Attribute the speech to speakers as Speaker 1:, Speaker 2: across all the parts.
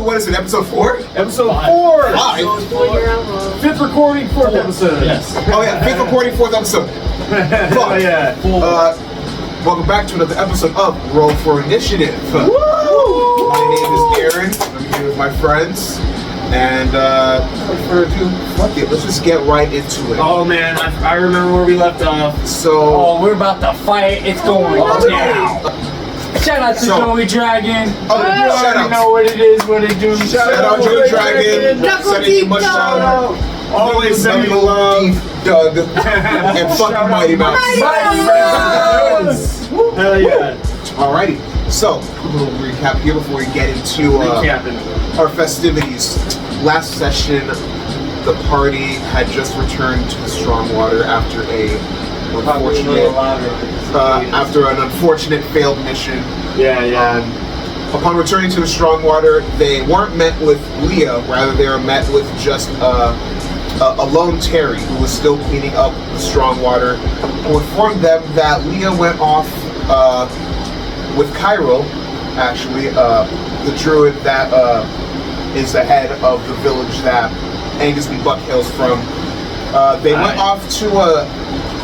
Speaker 1: what is it, episode 4?
Speaker 2: Episode 4.
Speaker 1: 5?
Speaker 2: Fifth recording, 4th episode.
Speaker 3: Yes.
Speaker 1: Oh yeah, 5th recording, 4th episode.
Speaker 2: Oh yeah.
Speaker 1: Welcome back to another episode of Roll for Initiative.
Speaker 2: Woo!
Speaker 1: My name is Aaron. I'm here with my friends. And without further ado, fuck it, let's just get right into it.
Speaker 2: Oh man, I remember where we left off.
Speaker 1: So,
Speaker 3: Oh, we're about to fight. It's going down. Shout out to Joey Dragon.
Speaker 1: shout
Speaker 3: You
Speaker 1: out.
Speaker 3: know what it is, what it do.
Speaker 1: Shout out Joey Dragon. Sending you much love.
Speaker 2: Always sending you love.
Speaker 1: Doug. And fucking Mighty Mouse.
Speaker 2: Hell yeah.
Speaker 1: Alrighty. So, a little recap here before we get into our festivities. Last session, the party had just returned to the Strongwater after an unfortunate failed mission.
Speaker 2: Yeah.
Speaker 1: Upon returning to the Strongwater, they weren't met with Leah, rather they were met with just a lone Terry who was still cleaning up the Strongwater, who informed them that Leah went off with Cairo, actually, the druid that is the head of the village that Angus B. Buck hails from. They went off to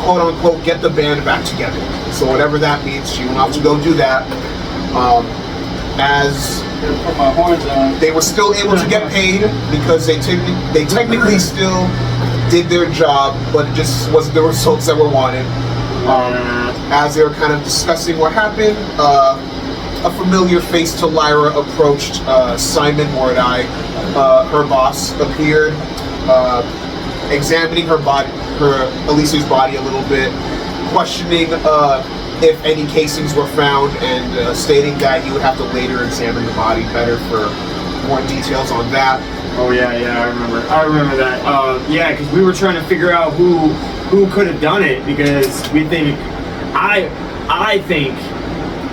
Speaker 1: quote-unquote get the band back together. So whatever that means, she went off to go do that. As
Speaker 3: Put my horns on.
Speaker 1: they were still able to get paid because they technically still did their job, but it just wasn't the results that were wanted. As they were kind of discussing what happened, a familiar face to Lyra approached. Simon Mordai, her boss, appeared, examining her body, Alicia's body a little bit, questioning if any casings were found, and stating that he would have to later examine the body better for more details on that.
Speaker 2: Oh yeah, I remember that. Yeah, because we were trying to figure out who could have done it, because we think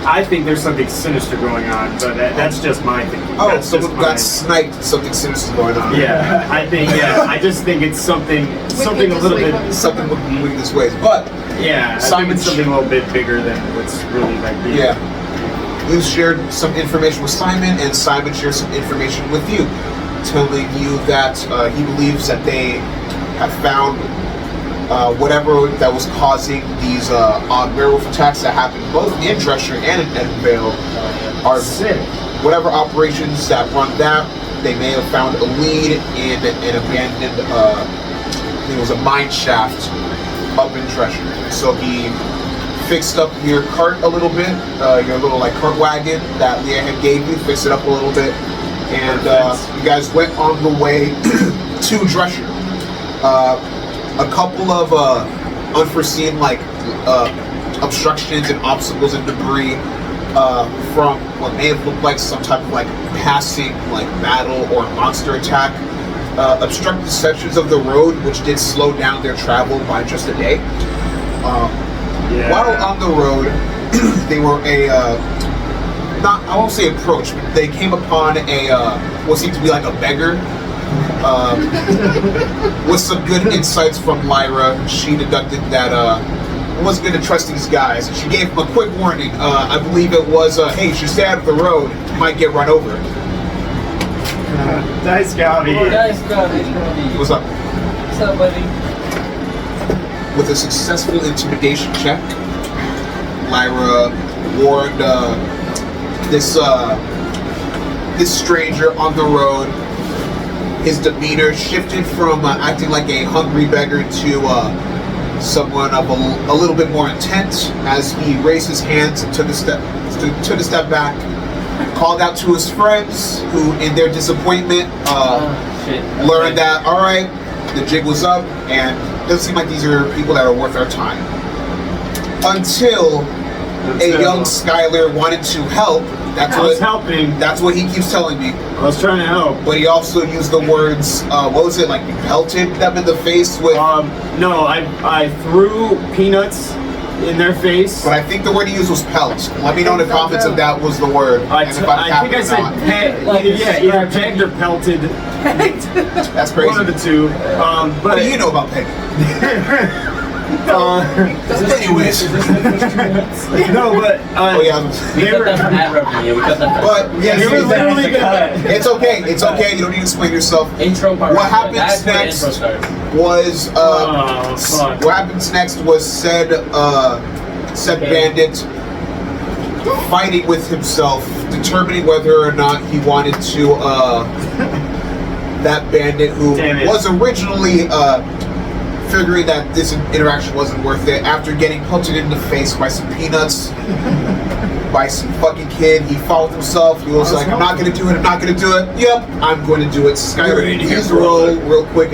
Speaker 2: I think there's something sinister going on, but that's just my thinking.
Speaker 1: Oh,
Speaker 2: That's
Speaker 1: someone
Speaker 2: just
Speaker 1: got
Speaker 2: mine.
Speaker 1: sniped. Something sinister going on.
Speaker 2: Yeah, I just think it's something a little bit.
Speaker 1: Something moving this way, but
Speaker 2: Yeah, I think
Speaker 1: Simon
Speaker 2: it's something a little bit bigger than what's really like.
Speaker 1: yeah. You shared some information with Simon, and Simon shared some information with you, telling you that he believes that they have found whatever that was causing these odd werewolf attacks that happened both in Drescher and in Edenvale are
Speaker 2: Sick.
Speaker 1: whatever operations that run that. They may have found a lead in an abandoned, it was a mine shaft up in Drescher. So he fixed up your cart a little bit, your little like cart wagon that Leah had gave you, fixed it up a little bit, and you guys went on the way to Drescher. A couple of unforeseen obstructions and obstacles and debris from what may have looked like some type of passing battle or monster attack obstructed sections of the road, which did slow down their travel by just a day. While on the road, they were I won't say approach, but they came upon what seemed to be like a beggar. With some good insights from Lyra, she deducted that wasn't going to trust these guys. She gave him a quick warning. I believe it was, hey, you should stay out of the road. You might get run over.
Speaker 2: Nice Scotty.
Speaker 3: Guys,
Speaker 1: What's up?
Speaker 3: what's up, buddy?
Speaker 1: With a successful intimidation check, Lyra warned this stranger on the road. His demeanor shifted from acting like a hungry beggar to someone of a little bit more intent, as he raised his hands and took a step back, called out to his friends, who in their disappointment learned that, all right, the jig was up, and it doesn't seem like these are people that are worth our time. Until a young Skylar wanted to help. That's what he keeps telling me.
Speaker 2: I was trying to help.
Speaker 1: But he also used the words, what was it, you pelted them in the face with...
Speaker 2: No, I threw peanuts in their face.
Speaker 1: But I think the word he used was pelt. Let me know in the comments if that was the word.
Speaker 2: I think I said either pegged or pelted.
Speaker 1: That's crazy.
Speaker 2: One of the two.
Speaker 1: What do you know about pegging? Anyways.
Speaker 2: No, but
Speaker 1: Oh yeah.
Speaker 2: they were.
Speaker 1: But yeah,
Speaker 2: They were literally
Speaker 1: it's okay. It's okay. You don't need to explain yourself.
Speaker 3: Intro part.
Speaker 1: What happens next was
Speaker 2: fuck.
Speaker 1: what happens next was said bandit fighting with himself, determining whether or not he wanted to that bandit who was originally figuring that this interaction wasn't worth it after getting pelted in the face by some peanuts by some fucking kid. He followed himself. He was like, I'm not gonna do it, I'm not gonna do it. Yep, I'm going to do it. Skyler, here's the roll real quick.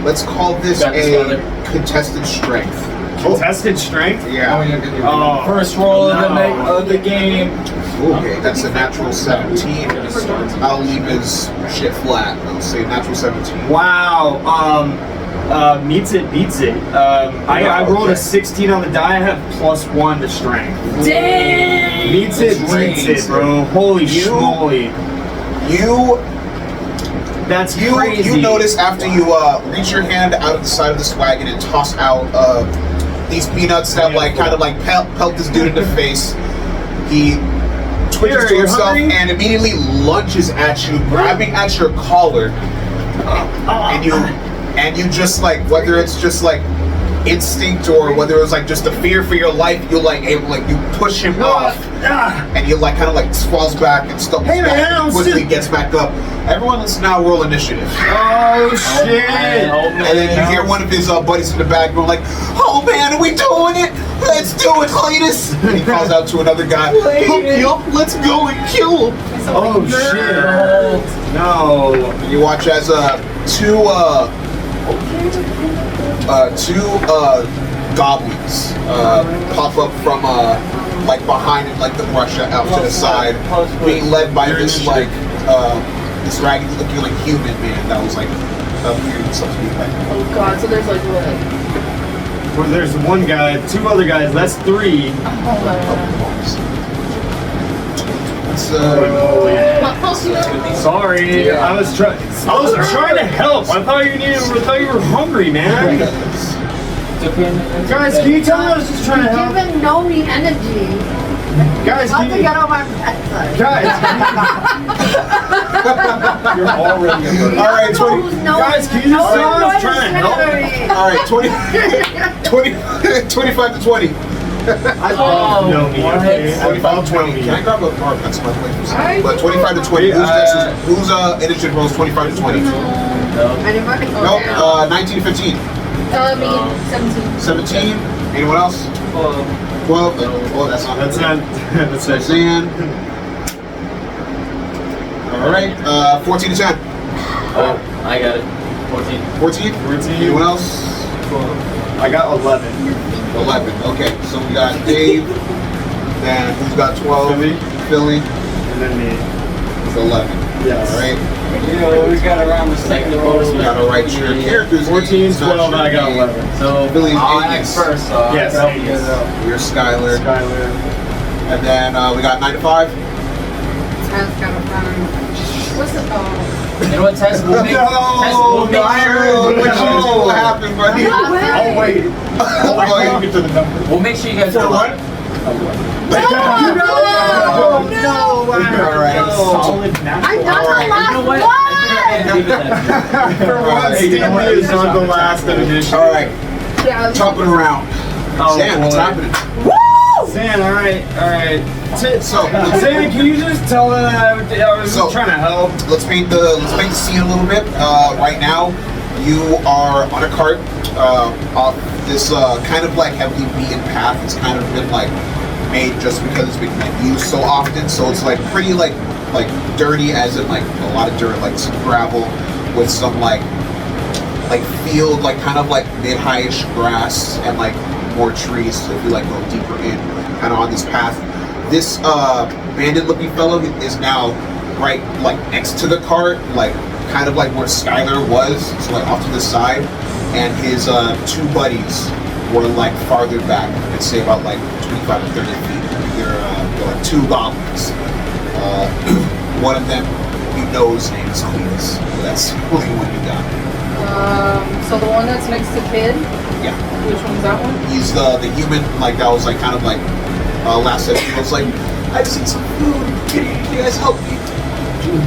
Speaker 1: Let's call this a contested strength.
Speaker 2: Contested strength?
Speaker 1: Yeah.
Speaker 2: Oh,
Speaker 3: First roll of the game.
Speaker 1: Okay, that's a natural 17. I'll leave his shit flat. I'll say natural 17.
Speaker 2: wow. Meets it, beats it. I rolled a 16 on the die. I have +1 to strength.
Speaker 3: Dang!
Speaker 2: Meets it, beats it, bro. Holy schmoly. That's crazy.
Speaker 1: You notice after you reach your hand out of the side of this wagon and toss out these peanuts that kind of pelt this dude in the face. He twitches to himself and immediately lunges at you, grabbing at your collar, and you just whether it's just instinct or whether it was just a fear for your life, you you push him off, and you kind of falls back and stuff.
Speaker 2: Hey man,
Speaker 1: quickly gets back up. Everyone, let's now roll initiative.
Speaker 2: Oh shit!
Speaker 1: And then you hear one of his buddies in the back going "Oh man, are we doing it? Let's do it, Cletus!" And he calls out to another guy, "Yup, let's go and kill him."
Speaker 2: Oh shit! No.
Speaker 1: You watch as two goblins pop up from behind the brush out to the side, being led by this this ragged looking human man that was appearing something like that.
Speaker 4: Oh god, so there's what?
Speaker 2: Well, there's one guy, 2 other guys. That's 3. Sorry, I was trying to help. I thought you were hungry, man. Guys, can you tell me I was just trying to help?
Speaker 4: Even know me energy.
Speaker 2: Guys,
Speaker 4: I'll get on my pet side.
Speaker 2: Guys, you're already a bird.
Speaker 1: All right, 20.
Speaker 2: Guys, can you just tell I was trying to help?
Speaker 1: All right, 25 to 20.
Speaker 2: I love know me. Okay?
Speaker 1: 25 to 20. Can I grab a card? That's my play for second. But 25 to 20. Whose initiative rolls 25 to 20?
Speaker 4: Anybody?
Speaker 1: Nope. 19 to 15.
Speaker 4: Me, 17.
Speaker 1: 17. Anyone else? 12. Oh, that's not.
Speaker 2: That's it.
Speaker 1: Zan. All right. 14 to 10.
Speaker 3: Oh, I got it. 14.
Speaker 1: 14. Anyone else?
Speaker 2: I got 11.
Speaker 1: 11. Okay. So we got Dave. Then who's got 12? Philly.
Speaker 2: And then me.
Speaker 1: It's 11.
Speaker 2: Yes.
Speaker 1: All right.
Speaker 3: We got around the second bonus.
Speaker 1: You gotta write your characters.
Speaker 2: 14, 12, and I got 11.
Speaker 3: So
Speaker 1: Billy's
Speaker 3: I'll
Speaker 1: Aegis.
Speaker 3: act first. So
Speaker 2: Yes,
Speaker 3: I'll
Speaker 2: Aegis.
Speaker 1: You're Skylar.
Speaker 2: Skylar.
Speaker 1: And then we got 9 to 5.
Speaker 4: That's kind of fun. What's the
Speaker 3: You know what, Tess? We'll make sure.
Speaker 1: What happened, buddy?
Speaker 2: I'll wait. I'll get to the number.
Speaker 3: We'll make sure you guys
Speaker 1: For what?
Speaker 4: No!
Speaker 1: All right.
Speaker 2: Solid natural.
Speaker 4: I got the
Speaker 3: You know what?
Speaker 4: last
Speaker 2: For once, Stanley is on the last edition.
Speaker 1: All right.
Speaker 4: one! Yeah.
Speaker 1: Chopping around.
Speaker 2: Oh,
Speaker 1: Sam, what's
Speaker 2: boy.
Speaker 1: happening?
Speaker 2: Zan, all right.
Speaker 1: So,
Speaker 2: Zan, can you just tell her that I was
Speaker 1: So-
Speaker 2: trying to help?
Speaker 1: let's paint the scene a little bit. Right now, you are on a cart off this kind of heavily beaten path. It's kind of been made just because it's been used so often. So it's pretty dirty, as in a lot of dirt, some gravel with some field, kind of mid-high-ish grass and more trees. So if you go deeper in, kind of on this path, this bandit-looking fellow is now right next to the cart, kind of where Skylar was, so off to the side, and his 2 buddies were farther back, I'd say about 25 to 30 feet. They're 2 goblins. One of them, you know, his name is Cletus. That's the only one you got.
Speaker 4: So the one that's next to Kid?
Speaker 1: Yeah.
Speaker 5: Which one's that one?
Speaker 1: He's the human, like, that was, like, kind of, like, last set. He was like, I just need some food. Can you guys help me?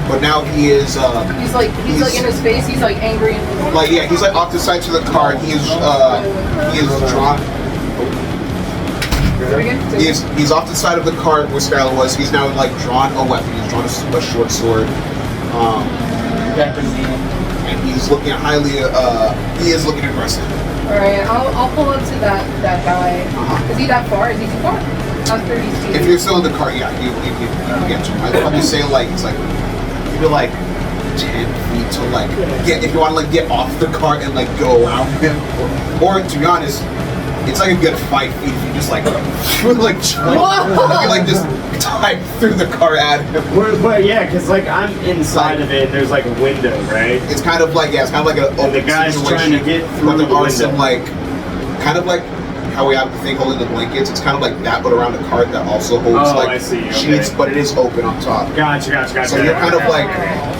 Speaker 1: But now he is,
Speaker 5: He's like in his face. He's like angry. And
Speaker 1: like, yeah, he's, like, off the side to the car. He is drawn. He's off the side of the cart where Skylar was. He's now, like, drawn a weapon. He's drawn a short sword. And he's looking highly, he is looking aggressive.
Speaker 5: Alright, I'll pull up to that guy. Is he that far? Is he too far? How's 30 feet?
Speaker 1: If you're still in the car, yeah, you can get to him. I'd probably say, like, it's like, maybe like 10 feet to, like, get, if you want to, like, get off the car and, like, go around him. Or to be honest, it's like a good 5 feet if you just, like, like, just type through the car at him.
Speaker 2: But yeah, because, like, I'm inside of it, and there's, like, a window, right?
Speaker 1: It's kind of like, yeah, it's kind of like an open
Speaker 2: the guy's
Speaker 1: situation,
Speaker 2: trying to get through
Speaker 1: but there
Speaker 2: the
Speaker 1: are
Speaker 2: window.
Speaker 1: some, like, kind of like how we have the thing holding the blankets. It's kind of like that, but around a cart that also holds, like,
Speaker 2: I see. Okay.
Speaker 1: sheets, but it is open on top.
Speaker 2: Gotcha.
Speaker 1: So you're kind of like,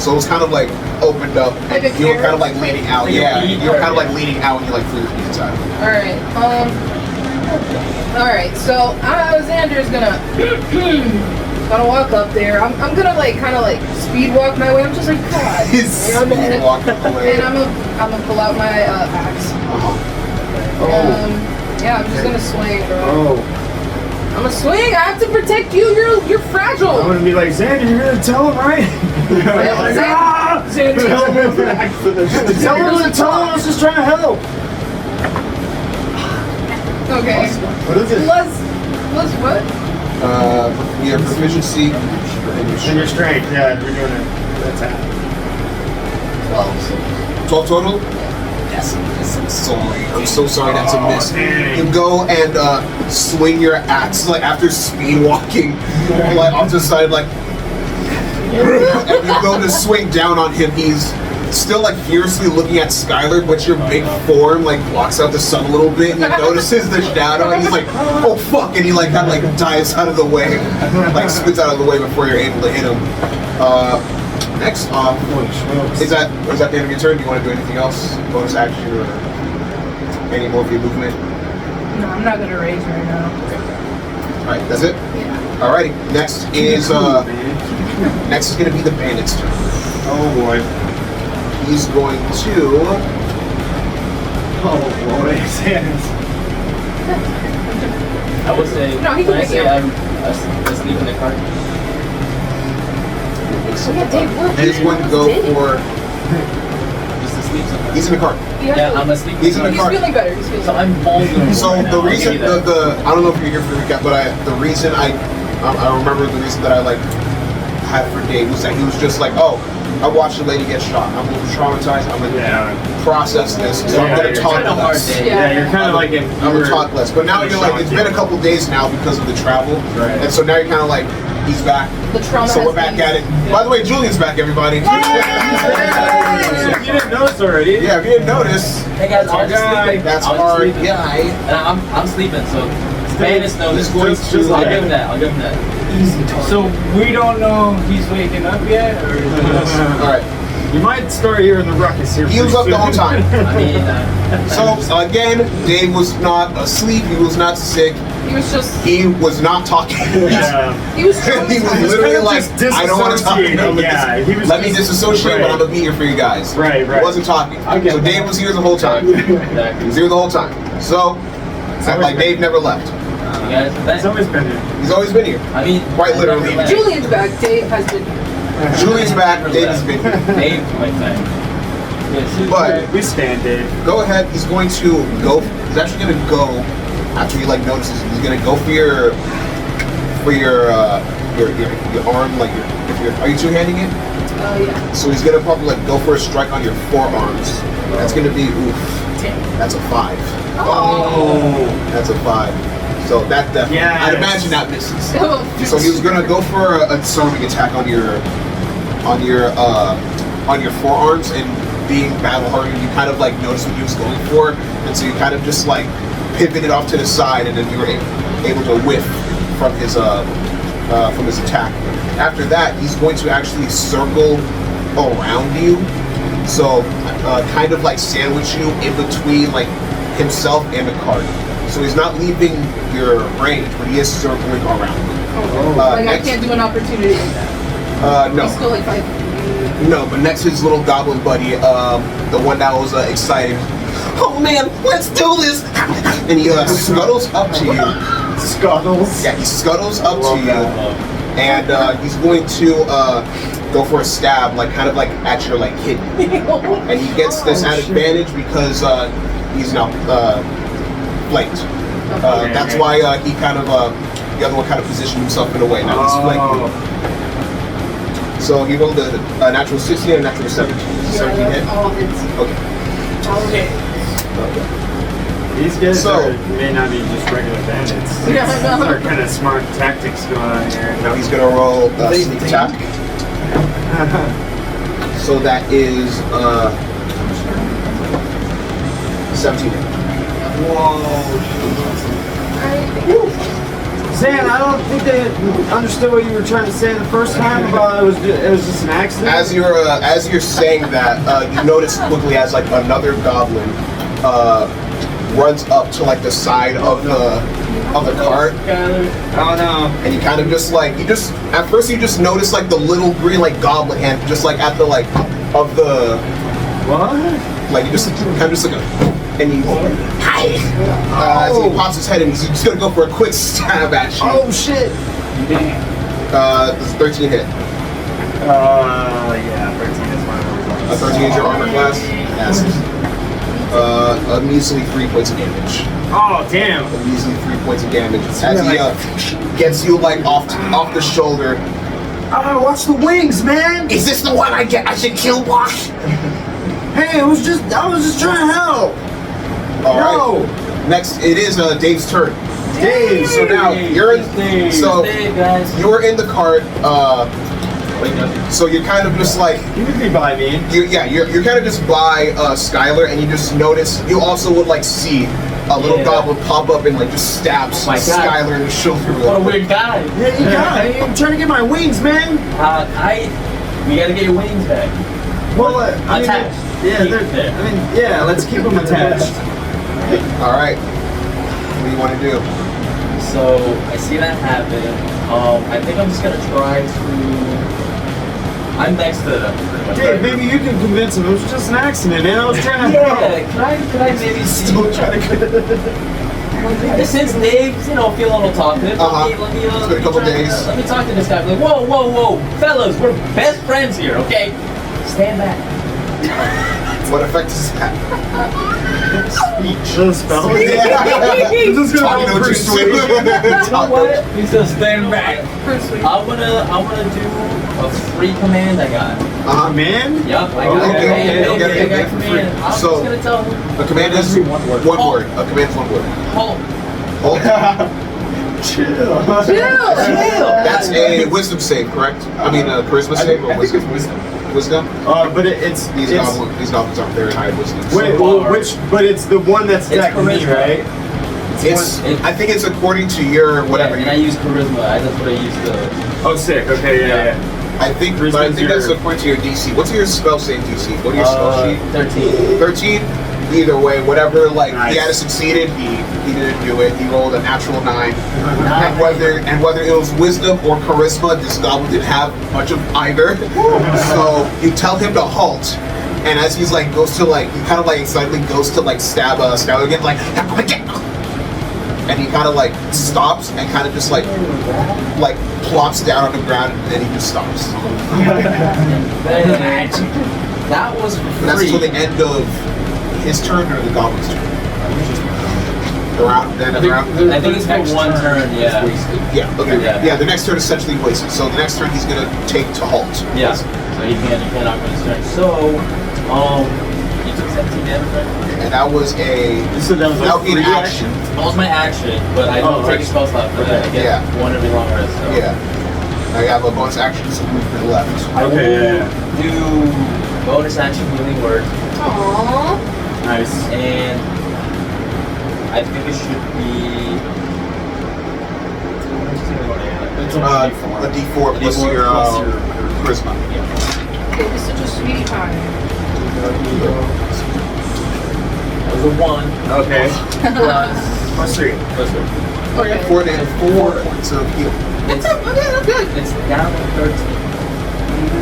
Speaker 1: so it's kind of like opened up,
Speaker 5: Like a
Speaker 1: and you're kind of like
Speaker 5: carrot?
Speaker 1: leaning out.
Speaker 3: Like a
Speaker 1: Yeah,
Speaker 3: bead?
Speaker 1: you're kind of like leaning out, and you like through the inside.
Speaker 5: Alright, so Alexander's gonna walk up there. I'm gonna like kind of like speed walk my way. I'm just like, God.
Speaker 1: He's
Speaker 5: you know what I mean?
Speaker 1: walking away.
Speaker 5: And I'm gonna pull out my axe. Yeah, I'm just gonna swing, bro.
Speaker 2: Oh.
Speaker 5: I'm gonna swing. I have to protect you. You're fragile.
Speaker 2: I'm gonna be like, Xander, you're gonna tell him, right?
Speaker 5: Xander.
Speaker 2: Tell him I was just trying to help.
Speaker 5: Okay.
Speaker 2: What is it?
Speaker 5: Plus what?
Speaker 1: Your proficiency
Speaker 2: And your strength, yeah, you're doing it. That's half.
Speaker 1: 12 total? Yes. I'm so sorry that's a miss.
Speaker 2: dang.
Speaker 1: You go and swing your axe, like, after speed walking, like, off to the side, like, and you go to swing down on him. He's still, like, furiously looking at Skylar, but your big form, like, blocks out the sun a little bit, and he notices the shadow, and he's like, oh fuck, and he, like, kind of, like, dives out of the way, like, spits out of the way before you're able to hit him. Next off, is that the end of your turn? Do you want to do anything else? Bonus action or any more of your movement?
Speaker 5: No, I'm not gonna rage right now.
Speaker 1: Alright, that's it?
Speaker 5: Yeah.
Speaker 1: Alrighty, next is gonna be the bandit's turn.
Speaker 2: Oh boy.
Speaker 1: He's going to
Speaker 2: Oh boy.
Speaker 3: I would say,
Speaker 5: No, he can
Speaker 3: when I
Speaker 5: make
Speaker 3: say
Speaker 5: it.
Speaker 3: I'm asleep in the car.
Speaker 5: Yeah, Dave, look.
Speaker 1: he's going to go for
Speaker 3: Just asleep somewhere.
Speaker 1: he's in the car.
Speaker 3: Yeah, I'm asleep.
Speaker 1: He's in the
Speaker 5: He's
Speaker 1: car.
Speaker 5: feeling better. He's feeling
Speaker 3: So
Speaker 5: better.
Speaker 3: I'm vulnerable.
Speaker 1: So
Speaker 3: right
Speaker 1: the
Speaker 3: now, I'll
Speaker 1: reason
Speaker 3: give you that.
Speaker 1: I don't know if you're here for the recap, but the reason I remember the reason that I like had for Dave was that he was just like, oh, I watched a lady get shot. I'm a little traumatized. I'm gonna process this, so I'm gonna
Speaker 2: you're
Speaker 1: talk
Speaker 3: kinda hard
Speaker 1: less.
Speaker 3: day.
Speaker 2: Yeah, you're kind of like if
Speaker 1: I'm
Speaker 2: you
Speaker 1: gonna
Speaker 2: were
Speaker 1: talk less. But now you're like, it's been a couple days now because of the travel,
Speaker 2: Right.
Speaker 1: and so now you're kind of like, he's back.
Speaker 5: The trauma
Speaker 1: So
Speaker 5: has
Speaker 1: we're back
Speaker 5: been-
Speaker 1: at it. By the way, Julian's back, everybody.
Speaker 2: If you didn't notice already.
Speaker 1: Yeah, if you didn't notice,
Speaker 3: Hey guys, I'm just
Speaker 2: guy.
Speaker 3: sleeping.
Speaker 1: that's
Speaker 3: I'm
Speaker 1: our
Speaker 3: sleeping.
Speaker 1: guy.
Speaker 3: And I'm sleeping, so Spanish knows.
Speaker 1: He's going to.
Speaker 3: I'll give him that. I'll give him that.
Speaker 6: So we don't know he's waking up yet, or
Speaker 1: All right.
Speaker 2: You might start hearing the ruckus here.
Speaker 1: He was up
Speaker 2: pretty
Speaker 1: the whole
Speaker 2: soon.
Speaker 1: time.
Speaker 3: I mean,
Speaker 1: So again, Dave was not asleep. He was not sick.
Speaker 5: He was just.
Speaker 1: He was not talking.
Speaker 2: Yeah.
Speaker 5: He was.
Speaker 1: He was
Speaker 5: traumatized.
Speaker 1: literally
Speaker 2: kind of
Speaker 1: like,
Speaker 2: just
Speaker 1: I don't want to talk.
Speaker 2: disassociating, yeah, he was
Speaker 1: Let me
Speaker 2: just-
Speaker 1: disassociate, but
Speaker 2: right.
Speaker 1: I'm gonna be here for you guys.
Speaker 2: Right.
Speaker 1: He wasn't talking.
Speaker 2: Okay.
Speaker 1: So Dave was here the whole time. He
Speaker 3: exactly.
Speaker 1: was here the whole time. So, like, Dave never left.
Speaker 3: You guys are
Speaker 2: It's
Speaker 3: back.
Speaker 2: always been here.
Speaker 1: He's always been here.
Speaker 3: I mean,
Speaker 1: Quite
Speaker 3: I
Speaker 1: literally.
Speaker 3: never left.
Speaker 5: Julian's back. Dave has been.
Speaker 1: Julian's back. Dave has been here.
Speaker 3: Dave, my time. Yes,
Speaker 1: But
Speaker 2: We stand, Dave.
Speaker 1: go ahead. He's going to go. He's actually going to go after he like notices. He's going to go for your arm, like are you two-handing it?
Speaker 5: Oh yeah.
Speaker 1: So he's gonna probably like go for a strike on your forearms. That's gonna be That's a 5.
Speaker 2: Oh.
Speaker 1: That's a 5. So that definitely.
Speaker 2: Yes.
Speaker 1: I'd imagine that misses.
Speaker 5: Oh,
Speaker 1: So he was gonna go for a disarming attack on your forearms, and being battle hardened, you kind of like noticed what he was going for, and so you kind of just like pivoted off to the side, and then you were able to whiff from his attack. After that, he's going to actually circle around you, so kind of like sandwich you in between like himself and the card. So he's not leaving your range, but he is circling around.
Speaker 5: Like I
Speaker 1: next-
Speaker 5: can't do an opportunity like that.
Speaker 1: No.
Speaker 5: He's still like 5 feet.
Speaker 1: No, but next his little goblin buddy, the one that was excited. Oh man, let's do this! And he scuttles up to you.
Speaker 2: Scuttles.
Speaker 1: Yeah, he scuttles up to
Speaker 2: Love
Speaker 1: you,
Speaker 2: that.
Speaker 1: and he's going to go for a stab, like kind of like at your like kidney. And he gets this at advantage because he's now flanked. That's why he kind of the other one kind of positioned himself in a way. Now he's flanking. So he rolled a natural 16 and a natural 17. 17 hit.
Speaker 5: All hits.
Speaker 1: Okay.
Speaker 5: Okay.
Speaker 2: These guys
Speaker 1: So-
Speaker 2: may not be just regular bandits.
Speaker 5: Yeah, I know.
Speaker 2: These are kind of smart tactics going on here.
Speaker 1: Now he's gonna roll a sneak attack. So that is 17 hit.
Speaker 2: Zan, I don't think they understood what you were trying to say the first time about it was just an accident.
Speaker 1: As you're saying that, you notice quickly as like another goblin runs up to like the side of the cart,
Speaker 2: Oh no.
Speaker 1: and you kind of just like at first you just notice like the little green like goblin hand just like at the like of the
Speaker 2: What?
Speaker 1: like you just kind of just like and he as he pops his head and he's just gonna go for a quick stab at you.
Speaker 2: Oh shit.
Speaker 1: This is 13 hit.
Speaker 2: Yeah, 13 is my number.
Speaker 1: 13 is your armor class. Yes. A measly 3 points of damage.
Speaker 2: Oh damn.
Speaker 1: A measly 3 points of damage as he gets you like off the shoulder.
Speaker 2: Oh, watch the wings, man.
Speaker 1: Is this the one I should kill, boss?
Speaker 2: Hey, I was just trying to help.
Speaker 1: All right. Next, it is Dave's turn.
Speaker 2: Dave.
Speaker 1: So now you're in. So
Speaker 3: guys.
Speaker 1: you were in the cart. So you're kind of just like
Speaker 2: You could be by me.
Speaker 1: you're kind of just by Skylar, and you just notice you also would like see a little goblin pop up and like just stabs
Speaker 3: my God.
Speaker 1: Skylar in the shoulder.
Speaker 3: What a weird guy.
Speaker 2: Yeah, you got it. I'm trying to get my wings, man.
Speaker 3: We gotta get your wings back.
Speaker 2: Well, I mean,
Speaker 3: Attached.
Speaker 2: yeah,
Speaker 3: Keep
Speaker 2: they're
Speaker 3: there.
Speaker 2: I mean, yeah. Let's keep them attached.
Speaker 1: All right. What do you want to do?
Speaker 3: So I see that happen. I think I'm just gonna try to. I'm next to them. Pretty much,
Speaker 2: Dave,
Speaker 3: right?
Speaker 2: maybe you can convince him. It was just an accident, man. I was trying to help.
Speaker 3: Yeah, could I maybe see?
Speaker 1: Still trying to.
Speaker 3: Since Dave's, feeling a little talkative,
Speaker 1: Uh-huh.
Speaker 3: let me,
Speaker 1: It's been a couple days.
Speaker 3: Let me talk to this guy. Like, whoa, fellas, we're best friends here, okay? Stand back.
Speaker 1: What effect is that?
Speaker 2: Speech. Spell.
Speaker 1: Yeah.
Speaker 2: Just gonna
Speaker 1: Talking
Speaker 2: help
Speaker 1: to
Speaker 2: persuade.
Speaker 3: You know what? He says stand back.
Speaker 5: Persuade.
Speaker 3: I'm gonna do a free command I got.
Speaker 2: Man.
Speaker 3: Yup, I got
Speaker 1: Okay,
Speaker 3: a command.
Speaker 1: okay,
Speaker 3: I got a command. I'm
Speaker 1: So-
Speaker 3: just gonna tell him.
Speaker 1: A command is one word. A command is one word.
Speaker 3: Halt.
Speaker 1: Hold.
Speaker 2: Chill.
Speaker 5: Chill.
Speaker 1: That's a wisdom save, correct? I mean, a charisma save or wisdom? Wisdom.
Speaker 2: But it's
Speaker 1: These goblins aren't very high wisdom.
Speaker 2: wait, but it's the one that's
Speaker 3: It's
Speaker 2: attacking me,
Speaker 3: charisma.
Speaker 2: right?
Speaker 1: I think it's according to your whatever.
Speaker 3: Yeah, and I use charisma. That's what I use to.
Speaker 2: Oh, sick. Okay, yeah.
Speaker 1: I think that's according to your DC. What's your spell save DC? What are your spell sheet?
Speaker 3: 13.
Speaker 1: 13. Either way, whatever. Like
Speaker 2: Nice.
Speaker 1: he had succeeded, he didn't do it. He rolled a natural 9. And whether it was wisdom or charisma, this goblin didn't have much of either. So you tell him to halt, and as he's like goes to like he kind of like excitedly goes to like stab again, like and he kind of like stops and kind of just like plops down on the ground and then he just stops.
Speaker 3: That was
Speaker 1: And that's
Speaker 3: free.
Speaker 1: till the end of his turn or the goblin's turn. Around.
Speaker 3: I think it's for one turn, yeah.
Speaker 1: Yeah. Okay.
Speaker 3: Yeah.
Speaker 1: Yeah. The next turn is essentially wasted. So the next turn he's gonna take to halt.
Speaker 3: Yeah. So you cannot go turn. So, you took 17 damage, right?
Speaker 1: And that was a
Speaker 2: So that was
Speaker 1: would be an
Speaker 2: free
Speaker 1: action.
Speaker 3: That was my action, but I don't take a spell slot for that. I get
Speaker 1: Yeah.
Speaker 3: one every long rest. So.
Speaker 1: Yeah. I have a bonus action, so move to the left.
Speaker 3: I will
Speaker 2: Okay, yeah.
Speaker 3: do bonus action healing word,
Speaker 5: Aww.
Speaker 2: Nice.
Speaker 3: and I think it should be.
Speaker 1: A D4 plus your charisma.
Speaker 5: It was such a sweetie pie.
Speaker 3: It was a 1.
Speaker 2: Okay.
Speaker 3: Plus
Speaker 2: 3.
Speaker 3: plus 3.
Speaker 1: Oh yeah, 4 points of heal.
Speaker 3: It's down to 13.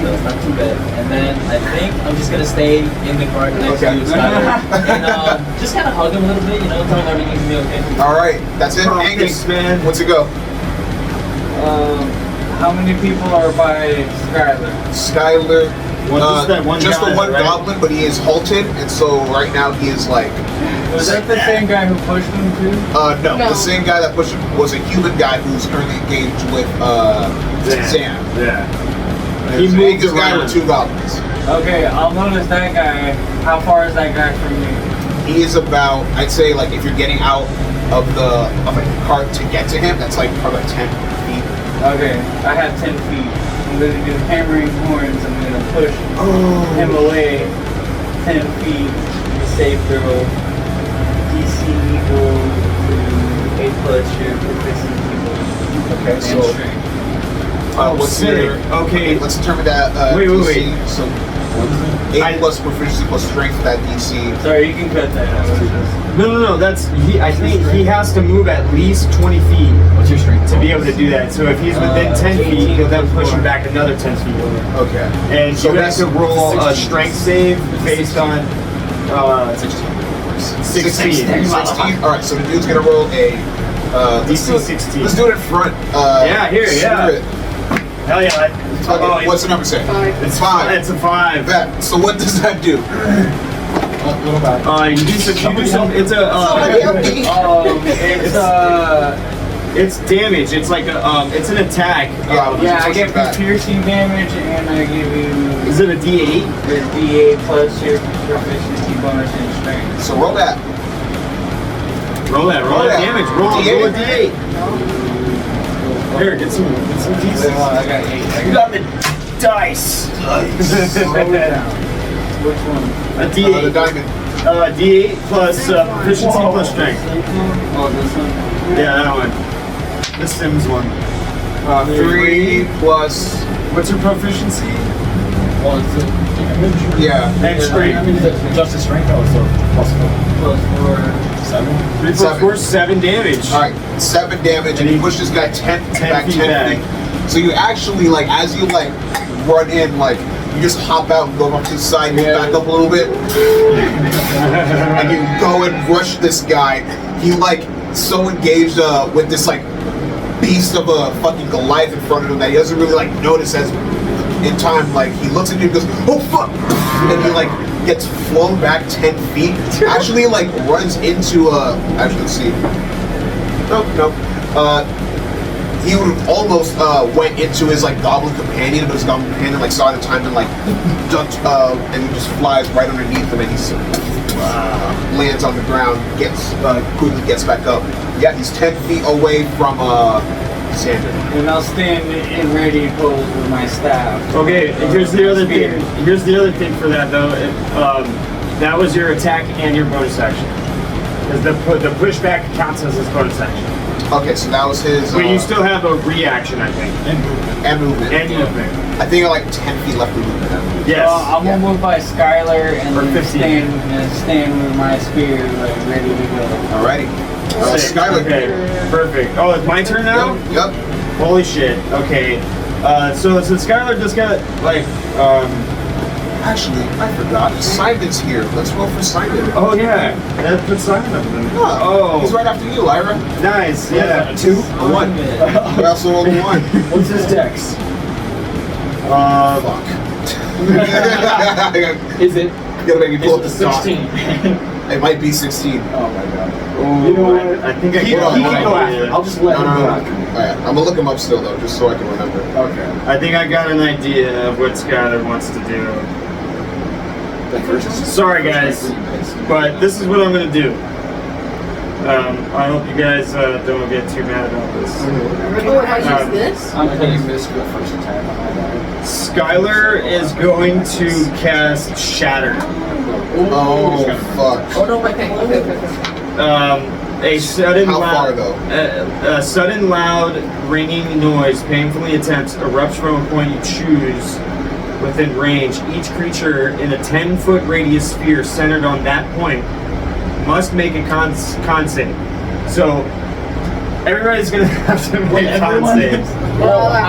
Speaker 3: So it's not too bad. And then I think I'm just gonna stay in the cart next to Skyler and just kind of hug him a little bit, you know, tell him everything's gonna be okay.
Speaker 1: All right, that's it. Angus,
Speaker 2: man.
Speaker 1: what's it go?
Speaker 6: How many people are by Skyler?
Speaker 1: Skyler.
Speaker 2: Just that one
Speaker 1: just
Speaker 2: guy,
Speaker 1: the one
Speaker 2: right?
Speaker 1: goblin, but he is halted, and so right now he is like.
Speaker 6: Was that the same guy who pushed him too?
Speaker 1: No,
Speaker 5: No.
Speaker 1: the same guy that pushed him was a human guy who's currently engaged with Zan.
Speaker 2: Yeah.
Speaker 1: He
Speaker 2: He moved
Speaker 1: this guy
Speaker 2: around.
Speaker 1: with 2 goblins.
Speaker 6: Okay, I'll notice that guy. How far is that guy from me?
Speaker 1: He is about, I'd say, like if you're getting out of the cart to get to him, that's like probably 10 feet.
Speaker 6: Okay, I have 10 feet. I'm gonna do hammering horns. I'm gonna push him
Speaker 1: Oh.
Speaker 6: away 10 feet. Save throw. DC equal to 8 plus your proficiency.
Speaker 1: Okay,
Speaker 6: And
Speaker 1: so
Speaker 6: strength.
Speaker 1: what's
Speaker 2: sick.
Speaker 1: your?
Speaker 2: Okay.
Speaker 1: Let's determine that.
Speaker 2: Wait.
Speaker 1: DC. So 8 plus proficiency plus strength. That DC.
Speaker 6: Sorry, you can cut that out.
Speaker 2: No. That's I think he has to move at least 20 feet.
Speaker 3: What's your strength?
Speaker 2: To be able to do that. So if he's within 10 feet, he'll then push him back another 10 feet.
Speaker 1: Okay.
Speaker 2: And
Speaker 1: So
Speaker 2: you have
Speaker 1: that's
Speaker 2: to roll a
Speaker 1: 16.
Speaker 2: strength save based on 16.
Speaker 1: 16. All right. So the dude's gonna roll a
Speaker 2: DC 16.
Speaker 1: Let's do it in front.
Speaker 2: Yeah, here, yeah.
Speaker 1: secret.
Speaker 2: Hell yeah.
Speaker 1: Okay, what's the number say?
Speaker 5: 5.
Speaker 2: It's
Speaker 1: 5.
Speaker 2: It's a 5.
Speaker 1: Bet. So what does that do?
Speaker 3: Little bad.
Speaker 2: You do some. It's a. It's damage. It's like a. It's an attack.
Speaker 6: Yeah, I get
Speaker 1: back.
Speaker 6: piercing damage and I give you
Speaker 2: Is it a D8?
Speaker 6: the D8 plus your proficiency bonus and strength.
Speaker 1: So roll that.
Speaker 2: Roll that
Speaker 1: that.
Speaker 2: damage. Roll a
Speaker 1: D8.
Speaker 2: D8. Here, get some D6.
Speaker 6: I got 8.
Speaker 2: You got the dice.
Speaker 6: Which one?
Speaker 2: A
Speaker 1: The
Speaker 2: D8.
Speaker 1: diamond.
Speaker 2: D8 plus proficiency plus strength.
Speaker 6: Oh, this one?
Speaker 2: Yeah, that one. The Sims one.
Speaker 1: 3 plus.
Speaker 2: What's your proficiency?
Speaker 3: Well, it's a
Speaker 1: Yeah.
Speaker 2: And strength.
Speaker 3: just a strength also. Plus 4.
Speaker 6: Plus 4.
Speaker 3: 7.
Speaker 2: 3 plus
Speaker 1: 7.
Speaker 2: 4, 7 damage.
Speaker 1: All right. 7 damage, and you push this guy 10 back.
Speaker 2: 10 feet back.
Speaker 1: So you actually like as you like run in like. You just hop out and go up to the side, move back up a little bit, and you go and rush this guy. He like so engaged with this like beast of a fucking Goliath in front of him that he doesn't really like notice as in time. Like he looks at you and goes, "Oh fuck!" and he like gets flown back 10 feet. Actually, like runs into actually, let's see. Nope. He almost went into his like goblin companion, but his goblin companion like saw the time and like ducked, and he just flies right underneath him, and he lands on the ground, quickly gets back up. Yeah, he's 10 feet away from Xander.
Speaker 6: And I'll stand in ready pose with my staff.
Speaker 2: Okay, here's the other thing. Here's the other thing for that though. That was your attack and your bonus action. Because the pushback counts as his bonus action.
Speaker 1: Okay, so that was his.
Speaker 2: But you still have a reaction, I think.
Speaker 1: and movement.
Speaker 2: And movement.
Speaker 1: I think I like 10 feet left of movement.
Speaker 2: Yes.
Speaker 6: I'm gonna move by Skylar and
Speaker 2: Or
Speaker 6: then
Speaker 2: 15.
Speaker 6: stand with my spear like ready to go.
Speaker 1: Alrighty.
Speaker 2: Sick.
Speaker 1: Skylar.
Speaker 2: Okay, perfect. Oh, it's my turn now?
Speaker 1: Yep.
Speaker 2: Holy shit. Okay. So Skylar just got like
Speaker 1: Actually, I forgot. Simon's here. Let's roll for Simon.
Speaker 2: oh yeah. That puts Simon up then.
Speaker 1: He's right after you, Lyra.
Speaker 2: Nice. Yeah.
Speaker 1: 2, a 1. We also rolled a 1.
Speaker 3: What's his dex?
Speaker 1: Fuck.
Speaker 3: Is it?
Speaker 1: You gotta make me pull up the
Speaker 3: It's
Speaker 1: dot.
Speaker 3: 16.
Speaker 1: It might be 16.
Speaker 3: Oh my god.
Speaker 2: Oh,
Speaker 6: You know what?
Speaker 2: I think I
Speaker 1: He
Speaker 2: can
Speaker 1: can
Speaker 2: go
Speaker 1: after.
Speaker 3: I'll just let
Speaker 1: No,
Speaker 3: him
Speaker 1: no,
Speaker 3: rock.
Speaker 1: no. Alright, I'm gonna look him up still though, just so I can remember.
Speaker 3: Okay.
Speaker 2: I think I got an idea of what Skylar wants to do. Sorry guys, but this is what I'm gonna do. I hope you guys don't get too mad about this.
Speaker 5: Oh, I use this?
Speaker 3: I think you missed your first attack on my guy.
Speaker 2: Skylar is going to cast Shatter.
Speaker 1: Oh, fuck.
Speaker 3: Oh no, my
Speaker 2: A sudden
Speaker 1: How far,
Speaker 2: loud,
Speaker 1: though?
Speaker 2: a sudden loud ringing noise painfully attempts erupts from a point you choose within range. Each creature in a 10-foot radius sphere centered on that point must make a con save. So everybody's gonna have to make con
Speaker 3: everyone?
Speaker 2: saves.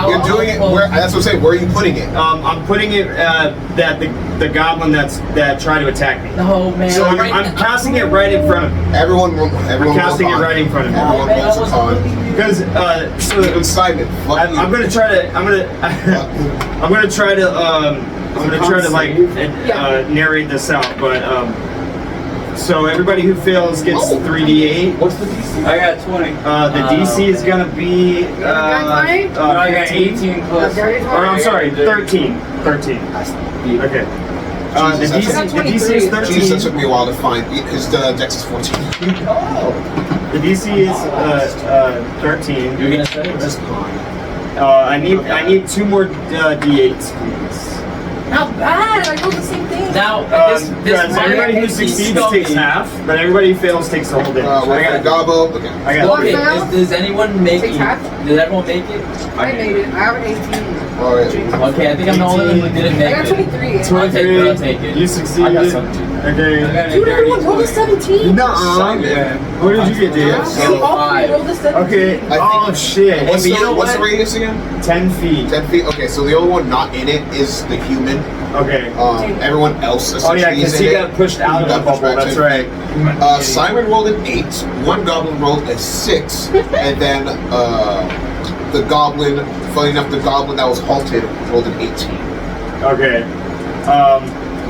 Speaker 1: You're doing it. Where? That's what I'm saying. Where are you putting it?
Speaker 2: I'm putting it that the goblin that tried to attack me.
Speaker 3: No, man.
Speaker 2: So I'm casting it right in front of me.
Speaker 1: Everyone
Speaker 2: I'm casting it
Speaker 1: rolls a con.
Speaker 2: right in front of me.
Speaker 1: Everyone
Speaker 3: man,
Speaker 1: rolls
Speaker 3: I
Speaker 1: a
Speaker 3: was
Speaker 1: con.
Speaker 3: looking-
Speaker 2: Because
Speaker 1: And Simon, fuck you.
Speaker 2: I'm gonna try to like narrate this out, but so everybody who fails gets 3d8.
Speaker 6: What's the DC? I got 20.
Speaker 2: The DC is gonna be
Speaker 4: got 20?
Speaker 6: I got
Speaker 2: 15.
Speaker 6: 18 plus.
Speaker 4: Dirty
Speaker 2: Or I'm sorry, 13. 13. Okay. The
Speaker 1: Jesus,
Speaker 2: DC is 13.
Speaker 1: Jesus, that took me a while to find because the dex is 14.
Speaker 2: The DC is 13.
Speaker 3: You're gonna say it?
Speaker 1: Just con.
Speaker 2: I need 2 more d8s, please.
Speaker 5: Not bad. I rolled the same thing.
Speaker 3: Now, this
Speaker 2: Guys, everybody who succeeds takes half, but everybody who fails takes the whole damage.
Speaker 1: We're gonna gobble. Okay.
Speaker 2: I got
Speaker 3: Okay,
Speaker 2: 3.
Speaker 3: does anyone make
Speaker 4: Take
Speaker 3: it?
Speaker 4: half?
Speaker 3: Did everyone make it?
Speaker 4: I made it. I have an 18.
Speaker 1: All right.
Speaker 3: Okay, I think I'm the only one who didn't
Speaker 4: I
Speaker 3: make
Speaker 4: got
Speaker 3: it.
Speaker 4: 23.
Speaker 3: I'll take it.
Speaker 2: You succeeded.
Speaker 6: I got 17.
Speaker 2: Okay.
Speaker 5: Dude, everyone rolled a 17.
Speaker 2: Nuh-uh.
Speaker 6: Yeah.
Speaker 2: What did you get, Dave?
Speaker 1: So,
Speaker 5: You all three rolled a 17.
Speaker 2: Okay.
Speaker 1: I think-
Speaker 2: Oh shit.
Speaker 1: What's
Speaker 3: but you know
Speaker 1: what's the
Speaker 3: what?
Speaker 1: radius again?
Speaker 2: 10 feet.
Speaker 1: 10 feet. Okay, so the only one not in it is the human.
Speaker 2: Okay.
Speaker 1: Everyone else
Speaker 2: Oh
Speaker 1: essentially
Speaker 2: yeah,
Speaker 1: is
Speaker 2: because
Speaker 1: in
Speaker 2: he
Speaker 1: it.
Speaker 2: got pushed out of
Speaker 1: Got
Speaker 2: the
Speaker 1: pushed
Speaker 2: bubble.
Speaker 1: back
Speaker 2: That's
Speaker 1: 10
Speaker 2: right.
Speaker 1: Simon rolled an 8. One goblin rolled a 6, and then the goblin. Funny enough, the goblin that was halted rolled an 18.
Speaker 2: Okay.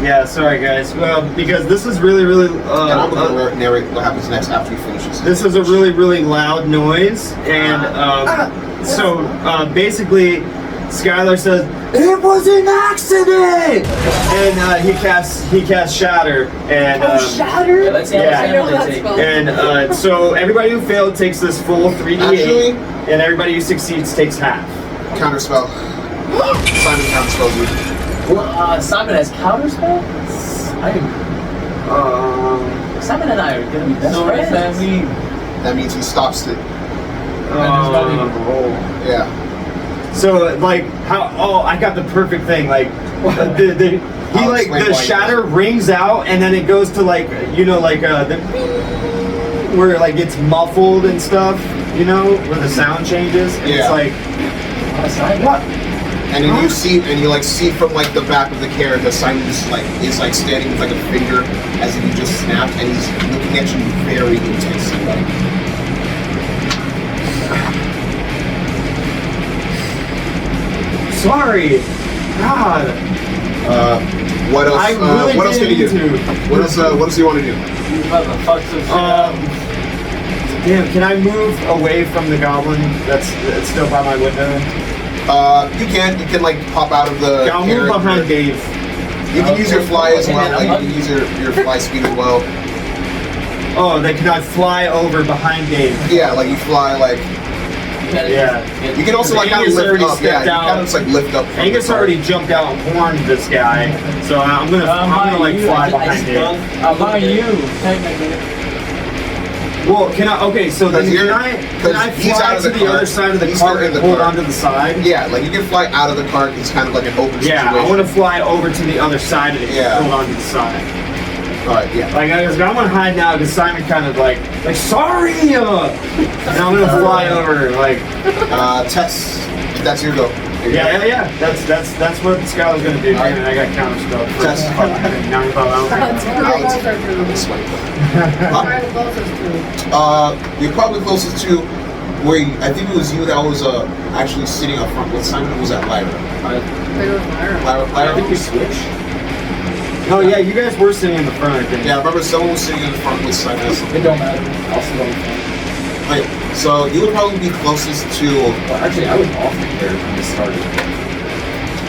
Speaker 2: Yeah. Sorry, guys. Well, because this is really.
Speaker 1: And I'm gonna narrate what happens next after he finishes.
Speaker 2: This is a really loud noise, and so basically, Skylar says it was an accident, and he casts Shatter, and
Speaker 5: Shatter?
Speaker 3: Yeah, let's see how
Speaker 2: Yeah.
Speaker 3: much
Speaker 5: I know
Speaker 3: damage
Speaker 5: that
Speaker 3: they take.
Speaker 5: spell.
Speaker 2: and so everybody who failed takes this full 3d8,
Speaker 1: Actually-
Speaker 2: and everybody who succeeds takes half.
Speaker 1: Counterspell. Simon counterspells you.
Speaker 3: Simon has counterspell? Simon and I are gonna be best
Speaker 6: So what does
Speaker 3: friends.
Speaker 6: that mean?
Speaker 1: That means he stops it.
Speaker 2: roll.
Speaker 1: Yeah.
Speaker 2: So like how? Oh, I got the perfect thing. Like the
Speaker 1: I'll explain
Speaker 2: the
Speaker 1: why.
Speaker 2: shatter rings out, and then it goes to like the where like it's muffled and stuff. You know where the sound changes. And
Speaker 1: Yeah.
Speaker 2: It's like what?
Speaker 1: And then you see, and you like see from like the back of the character, Simon just like is like standing with like a finger as if he just snapped, and he's looking at you very intensely. Like,
Speaker 2: Sorry. God.
Speaker 1: what else?
Speaker 2: I really
Speaker 1: what else can you do?
Speaker 2: didn't mean to.
Speaker 1: What else? What else do you want to do?
Speaker 6: You about to fuck some shit up.
Speaker 2: Damn, can I move away from the goblin that's still by my window?
Speaker 1: You can like pop out of the.
Speaker 2: Yeah, I'll move
Speaker 1: character.
Speaker 2: behind Dave.
Speaker 1: You can use your fly as
Speaker 3: Okay,
Speaker 1: well.
Speaker 3: then
Speaker 1: Like you can use your fly speed as well.
Speaker 2: Oh, then can I fly over behind Dave?
Speaker 1: Yeah, like you fly like.
Speaker 2: Yeah.
Speaker 1: You can also like kind of
Speaker 2: Angus
Speaker 1: lift
Speaker 2: already
Speaker 1: up. Yeah,
Speaker 2: stepped
Speaker 1: you
Speaker 2: out.
Speaker 1: kind of just like lift up. from
Speaker 2: Angus
Speaker 1: the car.
Speaker 2: already jumped out and horned this guy, so I'm gonna like fly behind Dave.
Speaker 6: I'm on you, technically.
Speaker 2: Well, can I? Okay, so then can I
Speaker 1: he's
Speaker 2: fly
Speaker 1: out of
Speaker 2: to
Speaker 1: the
Speaker 2: the
Speaker 1: car.
Speaker 2: other side of the
Speaker 1: He's
Speaker 2: car
Speaker 1: still in
Speaker 2: and
Speaker 1: the
Speaker 2: hold
Speaker 1: car.
Speaker 2: onto the side?
Speaker 1: Yeah, like you can fly out of the car. It's kind of like an open
Speaker 2: Yeah,
Speaker 1: situation.
Speaker 2: I want to fly over to the other side of it
Speaker 1: Yeah.
Speaker 2: and hold onto the side.
Speaker 1: All right, yeah.
Speaker 2: Like I was, I'm gonna hide now because Simon kind of like sorry, and I'm gonna fly over like.
Speaker 1: Tess, if that's your go.
Speaker 2: Yeah. That's what Skylar's gonna do.
Speaker 1: Alright.
Speaker 2: And I got counter spell.
Speaker 1: Test.
Speaker 2: Now you thought I
Speaker 4: That's
Speaker 2: don't
Speaker 4: where
Speaker 1: Alex.
Speaker 4: the closest to.
Speaker 1: This way.
Speaker 4: Where the closest to.
Speaker 1: You're probably closest to where I think it was you that was actually sitting up front with Simon. Or was that Lyra?
Speaker 4: I think it was Myra.
Speaker 1: Lyra, I think we switched.
Speaker 2: Oh yeah, you guys were sitting in the front. I think.
Speaker 1: Yeah, I remember someone was sitting in the front with Simon.
Speaker 6: It don't matter. I'll sit on the phone.
Speaker 1: Okay, so you would probably be closest to.
Speaker 6: Well, actually, I was off the air when this started.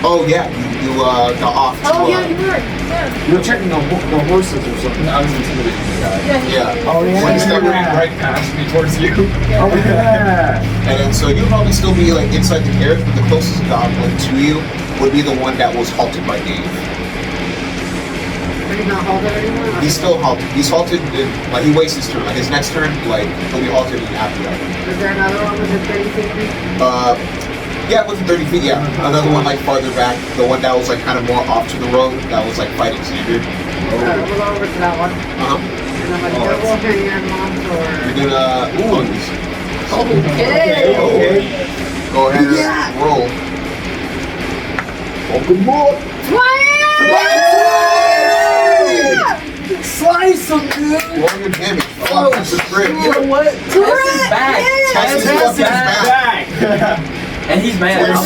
Speaker 1: Oh yeah, you got off. To,
Speaker 5: Oh yeah, you were. Yeah.
Speaker 2: You were checking the horses or something.
Speaker 6: I was intimidating the guy.
Speaker 1: Yeah.
Speaker 2: Oh yeah.
Speaker 1: When you step
Speaker 6: Right past me towards you.
Speaker 2: Oh yeah.
Speaker 1: And then so you'll probably still be like inside the carriage, but the closest goblin to you would be the one that was halted by Dave.
Speaker 4: Are you not halted anymore?
Speaker 1: He's still halted. He's halted. Like he waits his turn. Like his next turn, like he'll be halted after that.
Speaker 4: Is there another one with a 30 feet?
Speaker 1: Yeah, with 30 feet. Yeah, another one like farther back. The one that was like kind of more off to the road. That was like fighting Xander.
Speaker 4: We'll go over to that one.
Speaker 1: Uh huh.
Speaker 4: gonna have a double hand monster.
Speaker 1: You're gonna
Speaker 5: Okay.
Speaker 2: Okay.
Speaker 1: go ahead and roll. Open board.
Speaker 2: Slice him, dude.
Speaker 1: Roll your damage. Oh, that's a crit.
Speaker 3: You know what? Tess is back.
Speaker 1: Tess is fucking back.
Speaker 3: And he's mad.
Speaker 1: We are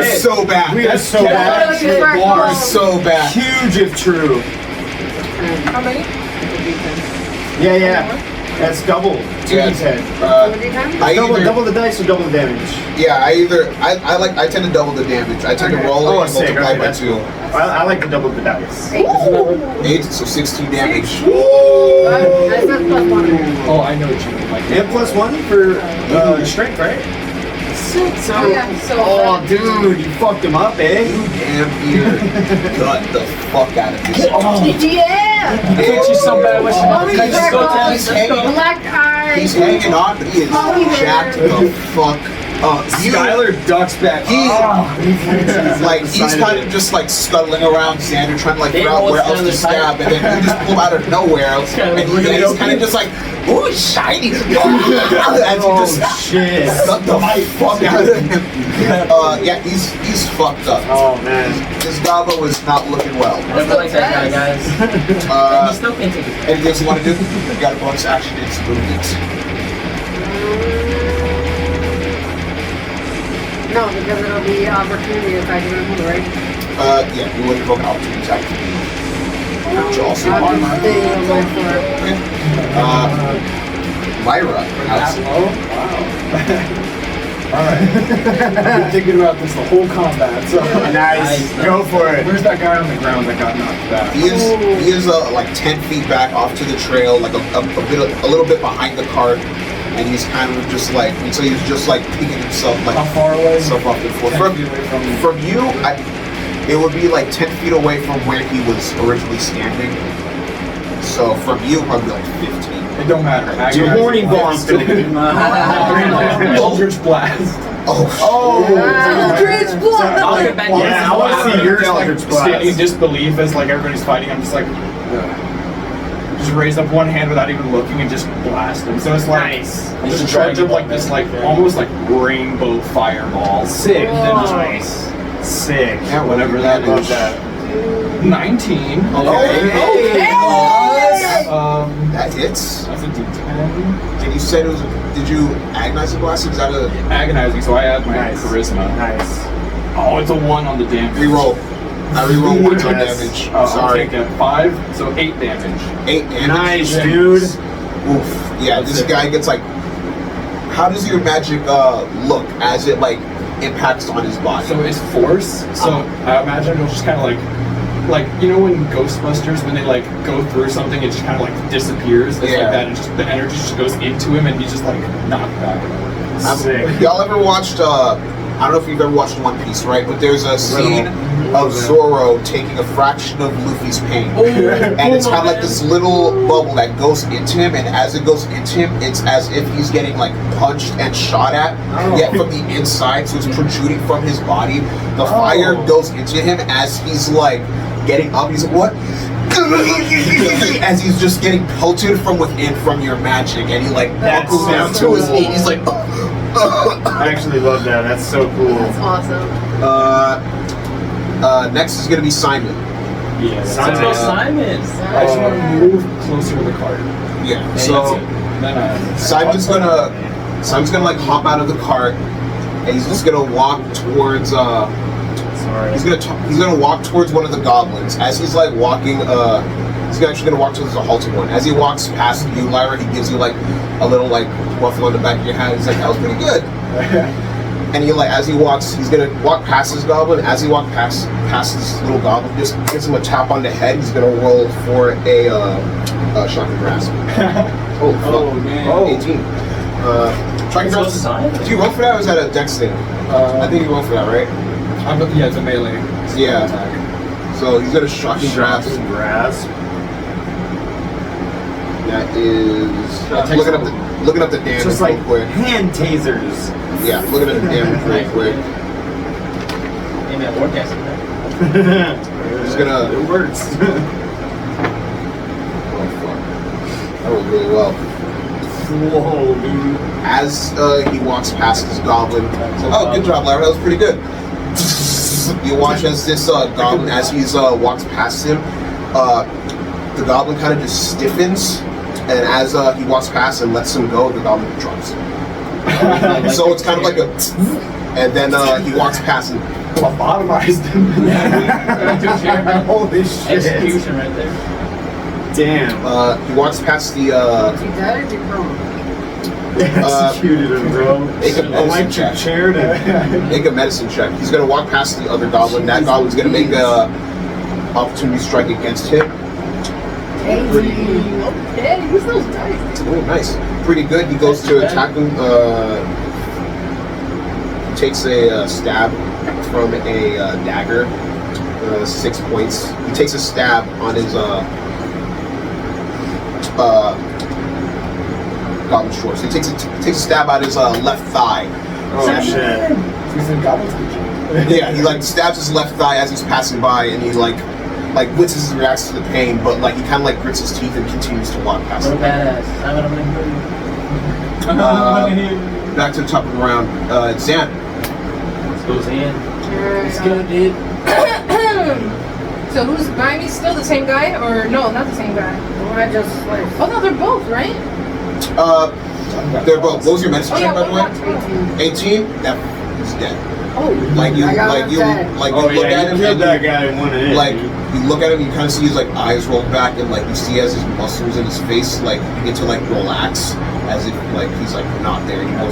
Speaker 1: so bad.
Speaker 2: We are so bad.
Speaker 1: We are so bad.
Speaker 2: Huge if true.
Speaker 5: How many?
Speaker 2: Yeah. That's double.
Speaker 1: Yeah.
Speaker 2: 2d10.
Speaker 1: I either,
Speaker 2: Double the dice or double the damage.
Speaker 1: yeah, I tend to double the damage. I tend to roll it and
Speaker 2: sick.
Speaker 1: multiply
Speaker 2: Okay,
Speaker 1: by
Speaker 2: that's
Speaker 1: 2.
Speaker 2: cool. I like to double the dice.
Speaker 1: 8, so 16 damage.
Speaker 4: I said +1.
Speaker 6: Oh, I know what you mean. Like,
Speaker 2: And +1 for strength, right? Sick. So,
Speaker 5: Oh, yeah, so
Speaker 2: oh, dude, you fucked him up, eh?
Speaker 1: You damn near gut the fuck out of this.
Speaker 5: Yeah.
Speaker 6: hit you so bad with
Speaker 1: He's hanging,
Speaker 4: Black eye.
Speaker 1: he's hanging on, but he is jacked the fuck up.
Speaker 6: Skylar ducks back.
Speaker 1: He's kind of just like scuttling around Xander, trying to like figure out where else to stab, and then you just pull out of nowhere, and he's kind of just like, ooh, shiny. As you just
Speaker 2: shit.
Speaker 1: gut the fuck out of him. Yeah, he's fucked up.
Speaker 2: Oh, man.
Speaker 1: This Gabo is not looking well.
Speaker 3: I don't like that guy, guys. And he still can't take his
Speaker 1: Anything else you want to do? You got a bonus action, it's movement.
Speaker 4: No, because it'll be opportunity attack and then right?
Speaker 1: Yeah, you would invoke an opportunity attack. Which also
Speaker 4: I'll
Speaker 1: armor.
Speaker 4: just stay away for it.
Speaker 1: Okay. Lyra.
Speaker 6: Oh, wow. Alright. I've been thinking about this the whole combat, so.
Speaker 2: Nice. Go for it.
Speaker 6: Where's that guy on the ground that got knocked back?
Speaker 1: He is like 10 feet back off to the trail, like a little bit behind the cart, and he's kind of just like, and so he's just like picking himself like
Speaker 6: How far away?
Speaker 1: himself off the floor.
Speaker 6: 10 feet away
Speaker 1: From you, it would be like 10 feet away from where he was originally standing. So from you, probably like 15.
Speaker 6: It don't matter.
Speaker 2: Your horny bomb's still
Speaker 6: Eldritch Blast.
Speaker 1: Oh.
Speaker 5: Eldritch Blast.
Speaker 3: I'll get back.
Speaker 2: Yeah, I want to see your Eldritch
Speaker 6: Standing in
Speaker 2: Blast.
Speaker 6: disbelief as like everybody's fighting. I'm just like, just raise up one hand without even looking and just blast him. So it's like just charge up like this, like almost like rainbow fireball.
Speaker 2: Sick.
Speaker 6: Nice.
Speaker 2: Sick.
Speaker 1: Yeah,
Speaker 6: Whatever that
Speaker 2: Love
Speaker 6: is.
Speaker 2: that.
Speaker 6: 19.
Speaker 1: Okay.
Speaker 6: That's
Speaker 1: That hits.
Speaker 6: a D10.
Speaker 1: And you said it was. Did you agonize the blast? Is that a
Speaker 6: Agonizing. So I add my
Speaker 2: Nice.
Speaker 6: charisma.
Speaker 2: Nice.
Speaker 6: Oh, it's a 1 on the damage.
Speaker 1: reroll? I reroll 1 to
Speaker 2: Yes.
Speaker 1: damage.
Speaker 6: I'll
Speaker 1: Sorry.
Speaker 6: take a 5, so 8 damage.
Speaker 1: 8 damage.
Speaker 2: Nice,
Speaker 6: Yeah.
Speaker 2: dude.
Speaker 1: Oof. Yeah,
Speaker 6: That's
Speaker 1: this
Speaker 6: it.
Speaker 1: guy gets like. How does your magic look as it like impacts on his body?
Speaker 6: So it's force. So I imagine it'll just kind of like you know when Ghostbusters, when they like go through something, it just kind of like disappears. It's
Speaker 1: Yeah.
Speaker 6: like that. And just, the energy just goes into him, and he's just like knocked back.
Speaker 2: Sick.
Speaker 1: Y'all ever watched? I don't know if you've ever watched One Piece, right? But there's a scene of Zoro taking a fraction of Luffy's pain, and it's kind of like this little bubble that goes into him, and as it goes into him, it's as if he's getting like punched and shot at, yet from the inside, so it's protruding from his body. The fire goes into him as he's like getting up. He's like, what? As he's just getting pelted from within from your magic, and he like
Speaker 2: That's
Speaker 1: buckles down
Speaker 2: so
Speaker 1: to his
Speaker 2: cool.
Speaker 1: knee. He's like,
Speaker 2: I actually love that. That's so cool.
Speaker 5: That's awesome.
Speaker 1: Next is gonna be Simon.
Speaker 6: Yeah.
Speaker 3: Let's
Speaker 2: Simon.
Speaker 3: go, Simon.
Speaker 6: I just want to move closer to the cart.
Speaker 1: Yeah.
Speaker 6: And
Speaker 1: So
Speaker 6: that's it. Then
Speaker 1: Simon's gonna like hop out of the cart, and he's just gonna walk towards
Speaker 2: Sorry.
Speaker 1: he's gonna walk towards one of the goblins. As he's like walking, he's actually gonna walk towards the halted one. As he walks past you, Lyra, he gives you like a little like ruffle on the back of your head. He's like, that was pretty good. And he like, as he walks, he's gonna walk past this goblin. As he walks past this little goblin, just gives him a tap on the head. He's gonna roll for a shocking grasp. Oh, fuck.
Speaker 6: Oh, man.
Speaker 1: Oh, 18. Shocking
Speaker 3: Let's go,
Speaker 1: grasp.
Speaker 3: Simon.
Speaker 1: Do you roll for that, or is that a dex thing? I think you roll for that, right?
Speaker 6: yeah, it's a melee.
Speaker 1: Yeah.
Speaker 6: Attack.
Speaker 1: So he's gonna shocking grasp.
Speaker 2: Shocking grasp.
Speaker 1: That is
Speaker 6: Takes
Speaker 1: looking up the damage
Speaker 2: Just like
Speaker 1: real quick.
Speaker 2: hand tasers.
Speaker 1: Yeah, looking at the damage real quick.
Speaker 3: Maybe I'm forecasting that.
Speaker 1: Just gonna.
Speaker 2: It works.
Speaker 1: Oh, fuck. I rolled really well.
Speaker 2: Whoa, dude.
Speaker 1: As he walks past this goblin, oh, good job, Larry. That was pretty good. You watch as this goblin, as he's walks past him, the goblin kind of just stiffens, and as he walks past and lets him go, the goblin drops. So it's kind of like a, and then he walks past and
Speaker 6: Lobotomized him. Holy shit.
Speaker 3: Execution right there.
Speaker 2: Damn.
Speaker 1: he walks past the.
Speaker 4: Is he dead or is he prone?
Speaker 2: Executed him, bro.
Speaker 1: Make a medicine
Speaker 2: Electric
Speaker 1: check.
Speaker 2: chair to.
Speaker 1: Make a medicine check. He's gonna walk past the other goblin. That goblin's gonna make a opportunity strike against him.
Speaker 5: Okay, use those dice.
Speaker 1: Oh, nice. Pretty good. He goes to attack him. Takes a stab from a dagger. 6 points. He takes a stab on his goblin short. So he takes a stab at his left thigh.
Speaker 2: Oh shit.
Speaker 1: Yeah, he like stabs his left thigh as he's passing by, and he like winces and reacts to the pain, but like he kind of like grits his teeth and continues to walk past
Speaker 3: What a
Speaker 1: him.
Speaker 3: badass.
Speaker 1: Back to the top of the round. Zan.
Speaker 3: Let's go, Zan. Let's
Speaker 5: Alright,
Speaker 3: go, dude.
Speaker 5: So who's behind me? Still the same guy, or no? Not the same guy.
Speaker 4: I just like
Speaker 5: Oh no, they're both right.
Speaker 1: They're both. What was your medicine
Speaker 5: Oh
Speaker 1: check,
Speaker 5: yeah,
Speaker 1: by the
Speaker 5: what
Speaker 1: way?
Speaker 5: about
Speaker 4: 18.
Speaker 1: 18. That is dead.
Speaker 5: Oh,
Speaker 1: Like you,
Speaker 4: I got
Speaker 1: like
Speaker 4: him
Speaker 1: you,
Speaker 4: dead.
Speaker 1: like
Speaker 2: Oh
Speaker 1: you look
Speaker 2: yeah,
Speaker 1: at
Speaker 2: you
Speaker 1: him,
Speaker 2: killed
Speaker 1: and
Speaker 2: that guy in one hit.
Speaker 1: like
Speaker 2: dude.
Speaker 1: you look at him, you kind of see his like eyes roll back, and like you see as his muscles in his face like begin to like relax, as if like he's like not there anymore.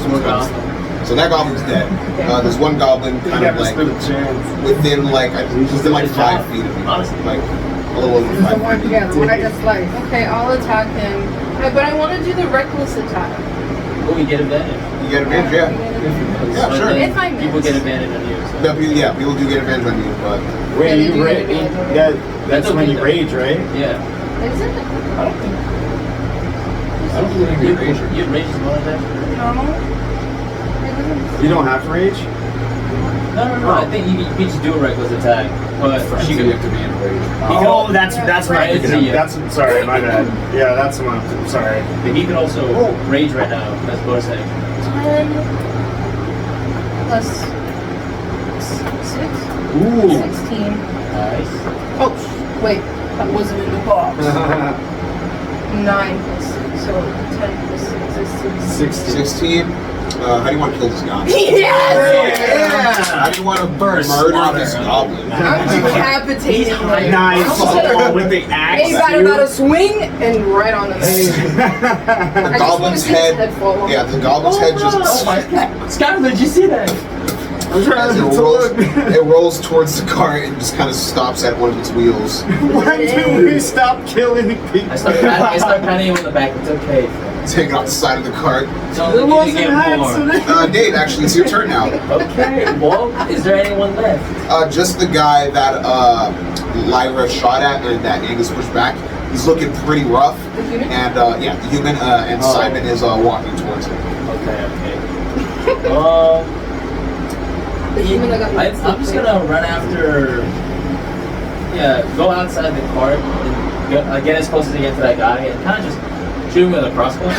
Speaker 1: So that goblin's dead. There's one goblin
Speaker 2: You
Speaker 1: kind
Speaker 2: never
Speaker 1: of like
Speaker 2: stood a chance.
Speaker 1: within like within like 5 feet of me,
Speaker 3: Honestly.
Speaker 1: like a little over
Speaker 4: The
Speaker 1: 5
Speaker 4: one,
Speaker 1: feet.
Speaker 4: yeah, the one I just like.
Speaker 5: okay. I'll attack him, but I want to do the reckless attack.
Speaker 3: Oh, we get advantage.
Speaker 1: You get advantage, yeah. Yeah,
Speaker 3: But
Speaker 1: sure.
Speaker 3: then
Speaker 5: If I
Speaker 3: people
Speaker 5: miss.
Speaker 3: get advantage on you. So.
Speaker 1: No, yeah, people do get advantage on you, but
Speaker 2: Wait,
Speaker 5: Yeah, they
Speaker 2: you
Speaker 5: do
Speaker 2: rage?
Speaker 5: get advantage.
Speaker 2: That's when you rage, right?
Speaker 3: Yeah.
Speaker 5: Is it
Speaker 6: I don't believe you rage.
Speaker 3: You rage is one of them?
Speaker 5: normal?
Speaker 2: You don't have to rage.
Speaker 3: No. I think you can just do a reckless attack. But she
Speaker 6: You
Speaker 3: could.
Speaker 6: have to be in rage.
Speaker 2: Oh, that's what I'm
Speaker 3: Right,
Speaker 2: thinking of.
Speaker 3: yeah.
Speaker 2: That's sorry, my bad. Yeah, that's what I'm sorry.
Speaker 3: But he can also rage right now. That's bonus action.
Speaker 5: 10 plus 6.
Speaker 2: Ooh.
Speaker 5: 16.
Speaker 3: Nice.
Speaker 5: Oh, wait, that wasn't in the box. 9 plus 6, so 10 plus 6 is 16.
Speaker 1: 16. How do you want to kill this guy?
Speaker 5: Yes!
Speaker 1: How do you want to murder this goblin?
Speaker 5: I'm decapitating him.
Speaker 2: Nice.
Speaker 5: Oh,
Speaker 2: With the axe.
Speaker 5: Hey, got about a swing and right on the nose.
Speaker 1: The
Speaker 5: I just want to
Speaker 1: goblin's
Speaker 5: see his
Speaker 1: head.
Speaker 5: head fall off.
Speaker 1: Yeah, the goblin's head just.
Speaker 3: Skylar, did you see that?
Speaker 2: I'm trying
Speaker 1: As
Speaker 2: to
Speaker 1: it rolls, it rolls towards the cart and just kind of stops at one of its wheels.
Speaker 2: When do we stop killing people?
Speaker 3: I start patting him on the back. It's okay.
Speaker 1: Take it off the side of the cart.
Speaker 3: Don't
Speaker 2: It
Speaker 3: let me
Speaker 2: wasn't
Speaker 3: get more.
Speaker 2: accident.
Speaker 1: Dave, actually, it's your turn now.
Speaker 3: Okay. Well, is there anyone left?
Speaker 1: Just the guy that Lyra shot at and that Angus pushed back. He's looking pretty rough.
Speaker 5: The human?
Speaker 1: And yeah, the human and
Speaker 3: Oh.
Speaker 1: Simon is walking towards him.
Speaker 3: Okay.
Speaker 5: The human that got
Speaker 3: I'm just gonna run after. Yeah, go outside the cart and get as close as I get to that guy and kind of just shoot him with a crossbow.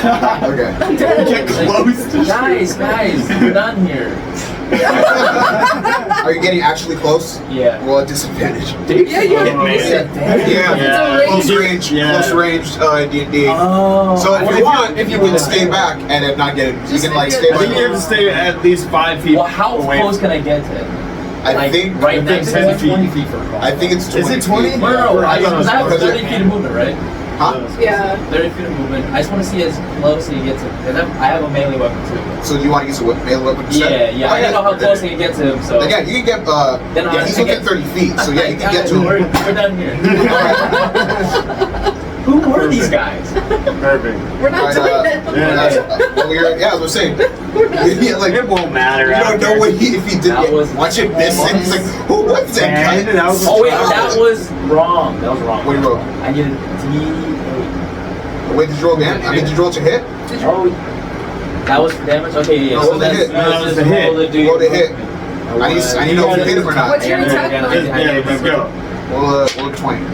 Speaker 1: Okay.
Speaker 2: Get close to
Speaker 3: Guys, we're done here.
Speaker 1: Are you getting actually close?
Speaker 3: Yeah.
Speaker 1: Roll a disadvantage.
Speaker 5: Yeah, you're
Speaker 2: Oh, man.
Speaker 1: Yeah.
Speaker 5: It's a
Speaker 1: Close
Speaker 5: range.
Speaker 1: range. Close range. D&D.
Speaker 3: Oh.
Speaker 1: So if you want, you can stay back and if not get it, you can like stay
Speaker 2: I think you have
Speaker 1: back.
Speaker 2: to stay at least 5 feet
Speaker 3: Well, how
Speaker 2: away.
Speaker 3: close can I get to him?
Speaker 1: I think.
Speaker 3: right next to him.
Speaker 6: 20 feet for a crossbow.
Speaker 1: I think it's 20.
Speaker 2: Is it 20?
Speaker 1: feet.
Speaker 3: No, I
Speaker 2: I thought it was
Speaker 3: have
Speaker 1: close.
Speaker 3: 30 feet of movement, right?
Speaker 1: Huh?
Speaker 5: Yeah.
Speaker 3: 30 feet of movement. I just want to see as close as he gets to him. I have a melee weapon too.
Speaker 1: So do you want to use a melee weapon?
Speaker 3: Yeah. I don't know how close I can get to him, so.
Speaker 1: Again, you can get.
Speaker 3: Then
Speaker 1: Yeah, he's looking at 30 feet. So yeah, you can get to
Speaker 3: We're
Speaker 1: him.
Speaker 3: done here.
Speaker 1: Alright.
Speaker 3: Who were these guys?
Speaker 2: Perfect.
Speaker 5: We're not doing that.
Speaker 1: Yeah, as we're saying. Yeah, like,
Speaker 2: It won't matter.
Speaker 1: you don't know what if he did.
Speaker 3: That was-
Speaker 1: Watch it miss, and he's like, who was that guy?
Speaker 2: And that was
Speaker 3: Oh wait, that was wrong. That was wrong.
Speaker 1: What do you roll?
Speaker 3: I needed D8.
Speaker 1: Wait, did you roll again? I mean, did you roll to hit?
Speaker 3: Oh, that was damage. Okay, yeah.
Speaker 1: No,
Speaker 3: So
Speaker 1: roll the
Speaker 3: that's
Speaker 1: hit.
Speaker 2: No, that was
Speaker 3: just
Speaker 2: the hit.
Speaker 3: roll the dude.
Speaker 1: Roll the hit. I need to know if you hit him or not.
Speaker 5: What's your attack?
Speaker 3: I
Speaker 5: Okay,
Speaker 3: get
Speaker 2: Yeah, let's go.
Speaker 1: Roll a 20.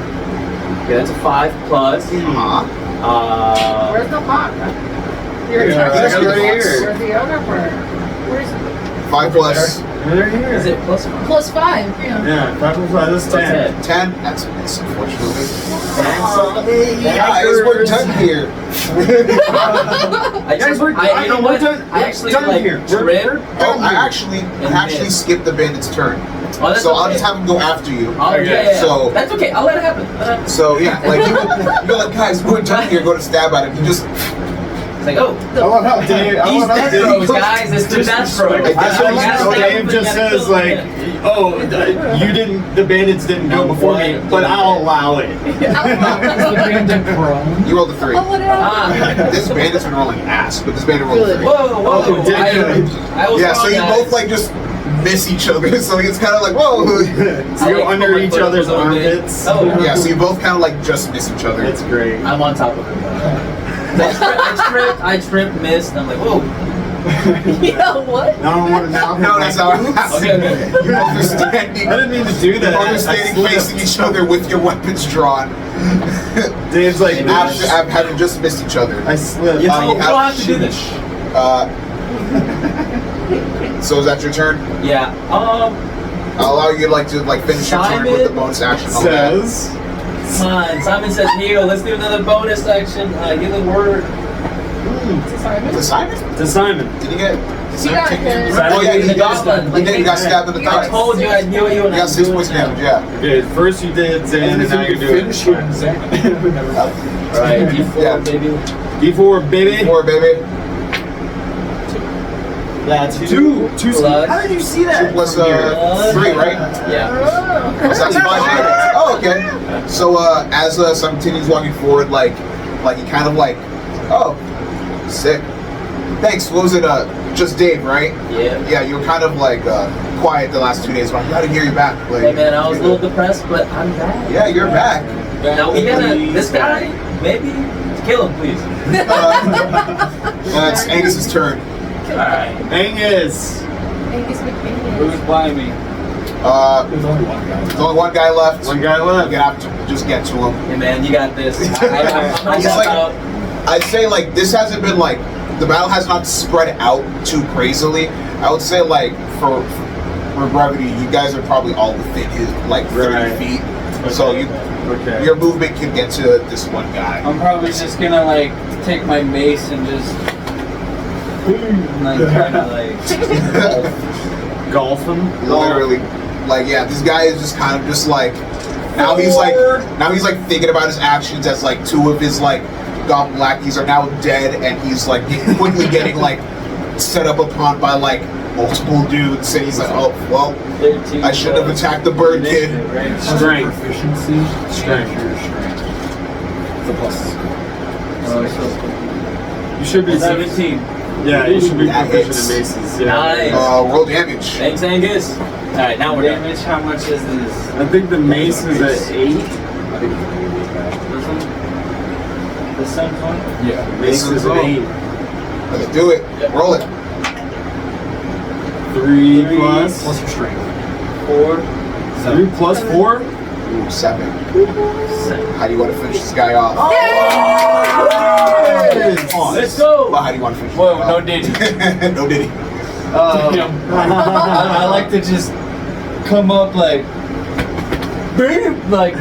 Speaker 3: Okay, that's a 5 plus.
Speaker 1: Uh-huh.
Speaker 4: Where's the pot? You're
Speaker 1: Yeah,
Speaker 4: talking
Speaker 1: it's
Speaker 4: about
Speaker 1: right here.
Speaker 4: Where's the other part? Where's
Speaker 1: 5 plus
Speaker 2: They're here.
Speaker 3: Is it plus 1?
Speaker 5: Plus 5. Yeah.
Speaker 2: Yeah, 5 plus 5, that's 10.
Speaker 1: 10. That's a miss, unfortunately.
Speaker 2: Guys,
Speaker 1: we're done here.
Speaker 3: You know what? I actually
Speaker 2: done
Speaker 3: like
Speaker 2: here.
Speaker 3: trip.
Speaker 1: Oh, I actually
Speaker 3: miss.
Speaker 1: skipped the bandit's turn.
Speaker 3: Oh, that's
Speaker 1: So I'll
Speaker 3: okay.
Speaker 1: just have him go after you.
Speaker 3: Oh, yeah.
Speaker 1: So-
Speaker 3: that's okay. I'll let it happen. Let it happen.
Speaker 1: So yeah, like you go like, guys, we're done here. Go to stab at him. You just
Speaker 3: It's like, oh,
Speaker 2: I love how Dave. I
Speaker 3: these
Speaker 2: love how
Speaker 3: death
Speaker 2: Dave.
Speaker 3: throws, guys. It's two death throws.
Speaker 1: I
Speaker 2: I love how Dave just says like, "Oh, you didn't. The bandits didn't go before me, but I'll allow it."
Speaker 1: you rolled a 3.
Speaker 5: Oh, what happened?
Speaker 1: This bandit's been rolling ass, but this bandit rolled a 3.
Speaker 3: Whoa.
Speaker 2: Oh, did
Speaker 3: I was
Speaker 1: Yeah,
Speaker 3: wrong,
Speaker 1: so you
Speaker 3: guys.
Speaker 1: both like just miss each other. So it's kind of like whoa.
Speaker 2: So you go under each other's armpits.
Speaker 3: Oh,
Speaker 1: Yeah, so you both kind of like just miss each other.
Speaker 2: That's great.
Speaker 3: I'm on top of him. I tripped, missed, and I'm like, whoa.
Speaker 5: Yeah, what?
Speaker 2: I don't want to now.
Speaker 1: No, that's how it happens.
Speaker 3: Okay.
Speaker 1: You both are standing.
Speaker 2: I didn't mean to do that.
Speaker 1: You both are
Speaker 2: I
Speaker 1: standing
Speaker 2: slipped.
Speaker 1: facing each other with your weapons drawn.
Speaker 2: Dave's like,
Speaker 1: After having just missed each other.
Speaker 2: I slipped.
Speaker 3: You
Speaker 1: Uh,
Speaker 3: don't
Speaker 1: you
Speaker 3: have to do this.
Speaker 1: So is that your turn?
Speaker 3: Yeah.
Speaker 1: I'll allow you to finish your turn with the bonus action on that.
Speaker 2: Says.
Speaker 3: Come on. Simon says heal. Let's do another bonus action. Give the word.
Speaker 1: To Simon?
Speaker 2: To Simon.
Speaker 1: Did you get?
Speaker 5: He got hit.
Speaker 1: Oh yeah,
Speaker 3: The
Speaker 1: he
Speaker 3: goblin.
Speaker 1: did. He got stabbed in the
Speaker 3: I
Speaker 1: thigh.
Speaker 3: told you I'd heal you.
Speaker 1: You got 6 points of damage. Yeah.
Speaker 2: Okay, first you did Zan, and now you're doing
Speaker 3: Right. D4,
Speaker 1: Yeah.
Speaker 3: baby.
Speaker 2: D4, baby.
Speaker 1: 4, baby.
Speaker 2: That's 2.
Speaker 3: Plus.
Speaker 2: How did you see that?
Speaker 1: 2 plus
Speaker 2: from here?
Speaker 1: 3, right?
Speaker 3: Yeah.
Speaker 1: So that's 5 damage. Oh, okay. So as Simon continues walking forward, like he kind of like, oh, sick. Thanks. What was it? Just Dave, right?
Speaker 3: Yeah.
Speaker 1: Yeah, you were kind of like quiet the last 2 days, but I'm glad to hear you back. Like,
Speaker 3: Hey man, I was a little depressed, but I'm back.
Speaker 1: Yeah, you're back.
Speaker 3: Now we gotta, this guy, maybe, kill him, please.
Speaker 1: It's Angus's turn.
Speaker 3: Alright.
Speaker 2: Angus.
Speaker 5: Angus McAngus.
Speaker 3: Who's buying me?
Speaker 6: There's only one guy.
Speaker 1: There's only one guy left.
Speaker 2: One guy left.
Speaker 1: You have to just get to him.
Speaker 3: Hey man, you got this. I'm gonna
Speaker 1: He's
Speaker 3: help
Speaker 1: like-
Speaker 3: out.
Speaker 1: I'd say like this hasn't been like the battle has not spread out too crazily. I would say like for brevity, you guys are probably all within his like 30
Speaker 2: Right.
Speaker 1: feet. So
Speaker 2: Okay.
Speaker 1: your movement can get to this one guy.
Speaker 7: I'm probably just gonna like take my mace and just like kind of like
Speaker 2: Golfing.
Speaker 1: Literally, like yeah, this guy is just kind of just like now he's like thinking about his actions as like 2 of his like goblin lackeys are now dead, and he's like quickly getting like set up upon by like multiple dudes, and he's like, oh well,
Speaker 3: 13.
Speaker 1: I shouldn't have attacked the bird kid.
Speaker 3: Right?
Speaker 2: Strength.
Speaker 6: Proficiency.
Speaker 2: Strength.
Speaker 6: It's a plus.
Speaker 2: You should be
Speaker 3: 17.
Speaker 2: Yeah, you should be
Speaker 1: That
Speaker 2: proficient
Speaker 1: hits.
Speaker 2: in maces. Yeah.
Speaker 3: Nice.
Speaker 1: Roll damage.
Speaker 3: Thanks, Angus. Alright, now we're done.
Speaker 7: damage. How much is this?
Speaker 2: I think the mace is at 8.
Speaker 7: This one? The sun's one?
Speaker 6: Yeah.
Speaker 2: Mace is at 8.
Speaker 1: Let's do it. Roll it.
Speaker 2: 3 plus.
Speaker 6: Plus your strength.
Speaker 3: 4.
Speaker 2: 3 plus 4?
Speaker 1: Ooh, 7. How do you want to finish this guy off?
Speaker 3: Let's go.
Speaker 1: Well, how do you want to finish?
Speaker 7: Whoa,
Speaker 1: this guy
Speaker 7: no
Speaker 1: off?
Speaker 7: diddy.
Speaker 1: No diddy.
Speaker 7: I like to just come up like, like
Speaker 1: Like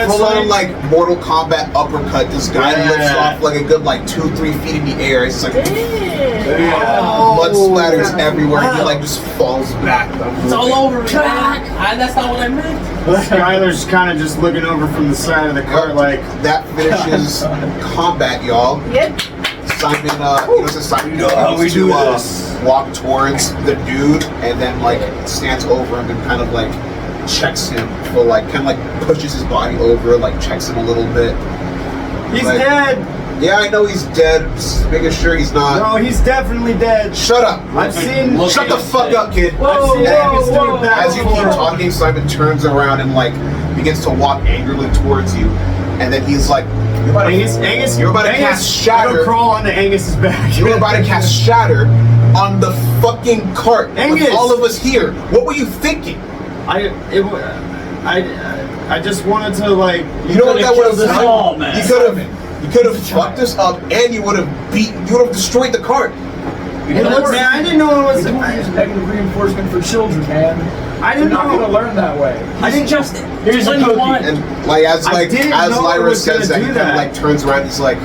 Speaker 1: full on like Mortal Kombat uppercut. This guy
Speaker 2: Yeah.
Speaker 1: lifts off like a good like 2-3 feet in the air. It's like
Speaker 5: Damn.
Speaker 1: blood splatters everywhere. And he like just falls back.
Speaker 3: It's all over, man. That's not what I meant.
Speaker 2: Skylar's kind of just looking over from the side of the cart like,
Speaker 1: That finishes combat, y'all.
Speaker 5: Yep.
Speaker 1: Simon, Simon goes to walk towards the dude and then like stands over him and kind of like checks him, but like kind of like pushes his body over, like checks him a little bit.
Speaker 2: he's
Speaker 1: Like,
Speaker 2: dead!
Speaker 1: Yeah, I know he's dead. Just making sure he's not.
Speaker 2: No, he's definitely dead.
Speaker 1: Shut up!
Speaker 2: I've seen.
Speaker 1: Shut the fuck up, kid.
Speaker 2: Whoa,
Speaker 1: And
Speaker 2: whoa, whoa.
Speaker 1: as you keep talking, Simon turns around and like begins to walk angrily towards you, and then he's like, "You're about to,
Speaker 2: Angus,
Speaker 1: you're about to
Speaker 2: Angus,
Speaker 1: cast Shatter.
Speaker 2: Go crawl onto Angus's back.
Speaker 1: You're about to cast Shatter on the fucking cart
Speaker 2: Angus.
Speaker 1: with all of us here. What were you thinking?"
Speaker 2: I just wanted to like.
Speaker 1: You know what that would have
Speaker 7: killed us all,
Speaker 1: done?
Speaker 7: man.
Speaker 1: You could have fucked us up, and you would have destroyed the cart.
Speaker 2: Man, I didn't know it was.
Speaker 6: We don't use negative reinforcement for children, man.
Speaker 2: I
Speaker 6: They're
Speaker 2: didn't
Speaker 6: not
Speaker 2: know.
Speaker 6: gonna learn that way.
Speaker 2: I didn't just.
Speaker 7: Here's a cookie.
Speaker 1: And like as
Speaker 2: I didn't know it
Speaker 1: Lyra
Speaker 2: was
Speaker 1: says that,
Speaker 2: gonna
Speaker 1: he
Speaker 2: do
Speaker 1: kind of
Speaker 2: that.
Speaker 1: like turns around. He's like,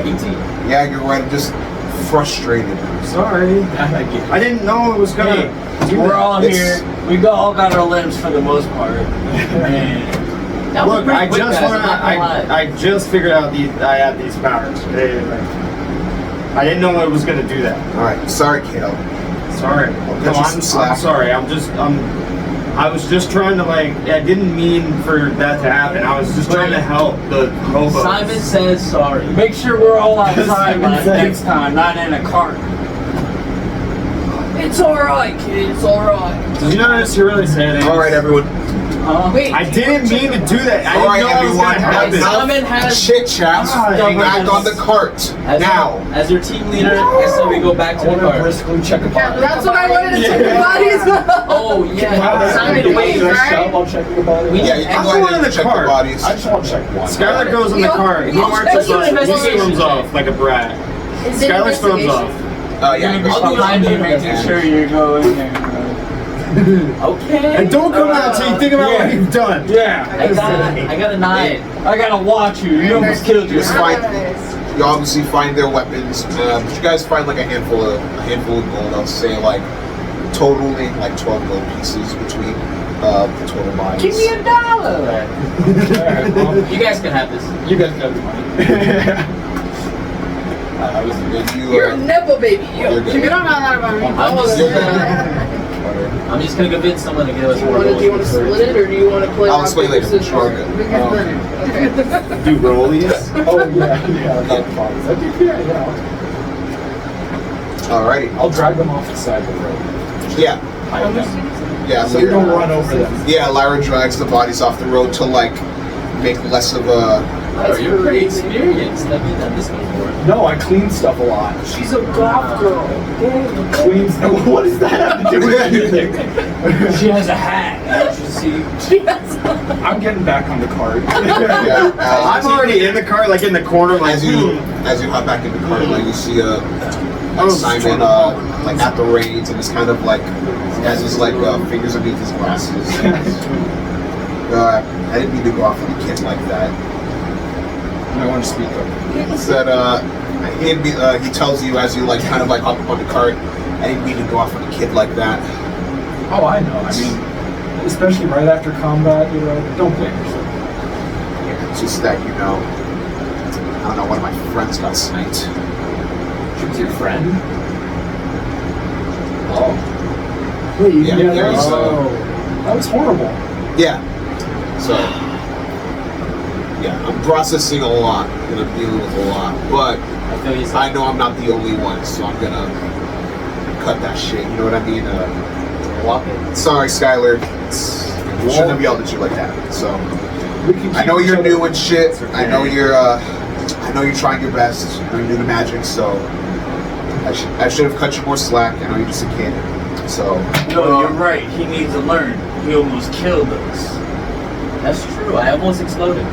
Speaker 3: 18.
Speaker 1: "Yeah, you're right. I'm just frustrated."
Speaker 2: Sorry. I didn't know it was gonna. do
Speaker 7: We're
Speaker 2: that.
Speaker 7: all
Speaker 1: It's-
Speaker 7: here. We all got our limbs for the most part. Man.
Speaker 3: That was
Speaker 2: Look,
Speaker 3: pretty
Speaker 2: I
Speaker 3: quick,
Speaker 2: just
Speaker 3: guys,
Speaker 2: wanna.
Speaker 3: I'm not gonna lie.
Speaker 2: I just figured out I had these powers. I didn't know it was gonna do that.
Speaker 1: All right, sorry, kiddo.
Speaker 2: Sorry.
Speaker 1: cut
Speaker 2: No,
Speaker 1: you some
Speaker 2: I'm
Speaker 1: slack.
Speaker 2: sorry. I was just trying to like. I didn't mean for that to happen. I was just trying to help the hobos.
Speaker 3: Simon says sorry.
Speaker 7: Make sure we're all outside
Speaker 2: Simon said-
Speaker 7: next time, not in a cart.
Speaker 5: It's alright, kid. It's alright.
Speaker 2: Did you notice you really said it?
Speaker 1: All right, everyone.
Speaker 5: Wait.
Speaker 2: I didn't mean to do that. I
Speaker 1: All right,
Speaker 2: didn't know it was
Speaker 1: everyone.
Speaker 2: gonna happen.
Speaker 3: Simon has-
Speaker 1: chit chats.
Speaker 2: God,
Speaker 1: Back on the cart
Speaker 3: As
Speaker 1: now.
Speaker 3: as your team leader, I said we go back
Speaker 6: I
Speaker 3: to the
Speaker 6: want to
Speaker 3: car.
Speaker 6: briskly check a body.
Speaker 5: That's what I wanted to check the bodies.
Speaker 3: Oh yeah, Simon, wait.
Speaker 6: Can I shove while checking the body?
Speaker 3: We-
Speaker 1: Yeah, you can
Speaker 2: I'm
Speaker 1: go ahead
Speaker 2: going in
Speaker 1: and
Speaker 2: the
Speaker 1: check
Speaker 2: cart.
Speaker 1: the bodies.
Speaker 6: I just want to check one.
Speaker 2: Skylar goes in the car. He
Speaker 5: I'll
Speaker 2: marches
Speaker 3: do an
Speaker 2: us. He
Speaker 3: investigation
Speaker 2: storms
Speaker 3: check.
Speaker 2: off like a brat.
Speaker 5: Is it
Speaker 2: Skylar storms
Speaker 5: investigation?
Speaker 2: off.
Speaker 1: Yeah,
Speaker 7: You're gonna be
Speaker 3: I'll do it
Speaker 7: behind
Speaker 3: on
Speaker 7: you,
Speaker 3: the
Speaker 7: making
Speaker 3: advantage.
Speaker 7: sure you go in there.
Speaker 3: Okay.
Speaker 2: And don't come out till you think about what you've done.
Speaker 7: Yeah.
Speaker 3: I got a 9.
Speaker 7: I gotta watch you. You almost killed
Speaker 1: Just
Speaker 7: yourself.
Speaker 1: find. You obviously find their weapons. But you guys find like a handful of gold. I'll say like totaling like 12 gold pieces between the total bodies.
Speaker 7: Give me $1.
Speaker 6: Alright, well,
Speaker 3: You guys can have this.
Speaker 6: you guys got the money.
Speaker 1: I was you.
Speaker 5: You're a nepo baby. Yo.
Speaker 1: You're good.
Speaker 4: You don't know that about me.
Speaker 3: I'm just, I'm just gonna convince someone to give us more
Speaker 5: Do you want to split it, or do you want to play?
Speaker 1: I'll
Speaker 5: rock,
Speaker 1: explain
Speaker 5: paper,
Speaker 1: later.
Speaker 5: scissors?
Speaker 1: Sure, good.
Speaker 4: We can split it.
Speaker 2: Do rollies.
Speaker 6: Oh yeah, got the bodies. I think, yeah.
Speaker 1: Alrighty.
Speaker 6: I'll drag them off the side of the road.
Speaker 1: Yeah.
Speaker 6: Hide them.
Speaker 1: Yeah.
Speaker 6: So you don't run over them.
Speaker 1: Yeah. Lyra drags the bodies off the road to like make less of a.
Speaker 3: Oh, you're pretty experienced. Have you done this before?
Speaker 6: No, I clean stuff a lot.
Speaker 5: She's a goth girl.
Speaker 6: Clean stuff. What does that have to do with anything?
Speaker 7: She has a hat. You should see.
Speaker 6: I'm getting back on the cart.
Speaker 1: Yeah.
Speaker 2: I'm already in the car, like in the corner, like
Speaker 1: As you hop back in the car, like you see
Speaker 2: Oh,
Speaker 1: Simon like at the reins, and it's kind of like he has his like fingers underneath his glasses. I didn't mean to go off on a kid like that.
Speaker 6: I want to speak up.
Speaker 1: He said he tells you as you like kind of like hop up on the cart. I didn't mean to go off on a kid like that.
Speaker 6: Oh, I know. I mean, especially right after combat, you know, don't blame yourself.
Speaker 1: Yeah, it's just that I don't know, one of my friends got sniped.
Speaker 6: She was your friend? Oh.
Speaker 2: Wait,
Speaker 1: Yeah, there was,
Speaker 6: that was horrible.
Speaker 1: Yeah. So, yeah, I'm processing a lot, and I'm dealing with a lot, but
Speaker 3: I feel you.
Speaker 1: I know I'm not the only one, so I'm gonna cut that shit. You know what I mean?
Speaker 3: Walk it.
Speaker 1: Sorry, Skylar. I shouldn't have yelled at you like that. So,
Speaker 6: We can
Speaker 1: I
Speaker 6: keep
Speaker 1: know
Speaker 6: each
Speaker 1: you're
Speaker 6: other-
Speaker 1: new and shit.
Speaker 2: It's okay.
Speaker 1: I know you're trying your best. I know you're new to magic, so I should have cut you more slack. I know you're just a kid. So,
Speaker 7: No, you're right. He needs to learn. He almost killed us.
Speaker 3: That's true. I almost exploded.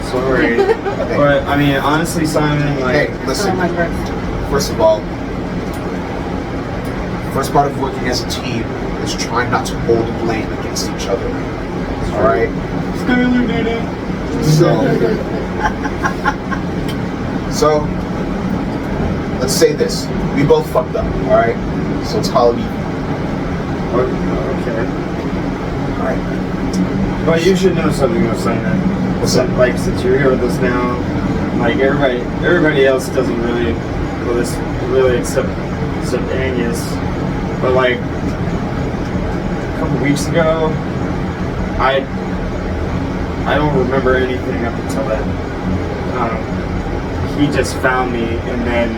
Speaker 2: sorry. But I mean, honestly, Simon, like,
Speaker 1: hey, listen.
Speaker 4: Oh my God.
Speaker 1: First of all, first part of working as a team is trying not to hold blame against each other. All right.
Speaker 2: Skylar did it.
Speaker 1: So, let's say this: we both fucked up. All right. So let's call it even.
Speaker 2: Okay.
Speaker 1: All right.
Speaker 2: But you should know something though, Simon.
Speaker 1: What's up?
Speaker 2: Like, since you're here with us now, like everybody else doesn't really, well, this really except Agnes. But like a couple weeks ago, I don't remember anything up until then. He just found me, and then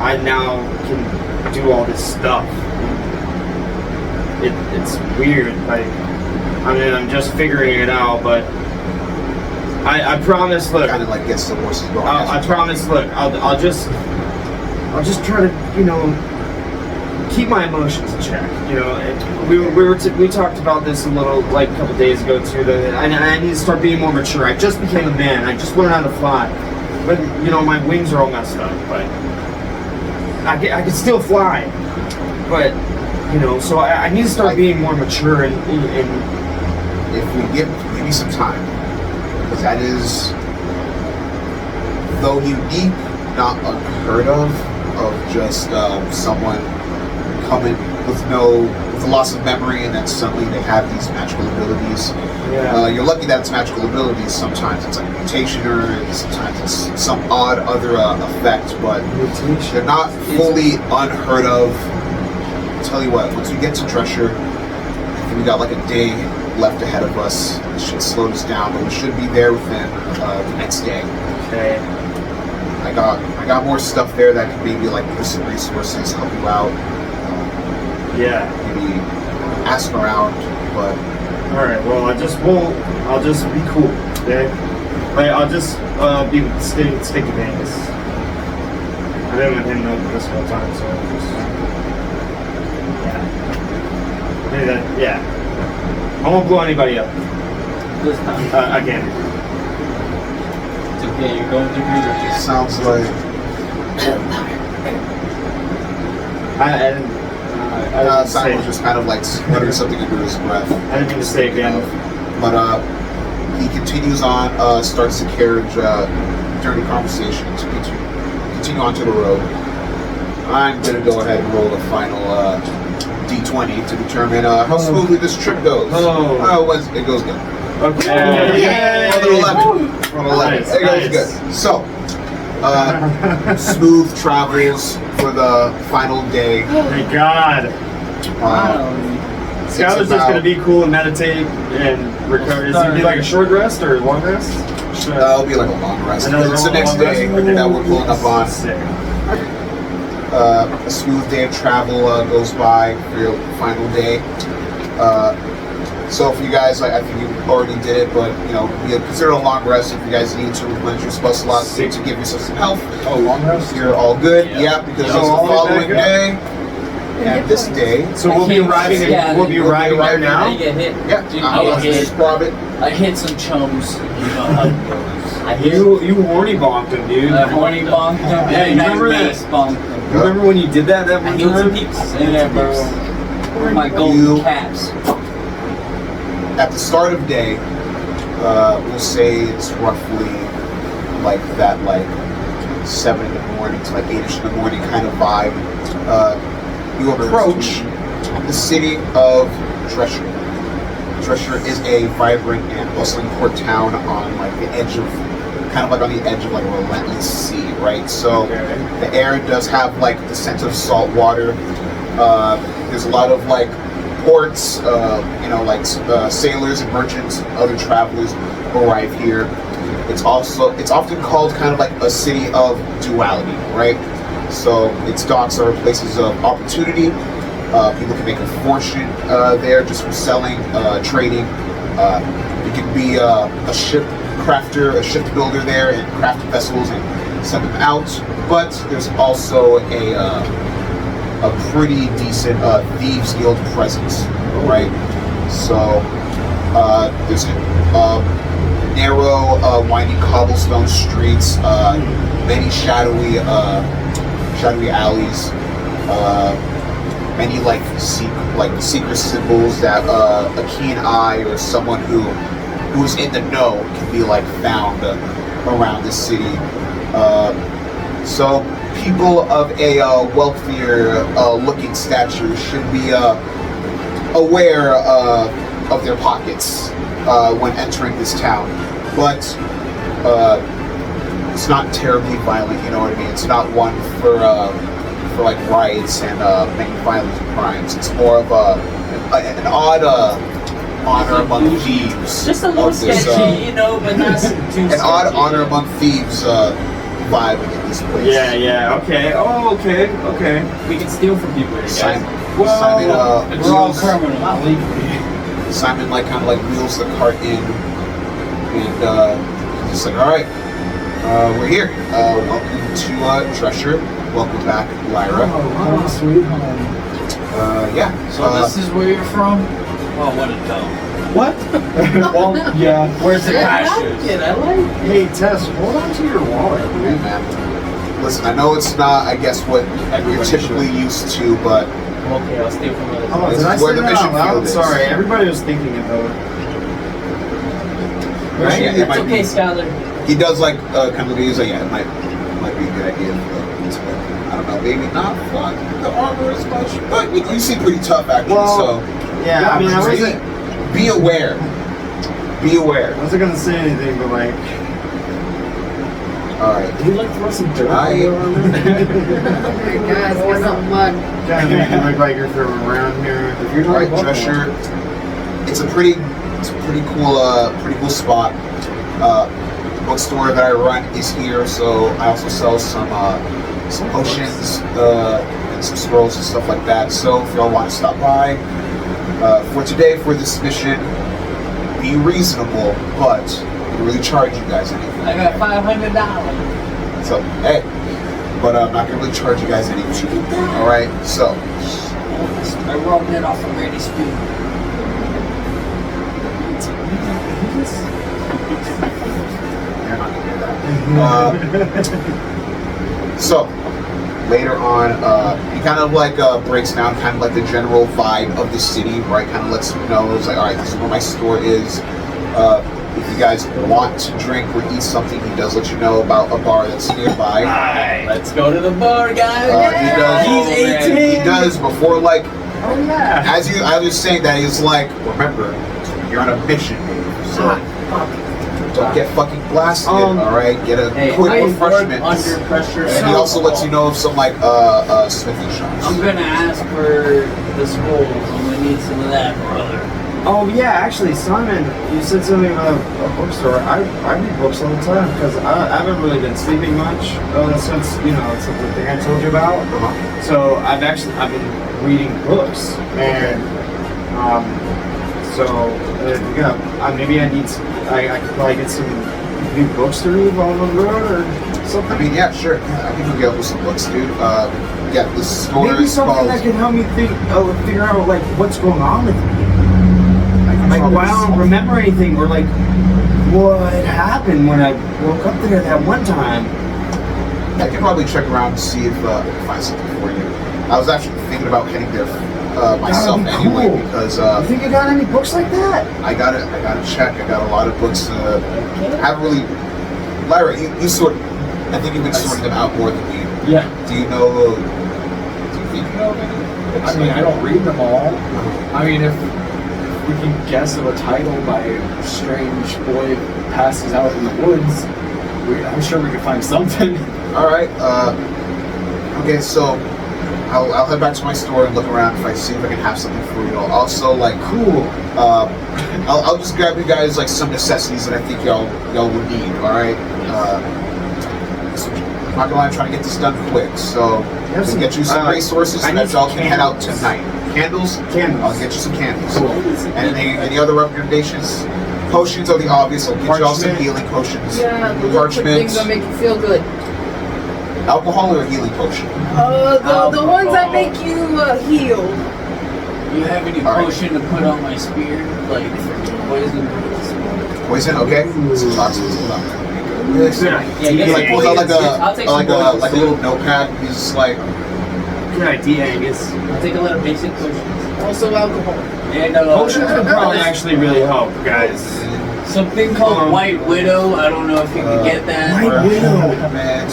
Speaker 2: I now can do all this stuff. It's weird. Like, I mean, I'm just figuring it out, but I promise. Look,
Speaker 1: Kind of like gets the horses going.
Speaker 2: I promise. Look, I'll just try to, keep my emotions in check. You know, we talked about this a little like a couple days ago too. That I need to start being more mature. I just became a man. I just learned how to fly, but you know my wings are all messed up. But I can still fly. But you know, so I need to start being more mature and
Speaker 1: if we give you some time, because that is, though unique, not unheard of just someone coming with a loss of memory and then suddenly they have these magical abilities.
Speaker 2: Yeah.
Speaker 1: You're lucky that it's magical abilities. Sometimes it's like a mutation or sometimes it's some odd other effect, but they're not fully unheard of. I'll tell you what, once we get to Drescher, I think we got like a day left ahead of us. It should slow us down, but we should be there within the next day.
Speaker 2: Okay.
Speaker 1: I got more stuff there that can maybe like give some resources, help you out.
Speaker 2: Yeah.
Speaker 1: Maybe ask around, but
Speaker 2: All right. Well, I'll just be cool. Okay. Like I'll just be stick to Vegas. I've been with him this whole time, so I'll just maybe that. Yeah. I won't blow anybody up
Speaker 7: This time.
Speaker 2: again.
Speaker 3: It's okay, you're going through puberty.
Speaker 1: sounds like Simon was just kind of like muttering something under his breath.
Speaker 2: I didn't mean to say again.
Speaker 1: But he continues on, starts the carriage during the conversation to continue onto the road. I'm gonna go ahead and roll the final D20 to determine how smoothly this trip goes. It goes good.
Speaker 2: Okay.
Speaker 1: Yay! Roll an 11. Roll an 11.
Speaker 2: Nice,
Speaker 1: It goes
Speaker 2: nice.
Speaker 1: good. So, smooth travels for the final day.
Speaker 2: Thank God.
Speaker 1: It's
Speaker 2: Skylar's just
Speaker 1: about-
Speaker 2: gonna be cool and meditate and recover. Is it gonna be like a short rest or a long rest?
Speaker 1: It'll be like a long rest.
Speaker 2: Another
Speaker 1: It's the
Speaker 2: long
Speaker 1: next day
Speaker 2: rest? Okay.
Speaker 1: that we're pulling up on.
Speaker 2: Sick.
Speaker 1: A smooth day of travel goes by for your final day. So for you guys, I think you already did it, but you know, you consider a long rest if you guys need to replenish your spell slots to give yourself some health.
Speaker 6: Oh, long rest?
Speaker 1: You're all good, yeah, because it's the
Speaker 2: all the way
Speaker 1: following
Speaker 2: back up.
Speaker 1: day. And this day,
Speaker 2: So we'll be arriving. We'll be arriving there
Speaker 3: I
Speaker 2: now.
Speaker 3: get hit.
Speaker 1: yeah,
Speaker 3: Dude,
Speaker 1: I'll
Speaker 3: I get hit.
Speaker 1: describe it.
Speaker 3: I hit some chums. I hit
Speaker 2: You horny bonked him, dude.
Speaker 3: horny bonk.
Speaker 7: Yeah, you remember that?
Speaker 3: bonk.
Speaker 2: You remember when you did that
Speaker 3: I
Speaker 2: one
Speaker 3: hit some
Speaker 2: time?
Speaker 3: peeps.
Speaker 7: Yeah, bro.
Speaker 3: With my golden
Speaker 1: You-
Speaker 3: caps.
Speaker 1: At the start of day, we'll say it's roughly like that, like 7 in the morning to like 8ish in the morning kind of vibe. You approach the city of Drescher. Drescher is a vibrant and bustling port town on like the edge of, kind of like on the edge of like a relentless sea, right? So the air does have like the scent of salt water. There's a lot of like ports, you know, like sailors and merchants, other travelers arrive here. It's often called kind of like a city of duality, right? So its docks are places of opportunity. People can make a fortune there just from selling, trading. You can be a ship crafter, a ship builder there, and craft vessels and send them out. But there's also a pretty decent thieves guild presence, right? So there's narrow, winding cobblestone streets, many shadowy alleys, many like secret symbols that a keen eye or someone who's in the know can be like found around the city. So people of a wealthier looking stature should be aware of their pockets when entering this town, but it's not terribly violent. You know what I mean? It's not one for like riots and many violent crimes. It's more of an odd honor among thieves.
Speaker 3: Just a little
Speaker 1: of this,
Speaker 3: sketchy, you know, but not too
Speaker 1: an odd
Speaker 3: sketchy.
Speaker 1: honor among thieves vibe in this place.
Speaker 2: Yeah. Okay. Oh, okay.
Speaker 3: We can steal from people here, guys.
Speaker 1: Simon,
Speaker 7: We're all
Speaker 1: wheels-
Speaker 7: criminals.
Speaker 3: Not legally.
Speaker 1: Simon like kind of like wheels the cart in, and he's just like, all right, we're here. Welcome to Drescher. welcome back, Lyra.
Speaker 6: Oh, sweet home.
Speaker 1: Yeah.
Speaker 7: So this is where you're from? Oh, what a dumb.
Speaker 6: What? Well, yeah.
Speaker 7: Where's the
Speaker 3: I
Speaker 7: cashews?
Speaker 3: like it. I like it.
Speaker 2: Hey, Tess, hold on to your wallet.
Speaker 1: Hey, man. Listen, I know it's not, I guess, what you're
Speaker 6: Everybody
Speaker 1: typically used to, but
Speaker 3: Okay, I'll stay from the.
Speaker 2: Oh,
Speaker 1: This
Speaker 2: did I
Speaker 1: is where
Speaker 2: say
Speaker 1: the
Speaker 2: that
Speaker 1: mission
Speaker 2: out loud?
Speaker 1: field is.
Speaker 2: Sorry, everybody was thinking about it.
Speaker 1: right? Yeah, it
Speaker 3: It's
Speaker 1: might
Speaker 3: okay,
Speaker 1: be,
Speaker 3: Skylar.
Speaker 1: he does like kind of he's like, yeah, it might be a good idea. I don't know, maybe not fuck the armor as much, but you seem pretty tough actually.
Speaker 2: Well, yeah, I mean, I
Speaker 1: so
Speaker 2: wasn't,
Speaker 1: be aware. Be aware.
Speaker 2: I wasn't gonna say anything, but like,
Speaker 1: All right.
Speaker 6: Do you like throw some dirt
Speaker 1: I-
Speaker 6: on your armor?
Speaker 4: Oh my God, get some mud.
Speaker 2: kind of make it look like you're throwing around here.
Speaker 6: If you're
Speaker 1: All
Speaker 6: not
Speaker 1: right, dress shirt. It's a pretty cool spot. Bookstore that I run is here, so I also sell some potions and some scrolls and stuff like that. So if y'all want to stop by for today for this mission, be reasonable, but don't really charge you guys anything.
Speaker 3: I got $500.
Speaker 1: So hey, but I'm not gonna really charge you guys anything. All right, so.
Speaker 7: I rolled it off a ready speed.
Speaker 1: You're not gonna hear that. So later on, he kind of like breaks down kind of like the general vibe of the city, right? Kind of lets you know, it's like, all right, this is where my store is. If you guys want to drink or eat something, he does let you know about a bar that's nearby.
Speaker 3: Let's go to the bar, guys.
Speaker 1: He does.
Speaker 3: He's 18.
Speaker 1: He does before like
Speaker 2: Oh yeah.
Speaker 1: as I was saying that, he's like, remember, you're on a mission, Dave. So don't get fucking blasted. All right, get a
Speaker 3: Hey,
Speaker 1: quick
Speaker 3: I work
Speaker 1: refreshment.
Speaker 3: under pressure.
Speaker 1: And he also lets you know of some like smithing shops.
Speaker 7: I'm gonna ask for the scrolls. I'm gonna need some of that, brother.
Speaker 2: Oh yeah, actually, Simon, you said something about a bookstore. I read books all the time because I haven't really been sleeping much since it's the thing I told you about. So I've been reading books, and maybe I could probably get some new books to read while I'm on the road or something.
Speaker 1: I mean, yeah, sure. I can hook you up with some books, dude. Yeah, this store
Speaker 2: Maybe
Speaker 1: is
Speaker 2: something
Speaker 1: called.
Speaker 2: that can help me figure out like what's going on with me. Like why I don't remember anything, or like what happened when I woke up there that one time.
Speaker 1: I can probably check around to see if I can find something for you. I was actually thinking about heading there myself
Speaker 2: That'd be
Speaker 1: anyway
Speaker 2: cool.
Speaker 1: because
Speaker 2: You think you got any books like that?
Speaker 1: I got to check. I got a lot of books. I haven't really. Lyra, you sort. I think you've been sorting them out more than me.
Speaker 6: Yeah.
Speaker 1: Do you know? Do you think you know of any?
Speaker 6: I mean, I don't read them all. I mean, if we can guess of a title by a strange boy passes out in the woods, I'm sure we could find something.
Speaker 1: All right. Okay, so I'll head back to my store and look around if I see if I can have something for you. I'll also like
Speaker 2: Cool.
Speaker 1: I'll just grab you guys like some necessities that I think y'all would need. All right. I'm not gonna lie, I'm trying to get this done quick, so
Speaker 2: Have
Speaker 1: I'll
Speaker 2: some,
Speaker 1: get you some resources
Speaker 2: I
Speaker 1: so
Speaker 2: need
Speaker 1: that y'all
Speaker 2: some
Speaker 1: can head out
Speaker 2: candles.
Speaker 1: tonight. Candles?
Speaker 2: Candles.
Speaker 1: I'll get you some candles.
Speaker 2: Cool.
Speaker 1: And any other recommendations? Potions are the obvious. I'll get y'all some
Speaker 2: Parchment.
Speaker 1: healing potions.
Speaker 5: Yeah, the little quick things that make you feel good.
Speaker 1: Alcohol or a healing potion?
Speaker 5: The ones that make you heal.
Speaker 7: You have any
Speaker 1: All right.
Speaker 7: potion to put on my spear, like poison?
Speaker 1: Poison, okay. Some toxins.
Speaker 3: Yeah,
Speaker 1: He
Speaker 3: get
Speaker 1: like
Speaker 3: some
Speaker 1: pulls out
Speaker 3: poisons. I'll take some poisons.
Speaker 1: like a little notepad. He's just like,
Speaker 2: Good idea, Angus.
Speaker 3: I'll take a little basic potion.
Speaker 5: Also alcohol.
Speaker 7: And
Speaker 2: Potions would probably actually really help, guys.
Speaker 7: something called White Widow. I don't know if you can get that.
Speaker 2: White Widow.
Speaker 1: man.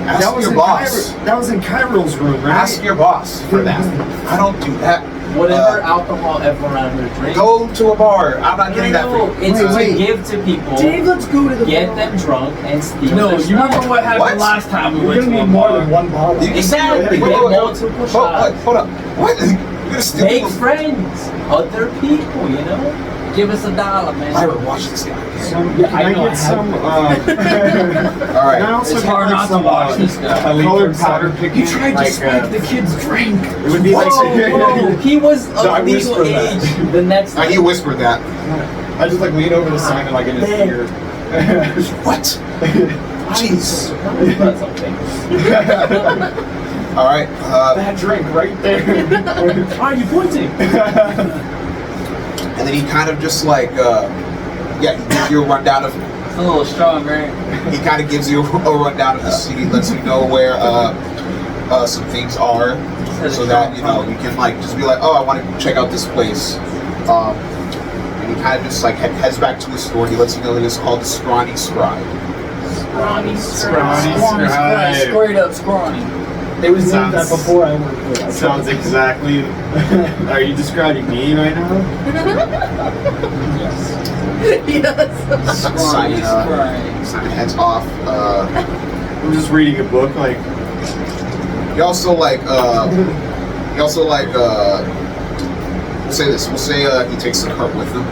Speaker 2: That
Speaker 1: Ask
Speaker 2: was
Speaker 1: your
Speaker 2: in
Speaker 1: boss.
Speaker 2: That was in Kyril's room, right?
Speaker 1: Ask your boss for that. I don't do that.
Speaker 3: Whatever alcohol everyone around here drinks.
Speaker 1: Go to a bar. I'm not getting that for you.
Speaker 3: It's
Speaker 2: Wait.
Speaker 3: to give to people.
Speaker 2: Dave, let's go to the
Speaker 3: Get
Speaker 2: bar.
Speaker 3: them drunk and steal
Speaker 7: No,
Speaker 3: their
Speaker 7: you remember
Speaker 3: stuff.
Speaker 7: what happened
Speaker 1: What?
Speaker 7: last time we
Speaker 6: We're
Speaker 7: went
Speaker 6: gonna
Speaker 7: to a
Speaker 6: need more
Speaker 7: bar?
Speaker 6: than one bottle.
Speaker 3: Exactly.
Speaker 1: Wait,
Speaker 3: Get
Speaker 1: wait, wait.
Speaker 3: multiple shots.
Speaker 1: Hold up. What? You're gonna steal
Speaker 3: Make
Speaker 1: people's-
Speaker 3: friends. Other people, you know?
Speaker 7: Give us $1, man.
Speaker 1: Lyra, watch this guy.
Speaker 2: Some,
Speaker 6: Yeah,
Speaker 2: can
Speaker 6: I
Speaker 2: I
Speaker 6: know, I
Speaker 2: get some?
Speaker 1: All
Speaker 2: Can I
Speaker 1: right.
Speaker 2: also
Speaker 7: It's
Speaker 2: get
Speaker 7: hard
Speaker 2: like
Speaker 7: not to
Speaker 2: some
Speaker 7: watch this guy.
Speaker 2: colored powder picking?
Speaker 7: He tried to
Speaker 2: like,
Speaker 7: spike the kid's drink.
Speaker 2: It would be
Speaker 3: Whoa,
Speaker 2: like
Speaker 3: whoa. He was
Speaker 6: No, I
Speaker 3: of legal
Speaker 6: whispered that.
Speaker 3: age the next
Speaker 1: He whispered that.
Speaker 6: I just like lean over to Simon like in his ear.
Speaker 1: What? Jeez.
Speaker 3: About something.
Speaker 1: All right.
Speaker 6: That drink right there.
Speaker 3: Why are you pointing?
Speaker 1: And then he kind of just like, he gives you a rundown of.
Speaker 7: It's a little strong, right?
Speaker 1: He kind of gives you a rundown of the city, lets you know where some things are, so that you can like just be like, oh, I want to check out this place. And he kind of just like heads back to his store. He lets you know that it's called the Scrawny Scribe.
Speaker 5: Scrawny
Speaker 6: Scrawny
Speaker 7: Scrawny,
Speaker 6: Scribe.
Speaker 7: straight up scrawny.
Speaker 6: It was named that
Speaker 2: Sounds-
Speaker 6: before I worked there.
Speaker 2: Sounds exactly. Are you describing me right now?
Speaker 6: Yes.
Speaker 5: Yes.
Speaker 7: Scrawny, scrawny.
Speaker 1: Simon heads off.
Speaker 2: I'm just reading a book. Like,
Speaker 1: He also like we'll say this. We'll say he takes the cart with him,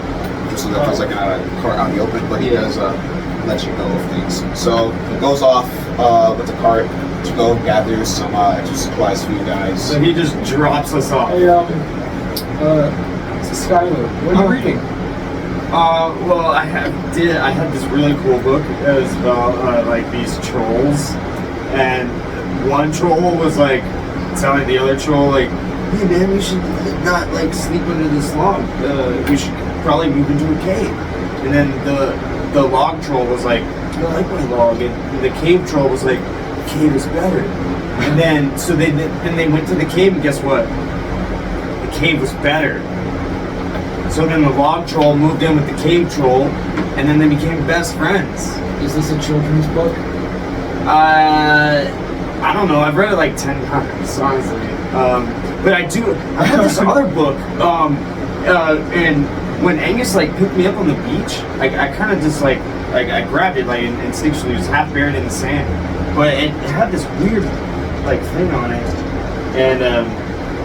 Speaker 1: just so that feels like a cart out in the open. But he does let you know of things. So he goes off with the cart to go gather some extra supplies for you guys.
Speaker 2: so he just drops us off.
Speaker 6: Hey, Skylar, what are you reading?
Speaker 2: Well, I had this really cool book. It was about like these trolls, and one troll was like telling the other troll like, "Hey man, we should not like sleep under this log. We should probably move into a cave." And then the log troll was like, "I like my log," and the cave troll was like, "The cave is better." And then they went to the cave, and guess what? The cave was better. So then the log troll moved in with the cave troll, and then they became best friends.
Speaker 6: Is this a children's book?
Speaker 2: I don't know. I've read it like 10 times, honestly. But I have this other book. And when Angus like picked me up on the beach, I kind of just like I grabbed it like instinctually, it was half buried in the sand. But it had this weird like thing on it, and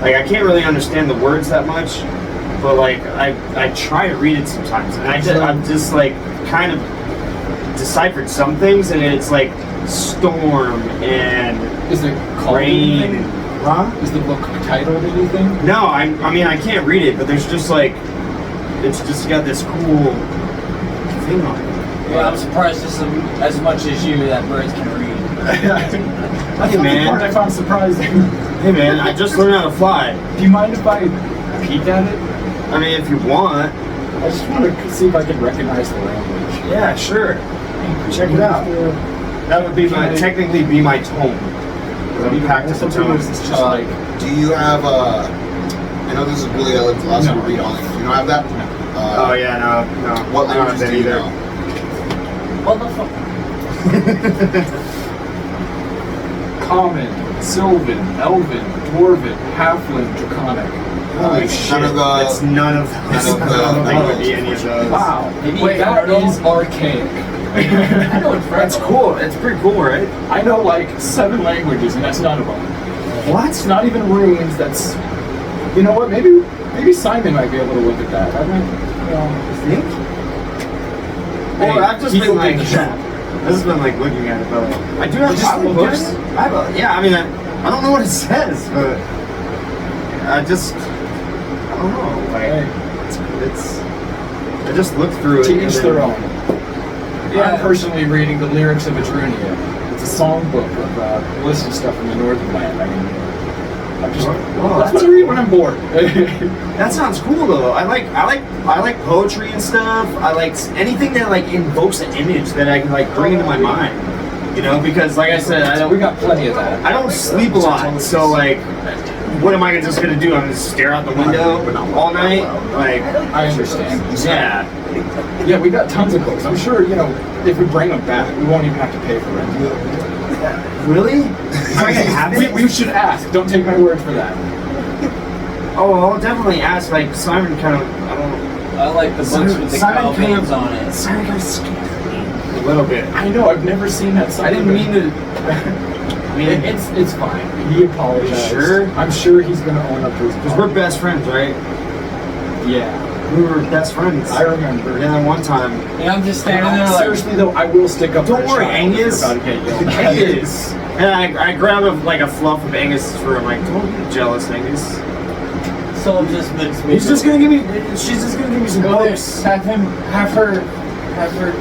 Speaker 2: like I can't really understand the words that much. But like I try to read it sometimes, and I'm just like kind of deciphered some things, and it's like storm and
Speaker 6: Is it called
Speaker 2: rain.
Speaker 6: anything?
Speaker 2: Huh?
Speaker 6: Is the book titled anything?
Speaker 2: No, I mean I can't read it, but there's just like it's just got this cool thing on it.
Speaker 7: Well, I'm surprised just as much as you that birds can read.
Speaker 6: That's
Speaker 2: Hey,
Speaker 6: the
Speaker 2: man.
Speaker 6: part I found surprising.
Speaker 2: Hey man, I just learned how to fly.
Speaker 6: Do you mind if I peek at it?
Speaker 2: I mean, if you want,
Speaker 6: I just want to see if I can recognize the language.
Speaker 2: yeah, sure. Check it out. That would be technically be my tone. I'm practicing
Speaker 6: Sometimes
Speaker 2: tones.
Speaker 6: it's just like
Speaker 1: Do you have I know this is really the last one to read on it. Do you not have that?
Speaker 2: Oh yeah, no.
Speaker 1: What
Speaker 2: I don't
Speaker 1: languages
Speaker 2: have
Speaker 1: do you
Speaker 2: that
Speaker 1: know?
Speaker 7: What the fuck?
Speaker 6: Common, Sylvan, Elven, Dwarven, Halfling, Draconic.
Speaker 2: Holy shit! That's none of those.
Speaker 1: None of
Speaker 2: I don't think it would be
Speaker 1: those.
Speaker 2: any of those.
Speaker 6: Wow.
Speaker 3: Maybe
Speaker 6: Wait, that
Speaker 3: Infernal?
Speaker 6: is archaic.
Speaker 3: I know it's
Speaker 2: That's cool. It's pretty cool, right?
Speaker 6: I know like 7 languages, and that's none of them.
Speaker 2: What?
Speaker 6: It's not even runes. That's, you know what? Maybe Simon might be able to look at that. I might,
Speaker 2: Think?
Speaker 6: Hey,
Speaker 2: Well, I've just
Speaker 6: people
Speaker 2: been like,
Speaker 6: think that.
Speaker 2: I've just been like looking at it, but I do have
Speaker 6: You just
Speaker 2: comic
Speaker 6: look
Speaker 2: books.
Speaker 6: at it?
Speaker 2: I mean, I don't know what it says, but I don't know. Like,
Speaker 6: Hey,
Speaker 2: I just looked through it.
Speaker 6: to
Speaker 2: and
Speaker 6: each
Speaker 2: then-
Speaker 6: their own.
Speaker 7: Yeah.
Speaker 6: I'm personally reading the lyrics of Etruria. It's a songbook of lists of stuff from the Northern Land. I mean, I'm just that's what I read when I'm bored.
Speaker 2: That sounds cool though. I like poetry and stuff. I like anything that like invokes an image that I can like bring into my mind. You know, because like I said,
Speaker 6: we got plenty of that.
Speaker 2: I don't sleep a lot, so like, what am I just gonna do? I'm gonna stare out the window all night? Like,
Speaker 6: I understand.
Speaker 2: yeah.
Speaker 6: Yeah, we got tons of books. I'm sure, if we bring them back, we won't even have to pay for rent.
Speaker 2: Really? Am I gonna have it?
Speaker 6: We should ask. Don't take my word for that.
Speaker 2: Oh, I'll definitely ask. Like Simon kind of, I don't know.
Speaker 7: I like the books with the
Speaker 2: Simon
Speaker 7: cow
Speaker 2: kind of-
Speaker 7: veins on it.
Speaker 2: Simon kind of scared me a little bit.
Speaker 6: I know. I've never seen that.
Speaker 7: I didn't mean to.
Speaker 2: I mean,
Speaker 6: It's fine. He apologized.
Speaker 2: Sure?
Speaker 6: I'm sure he's gonna own up to his.
Speaker 2: because we're best friends, right?
Speaker 6: Yeah,
Speaker 2: We were best friends.
Speaker 6: I remember.
Speaker 2: And then one time,
Speaker 7: And I'm just standing there like.
Speaker 6: Seriously though, I will stick up.
Speaker 2: Don't
Speaker 6: for a
Speaker 2: worry,
Speaker 6: child if
Speaker 2: Angus.
Speaker 6: you're about to get yelled at.
Speaker 2: Angus. And I grab a fluff of Angus's fur. I'm like, don't be jealous, Angus.
Speaker 7: So just makes me.
Speaker 2: She's just gonna give me some
Speaker 7: Go there.
Speaker 2: books.
Speaker 7: Have her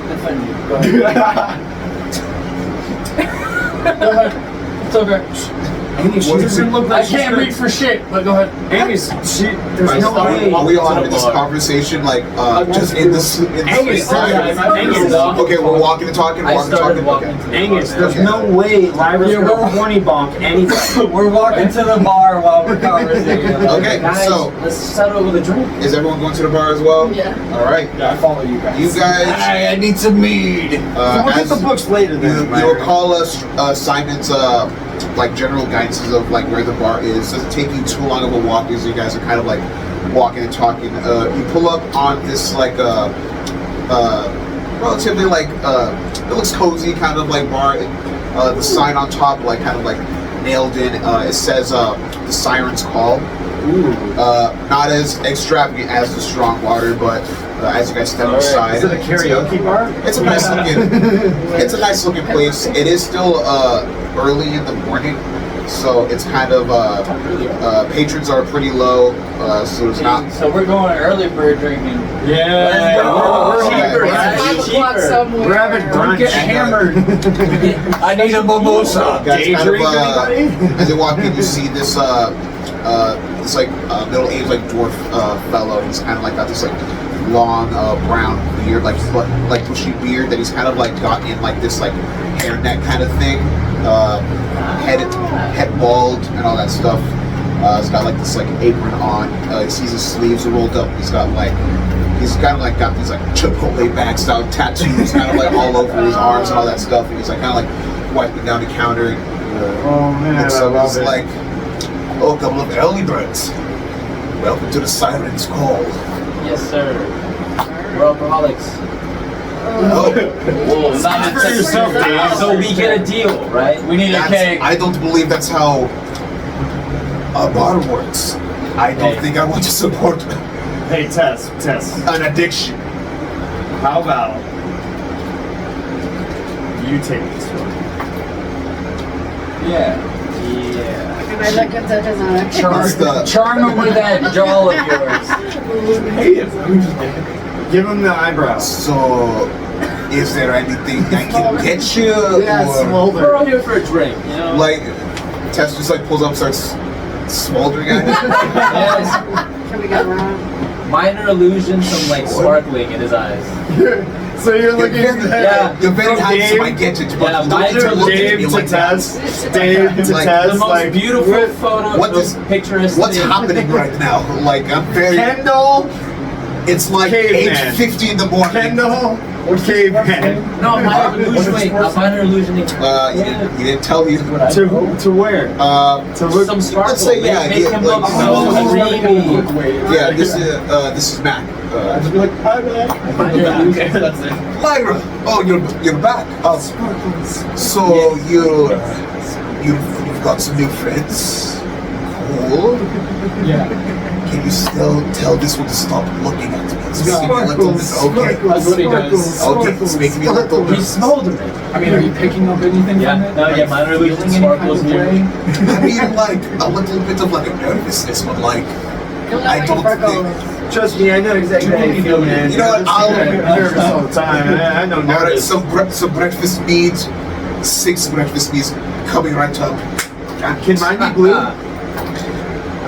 Speaker 7: defend you. Go ahead. Go ahead. It's okay.
Speaker 6: Angus, she doesn't look
Speaker 7: I
Speaker 6: like she's
Speaker 7: can't
Speaker 6: gonna-
Speaker 7: read for shit, but go ahead.
Speaker 6: Angus, there's
Speaker 1: Right,
Speaker 6: no way.
Speaker 1: Are we all
Speaker 3: To the
Speaker 1: having this
Speaker 3: bar.
Speaker 1: conversation like just in this?
Speaker 6: Angus,
Speaker 1: Angus, okay, we're walking and talking,
Speaker 3: I
Speaker 1: walking and
Speaker 3: started
Speaker 1: talking.
Speaker 3: walking.
Speaker 1: Okay.
Speaker 6: Angus, there's
Speaker 1: Okay.
Speaker 6: no way Lyra's
Speaker 7: Yeah,
Speaker 6: gonna
Speaker 7: we're-
Speaker 6: horny bonk anything.
Speaker 7: We're walking to the bar while we're conversating.
Speaker 1: Okay,
Speaker 3: Guys,
Speaker 1: so
Speaker 3: let's settle with a drink.
Speaker 1: is everyone going to the bar as well?
Speaker 5: Yeah.
Speaker 1: All right.
Speaker 6: Yeah, I follow you guys.
Speaker 1: You guys,
Speaker 6: I need some mead. We'll get
Speaker 1: as
Speaker 6: the books later
Speaker 1: you
Speaker 6: then.
Speaker 1: recall Simon's like general guidances of like where the bar is. Doesn't take you too long of a walk as you guys are kind of like walking and talking. You pull up on this like relatively like it looks cozy kind of like bar. The sign on top like kind of like nailed in. It says the Siren's Call. Not as extravagant as the Strong Water, but as you guys step inside,
Speaker 6: Is it a karaoke bar?
Speaker 1: it's a nice looking. It's a nice looking place. It is still early in the morning, so it's kind of patrons are pretty low. So it's not.
Speaker 7: So we're going early bird drinking.
Speaker 6: Yeah.
Speaker 7: Let's go.
Speaker 6: Cheaper.
Speaker 1: Yeah.
Speaker 5: It's 5 o'clock
Speaker 7: cheaper.
Speaker 5: somewhere.
Speaker 6: We're having brunch.
Speaker 1: Get
Speaker 6: hammered.
Speaker 7: I need a mimosa.
Speaker 1: Guys,
Speaker 6: Day
Speaker 1: kind
Speaker 6: drink,
Speaker 1: of,
Speaker 6: anybody?
Speaker 1: as you walk in, you see this this like middle-aged like dwarf fellow. He's kind of like got this like long brown beard, like bushy beard that he's kind of like got in like this like hairnet kind of thing. Head bald and all that stuff. He's got like this like apron on. He sees his sleeves are rolled up. He's kind of like got these like Chipotle bag style tattoos kind of like all over his arms and all that stuff. And he's like kind of like wiping down the counter.
Speaker 6: Oh man,
Speaker 1: And so
Speaker 6: I love
Speaker 1: he's
Speaker 6: it.
Speaker 1: like, "Oh, couple of early birds. Welcome to the Siren's Call."
Speaker 7: Yes, sir. We're alcoholics.
Speaker 1: Oh,
Speaker 7: Whoa, not
Speaker 6: for yourself, Dave.
Speaker 7: So we get a deal, right? We need a cake.
Speaker 1: I don't believe that's how a bar works. I don't
Speaker 7: Hey.
Speaker 1: think I want to support
Speaker 6: Hey, Tess.
Speaker 1: an addiction.
Speaker 6: How about you take this one?
Speaker 7: Yeah.
Speaker 4: Can I look into his eye?
Speaker 1: What's the-
Speaker 7: Charm him with that jaw of yours.
Speaker 6: Give him the eyebrows.
Speaker 1: So, is there anything I can get you?
Speaker 6: Yeah,
Speaker 1: or,
Speaker 6: smolder.
Speaker 7: We're all here for a drink, you know?
Speaker 1: like, Tess just like pulls up, starts smoldering at him.
Speaker 7: Yes.
Speaker 4: Can we go around?
Speaker 3: Minor illusion, some like sparkling in his eyes.
Speaker 6: So you're looking at
Speaker 7: Yeah.
Speaker 1: You're very
Speaker 6: From
Speaker 1: handsome,
Speaker 6: Dave-
Speaker 1: I get it, but
Speaker 3: Yeah,
Speaker 1: you
Speaker 3: mine
Speaker 1: don't need to
Speaker 3: are
Speaker 1: look at
Speaker 6: Dave
Speaker 1: me
Speaker 6: to
Speaker 1: like that.
Speaker 6: Tess. Dave to
Speaker 1: Like,
Speaker 6: Tess.
Speaker 3: The most
Speaker 6: like,
Speaker 3: beautiful
Speaker 6: what-
Speaker 3: photo
Speaker 1: what
Speaker 3: of
Speaker 1: is-
Speaker 3: picturesque.
Speaker 1: What's happening right now? Like, I'm very.
Speaker 6: Kendall.
Speaker 1: It's like
Speaker 6: Caveman.
Speaker 1: 8:50 in the morning.
Speaker 6: Kendall. Or caveman.
Speaker 3: No, minor illusion. Wait, minor illusion.
Speaker 1: He didn't tell you.
Speaker 6: To where? To look.
Speaker 3: Some sparkle.
Speaker 1: Let's say, yeah,
Speaker 3: Make
Speaker 1: yeah,
Speaker 3: him
Speaker 1: like-
Speaker 3: look so
Speaker 1: Oh,
Speaker 3: dreamy.
Speaker 1: Yeah, this is Mac.
Speaker 6: I'd be like, hi, man.
Speaker 3: Minor illusion. That's it.
Speaker 1: Lyra. Oh, you're back. Oh, so you've got some new friends. Cool.
Speaker 6: Yeah.
Speaker 1: Can you still tell this one to stop looking at me? It's making me a little bit okay.
Speaker 3: That's what he does.
Speaker 1: Okay, it's making me a little bit.
Speaker 3: He's smoldering.
Speaker 6: I mean, are you picking up anything
Speaker 3: Yeah,
Speaker 6: from it?
Speaker 3: no, yeah, minor illusion
Speaker 6: Feeling any kind
Speaker 3: sparkles
Speaker 6: of
Speaker 3: here.
Speaker 6: way?
Speaker 1: I mean, like a little bit of like a nervousness, but like I don't think.
Speaker 6: Trust me, I know exactly how you feel, man.
Speaker 1: You know what,
Speaker 6: I'm nervous all the time. I know
Speaker 1: All right,
Speaker 6: nervous.
Speaker 1: some breakfast meats, 6 breakfast meats coming right up.
Speaker 6: Can mine be blue?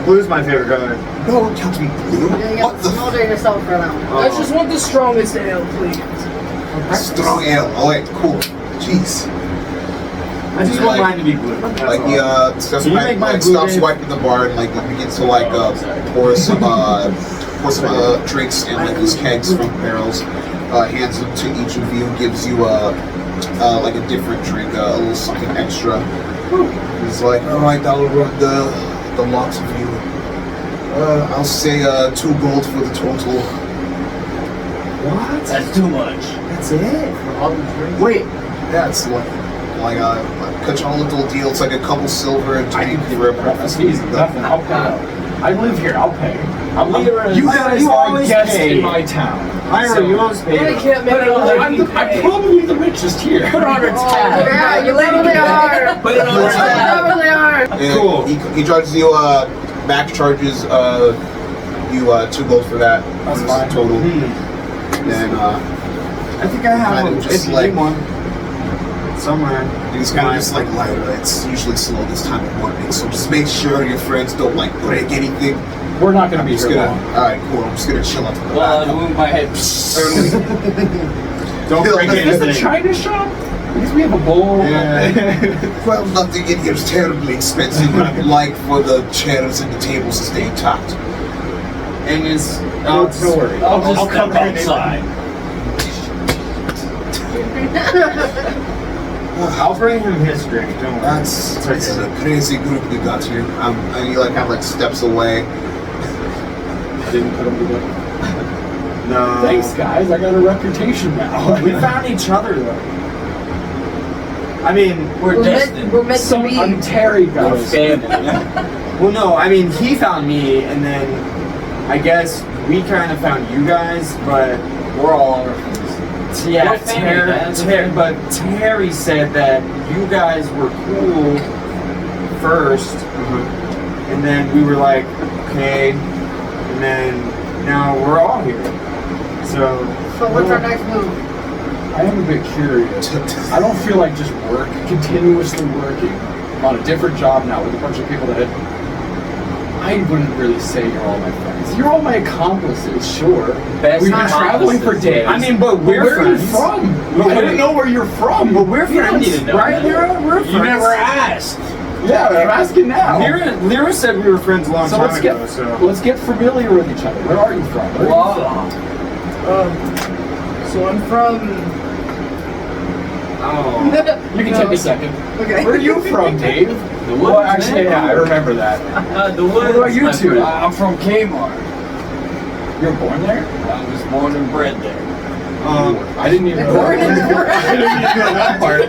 Speaker 6: Blue's my favorite color.
Speaker 1: No, it can't be blue.
Speaker 4: You
Speaker 1: What
Speaker 4: have
Speaker 1: the
Speaker 4: to smolder yourself for that one.
Speaker 5: I just want the strongest ale, please.
Speaker 1: strong ale? Oh wait, cool. Jeez.
Speaker 6: I just want mine to be blue. That's
Speaker 1: Like
Speaker 6: all.
Speaker 1: he starts,
Speaker 6: Can you make mine blue,
Speaker 1: stops
Speaker 6: Dave?
Speaker 1: wiping the bar and like begins to like pour some drinks in like these kegs from barrels. Hands them to each of you, gives you like a different drink, a little something extra. He's like, all right, I'll run the lots of you. I'll say 2 gold for the total.
Speaker 6: What?
Speaker 3: That's too much.
Speaker 6: That's it?
Speaker 3: All the drinks.
Speaker 6: Wait.
Speaker 1: That's like cut you on a little deal. It's like a couple silver and drink for a breakfast.
Speaker 6: Easy, nothing. I'll pay. I live here. I'll pay.
Speaker 3: Lyra,
Speaker 6: You guys
Speaker 2: you
Speaker 6: are
Speaker 2: always
Speaker 6: guests
Speaker 2: pay.
Speaker 6: in my town.
Speaker 2: Ira, you always pay.
Speaker 5: I can't make it
Speaker 6: I'm probably the richest here.
Speaker 3: put it on her tab.
Speaker 4: Yeah, you literally are.
Speaker 3: Put it on her
Speaker 4: You
Speaker 3: tab.
Speaker 4: literally are.
Speaker 1: And
Speaker 2: Cool.
Speaker 1: He charges you max charges you 2 gold for that.
Speaker 6: That's
Speaker 1: It's
Speaker 6: fine.
Speaker 1: total. And
Speaker 6: I think I have
Speaker 1: Kind of
Speaker 6: one.
Speaker 1: just
Speaker 6: If you
Speaker 1: like-
Speaker 6: need one.
Speaker 2: somewhere.
Speaker 1: And he's kind of just like, Lyra, it's usually slow this time of morning, so just make sure your friends don't like break anything.
Speaker 6: We're not gonna be
Speaker 1: Just
Speaker 6: here
Speaker 1: gonna,
Speaker 6: long.
Speaker 1: alright, cool. I'm just gonna chill up to the
Speaker 7: Well, I
Speaker 1: back.
Speaker 7: move my head.
Speaker 2: Don't break
Speaker 1: Is
Speaker 6: Is this a
Speaker 2: anything.
Speaker 6: China shop? At least we have a bowl.
Speaker 1: Well, nothing in here is terribly expensive, but I'd like for the chairs and the tables to stay intact.
Speaker 2: Angus,
Speaker 6: No worry.
Speaker 7: I'll just
Speaker 6: I'll
Speaker 7: step
Speaker 6: cover it
Speaker 7: outside.
Speaker 2: I'll bring him his drink. Don't worry.
Speaker 1: That's
Speaker 2: It's
Speaker 1: this is
Speaker 2: okay.
Speaker 1: a crazy group we got here. And he like kind of like steps away.
Speaker 6: I didn't put them together.
Speaker 2: No.
Speaker 6: Thanks, guys. I got a reputation now.
Speaker 2: We found each other though. I mean,
Speaker 3: We're destined.
Speaker 5: We're meant to be.
Speaker 6: I'm Terry,
Speaker 3: We're
Speaker 6: guys.
Speaker 3: family.
Speaker 2: well, no. I mean, he found me, and then I guess we kind of found you guys, but
Speaker 7: We're all orphans.
Speaker 2: yeah,
Speaker 3: We're family, man.
Speaker 2: but Terry said that you guys were cool first, and then we were like, okay, and then now we're all here. So
Speaker 4: So what's our next move?
Speaker 6: I am a bit curious. I don't feel like just continuously working on a different job now with a bunch of people that I wouldn't really say you're all my friends. You're all my accomplices, sure.
Speaker 3: Best
Speaker 6: We've been traveling for
Speaker 3: accomplices,
Speaker 6: days.
Speaker 3: yeah.
Speaker 2: I mean, but we're
Speaker 6: where
Speaker 2: friends.
Speaker 6: are you from? I didn't know where you're from.
Speaker 2: But we're
Speaker 3: You don't
Speaker 2: friends,
Speaker 3: need to know
Speaker 2: right,
Speaker 3: that.
Speaker 2: Lyra? We're friends.
Speaker 7: You never asked.
Speaker 6: Yeah, I'm asking now.
Speaker 2: Lyra said we were friends a long
Speaker 6: So
Speaker 2: time
Speaker 6: let's
Speaker 2: ago.
Speaker 6: get
Speaker 2: So
Speaker 6: let's get familiar with each other. Where are you from? Where are you from?
Speaker 5: So I'm from.
Speaker 2: oh,
Speaker 6: You can take a second.
Speaker 5: Okay.
Speaker 6: Where are you from, Dave?
Speaker 3: The woods,
Speaker 6: Well, actually,
Speaker 3: man.
Speaker 6: yeah, I remember that.
Speaker 3: The woods.
Speaker 6: What about you
Speaker 3: my
Speaker 6: two?
Speaker 3: friend.
Speaker 7: I'm from Kmart.
Speaker 6: You were born there?
Speaker 7: I was born and bred there.
Speaker 6: I didn't even know
Speaker 5: Born and
Speaker 6: that.
Speaker 5: bred.
Speaker 6: I didn't even know that part.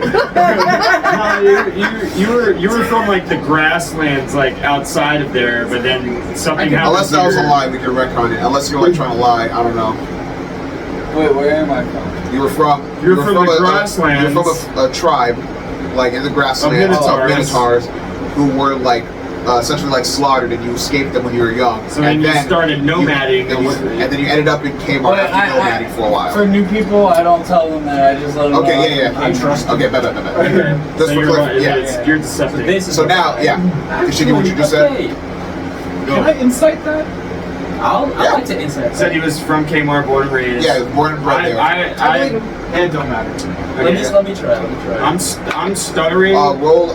Speaker 2: no, you were from like the grasslands, like outside of there, but then something happened.
Speaker 1: Unless that was a
Speaker 2: here.
Speaker 1: lie, we can retcon it. Unless you're like trying to lie, I don't know.
Speaker 7: Wait, where am I from?
Speaker 1: You were from
Speaker 2: You're from the
Speaker 1: you
Speaker 2: grasslands.
Speaker 1: were from a tribe, like in the grasslands
Speaker 2: Minotaurs.
Speaker 1: Minotaurs, who were like essentially like slaughtered, and you escaped them when you were young.
Speaker 2: So then you started nomading.
Speaker 1: and then you ended up in Kmart
Speaker 7: Wait,
Speaker 1: after nomading for a while.
Speaker 7: For new people, I don't tell them that. I just let them know.
Speaker 1: Okay, yeah.
Speaker 6: I trust
Speaker 1: Okay, bet.
Speaker 2: Okay.
Speaker 1: Just
Speaker 2: so
Speaker 1: for
Speaker 2: you're,
Speaker 1: clarity, yeah.
Speaker 2: you're deceptive.
Speaker 3: This is
Speaker 1: So now, yeah, continue what you just said.
Speaker 3: Okay.
Speaker 6: Can I insight that?
Speaker 3: I
Speaker 1: Yeah.
Speaker 3: like to insert.
Speaker 2: Said he was from Kmart, born and raised.
Speaker 1: Yeah, born and bred there.
Speaker 2: It don't matter.
Speaker 3: Let me try.
Speaker 2: I'm stuttering.
Speaker 1: Roll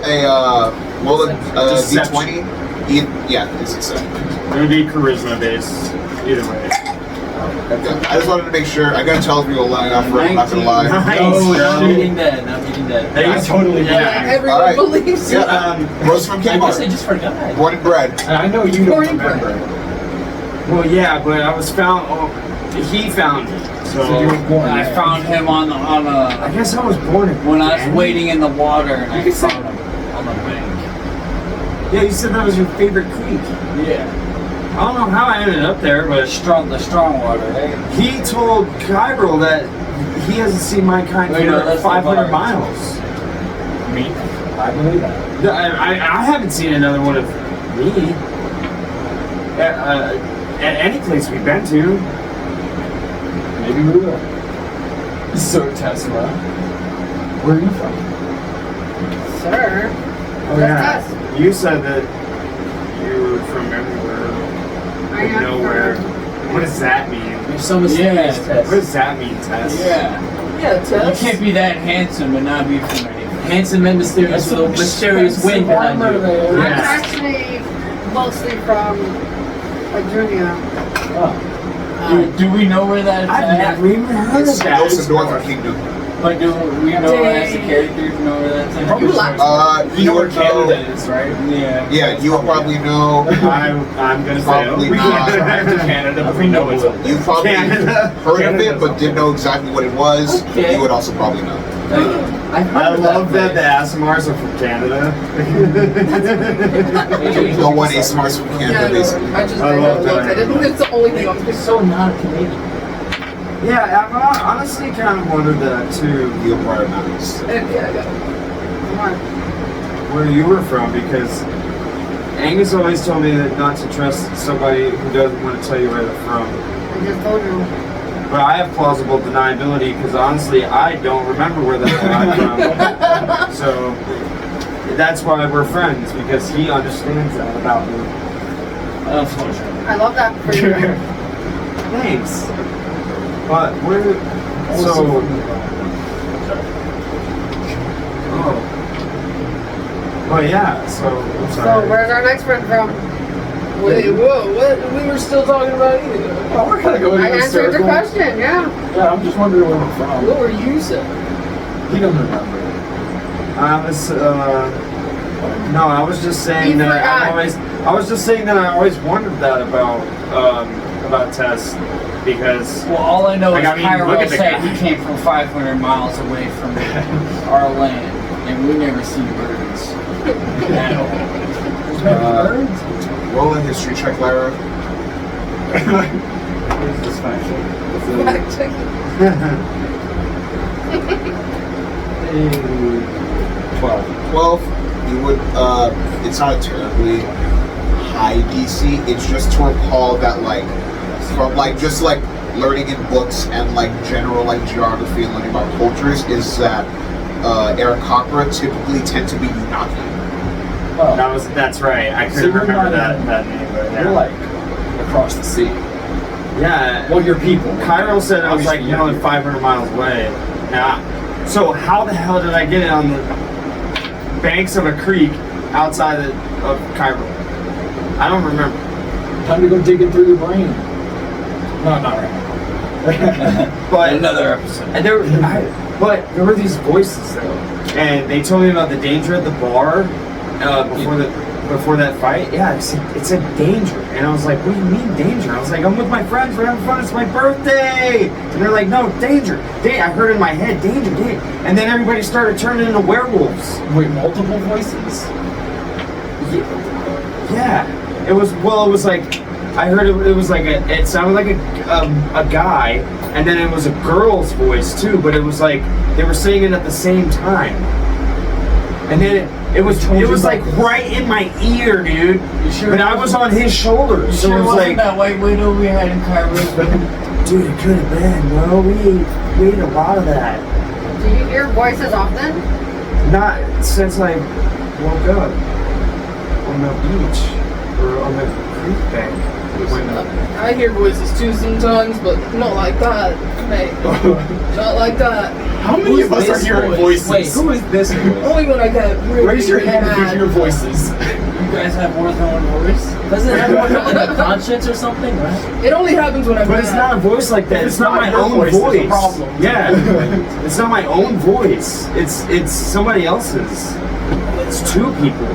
Speaker 1: a
Speaker 2: Deception.
Speaker 1: d20. Yeah, it's deception.
Speaker 2: It would be charisma based. Either way.
Speaker 1: Yeah, I just wanted to make sure. I gotta tell if you're lying off. I'm not gonna lie.
Speaker 2: Nice.
Speaker 3: Not meeting that. Not meeting that.
Speaker 2: Hey,
Speaker 6: I totally
Speaker 2: yeah.
Speaker 5: Everyone
Speaker 1: Alright.
Speaker 5: believes you.
Speaker 1: Rose from
Speaker 3: I guess I
Speaker 1: Kmart,
Speaker 3: just forgot.
Speaker 1: born and bred.
Speaker 6: And I know you don't
Speaker 5: Born and
Speaker 6: remember.
Speaker 2: Well, yeah, but I was found. Oh, he found me.
Speaker 6: So you were born
Speaker 7: I
Speaker 6: there.
Speaker 7: found him
Speaker 2: I
Speaker 7: on a
Speaker 2: guess I was born in.
Speaker 7: when I was waiting in the water, and I
Speaker 2: can say-
Speaker 7: found him on the bank.
Speaker 2: Yeah, you said that was your favorite creek.
Speaker 7: Yeah,
Speaker 2: I don't know how I ended up there, but
Speaker 7: the strong water, right?
Speaker 2: he told Kyril that he hasn't seen my kind
Speaker 7: Wait, no,
Speaker 2: for
Speaker 7: that's
Speaker 2: 500
Speaker 7: the
Speaker 2: miles.
Speaker 6: Me? I believe that.
Speaker 2: I haven't seen another one of me at any place we've been to.
Speaker 6: Maybe we will. So Tesla, where are you from?
Speaker 4: Sir.
Speaker 2: Oh
Speaker 4: That's us.
Speaker 2: you said that you were from everywhere,
Speaker 4: I
Speaker 2: but
Speaker 4: am
Speaker 2: nowhere.
Speaker 4: from-
Speaker 2: What does that mean?
Speaker 3: You're so mysterious,
Speaker 7: Yeah.
Speaker 3: Tess.
Speaker 2: What does that mean, Tess?
Speaker 7: Yeah,
Speaker 5: Yeah,
Speaker 7: you
Speaker 5: Tess.
Speaker 7: can't be that handsome and not be from anywhere.
Speaker 3: Handsome and mysterious with a mysterious wind behind you.
Speaker 4: I'm
Speaker 2: Yes.
Speaker 4: actually mostly from Virginia.
Speaker 7: Do we know where that is
Speaker 2: I've
Speaker 7: at?
Speaker 2: never even heard
Speaker 1: It's
Speaker 2: of that.
Speaker 1: the Northern Kingdom.
Speaker 7: But do we know as the
Speaker 5: Dang.
Speaker 7: characters know where that's at?
Speaker 5: Probably like-
Speaker 6: You know where
Speaker 1: would
Speaker 6: Canada is, right?
Speaker 7: Yeah.
Speaker 1: Yeah, you would probably know.
Speaker 2: I'm gonna say
Speaker 1: Probably
Speaker 6: We
Speaker 1: not.
Speaker 6: can't drive to Canada, but we know it's up there.
Speaker 1: You probably
Speaker 2: Canada.
Speaker 1: heard of it, but didn't know exactly what it was.
Speaker 3: Okay.
Speaker 1: You would also probably know.
Speaker 2: I love that the ASMRs are from Canada.
Speaker 1: No one ASMRs from
Speaker 5: Yeah,
Speaker 1: Canada,
Speaker 5: I know.
Speaker 1: basically.
Speaker 5: I just
Speaker 2: I love
Speaker 5: looked
Speaker 2: that.
Speaker 5: at it. It's the only thing I'm
Speaker 3: You're so not Canadian.
Speaker 2: Yeah, I've honestly kind of wondered that too,
Speaker 1: You are part of mountains.
Speaker 5: Yeah, I got it.
Speaker 4: Come on.
Speaker 2: where you were from, because Angus always told me that not to trust somebody who doesn't want to tell you where they're from.
Speaker 4: I just told you.
Speaker 2: But I have plausible deniability because honestly, I don't remember where the hell I'm from. So that's why we're friends, because he understands that about me.
Speaker 3: Unfortunately.
Speaker 5: I love that for you.
Speaker 2: Thanks. But we're so. Oh. But yeah, so I'm
Speaker 5: So
Speaker 2: sorry.
Speaker 5: where's our next friend from?
Speaker 8: Wait, whoa, what? We were still talking about you.
Speaker 6: Oh, we're kind of going
Speaker 5: I
Speaker 6: in a
Speaker 5: answered the
Speaker 6: circle.
Speaker 5: question, yeah.
Speaker 6: Yeah, I'm just wondering where we're from.
Speaker 8: What were you saying?
Speaker 6: He doesn't remember.
Speaker 2: I was no, I was just saying
Speaker 5: You
Speaker 2: that
Speaker 5: forgot.
Speaker 2: I was just saying that I always wondered that about Tess, because
Speaker 7: Well, all I know
Speaker 2: Like,
Speaker 7: is
Speaker 2: I mean, look
Speaker 7: Cairo
Speaker 2: at the
Speaker 7: said
Speaker 2: guy.
Speaker 7: he came from 500 miles away from our land, and we never see birds at all.
Speaker 6: Birds?
Speaker 1: Roll a history check, Lyra.
Speaker 6: Where's this fact check?
Speaker 5: Fact check.
Speaker 1: 12. You would, it's not a terribly high DC. It's just to recall that, like, from, like, just, like, learning in books and, like, general, like, geography and learning about cultures is that, Aarakocra typically tend to be Unaki.
Speaker 6: Oh,
Speaker 2: that's right. I
Speaker 6: So
Speaker 2: couldn't
Speaker 6: you're
Speaker 2: remember
Speaker 6: not
Speaker 2: that name, but yeah.
Speaker 6: you're like across the sea.
Speaker 2: Yeah.
Speaker 6: Well, your people.
Speaker 2: Cairo said I was like,
Speaker 6: Obviously,
Speaker 2: you know,
Speaker 6: your
Speaker 2: 500 miles away. Now, so how the hell did I get it on the banks of a creek outside of Cairo? I don't remember.
Speaker 6: Time to go digging through your brain. No, not right now.
Speaker 2: But
Speaker 7: Another episode.
Speaker 2: and but there were these voices though, and they told me about the danger at the bar before that fight. Yeah, it's a danger, and I was like, "What do you mean danger?" I was like, "I'm with my friends, we're having fun. It's my birthday," and they're like, "No, danger." I heard in my head, danger, and then everybody started turning into werewolves.
Speaker 6: Wait, multiple voices?
Speaker 2: Yeah, it was like. I heard it was like it sounded like a guy, and then it was a girl's voice too, but it was like they were saying it at the same time. And then it was like right in my ear, dude. But I was on his shoulders, so
Speaker 7: Sure
Speaker 2: it was
Speaker 7: wasn't
Speaker 2: like,
Speaker 7: that white widow we had in Cairo?
Speaker 2: dude, it could have been, bro. We ate a lot of that.
Speaker 5: Do you hear voices often?
Speaker 2: Not since I woke up on the beach or on the creek bank.
Speaker 8: I hear voices too sometimes, but not like that. Hey, not like that.
Speaker 6: How many of us are hearing voices?
Speaker 3: Wait, who is this voice?
Speaker 8: Only when I get really,
Speaker 6: Raise your
Speaker 8: really
Speaker 6: hand if
Speaker 8: mad.
Speaker 6: you hear voices.
Speaker 7: You guys have more than one voice?
Speaker 3: Doesn't it have more like a conscience or something, right?
Speaker 8: It only happens when I'm
Speaker 2: But
Speaker 8: mad.
Speaker 2: it's not a voice like that. It's not my
Speaker 6: your
Speaker 2: own
Speaker 6: voice, there's a
Speaker 2: voice.
Speaker 6: problem.
Speaker 2: Yeah, it's not my own voice. It's somebody else's. It's two people.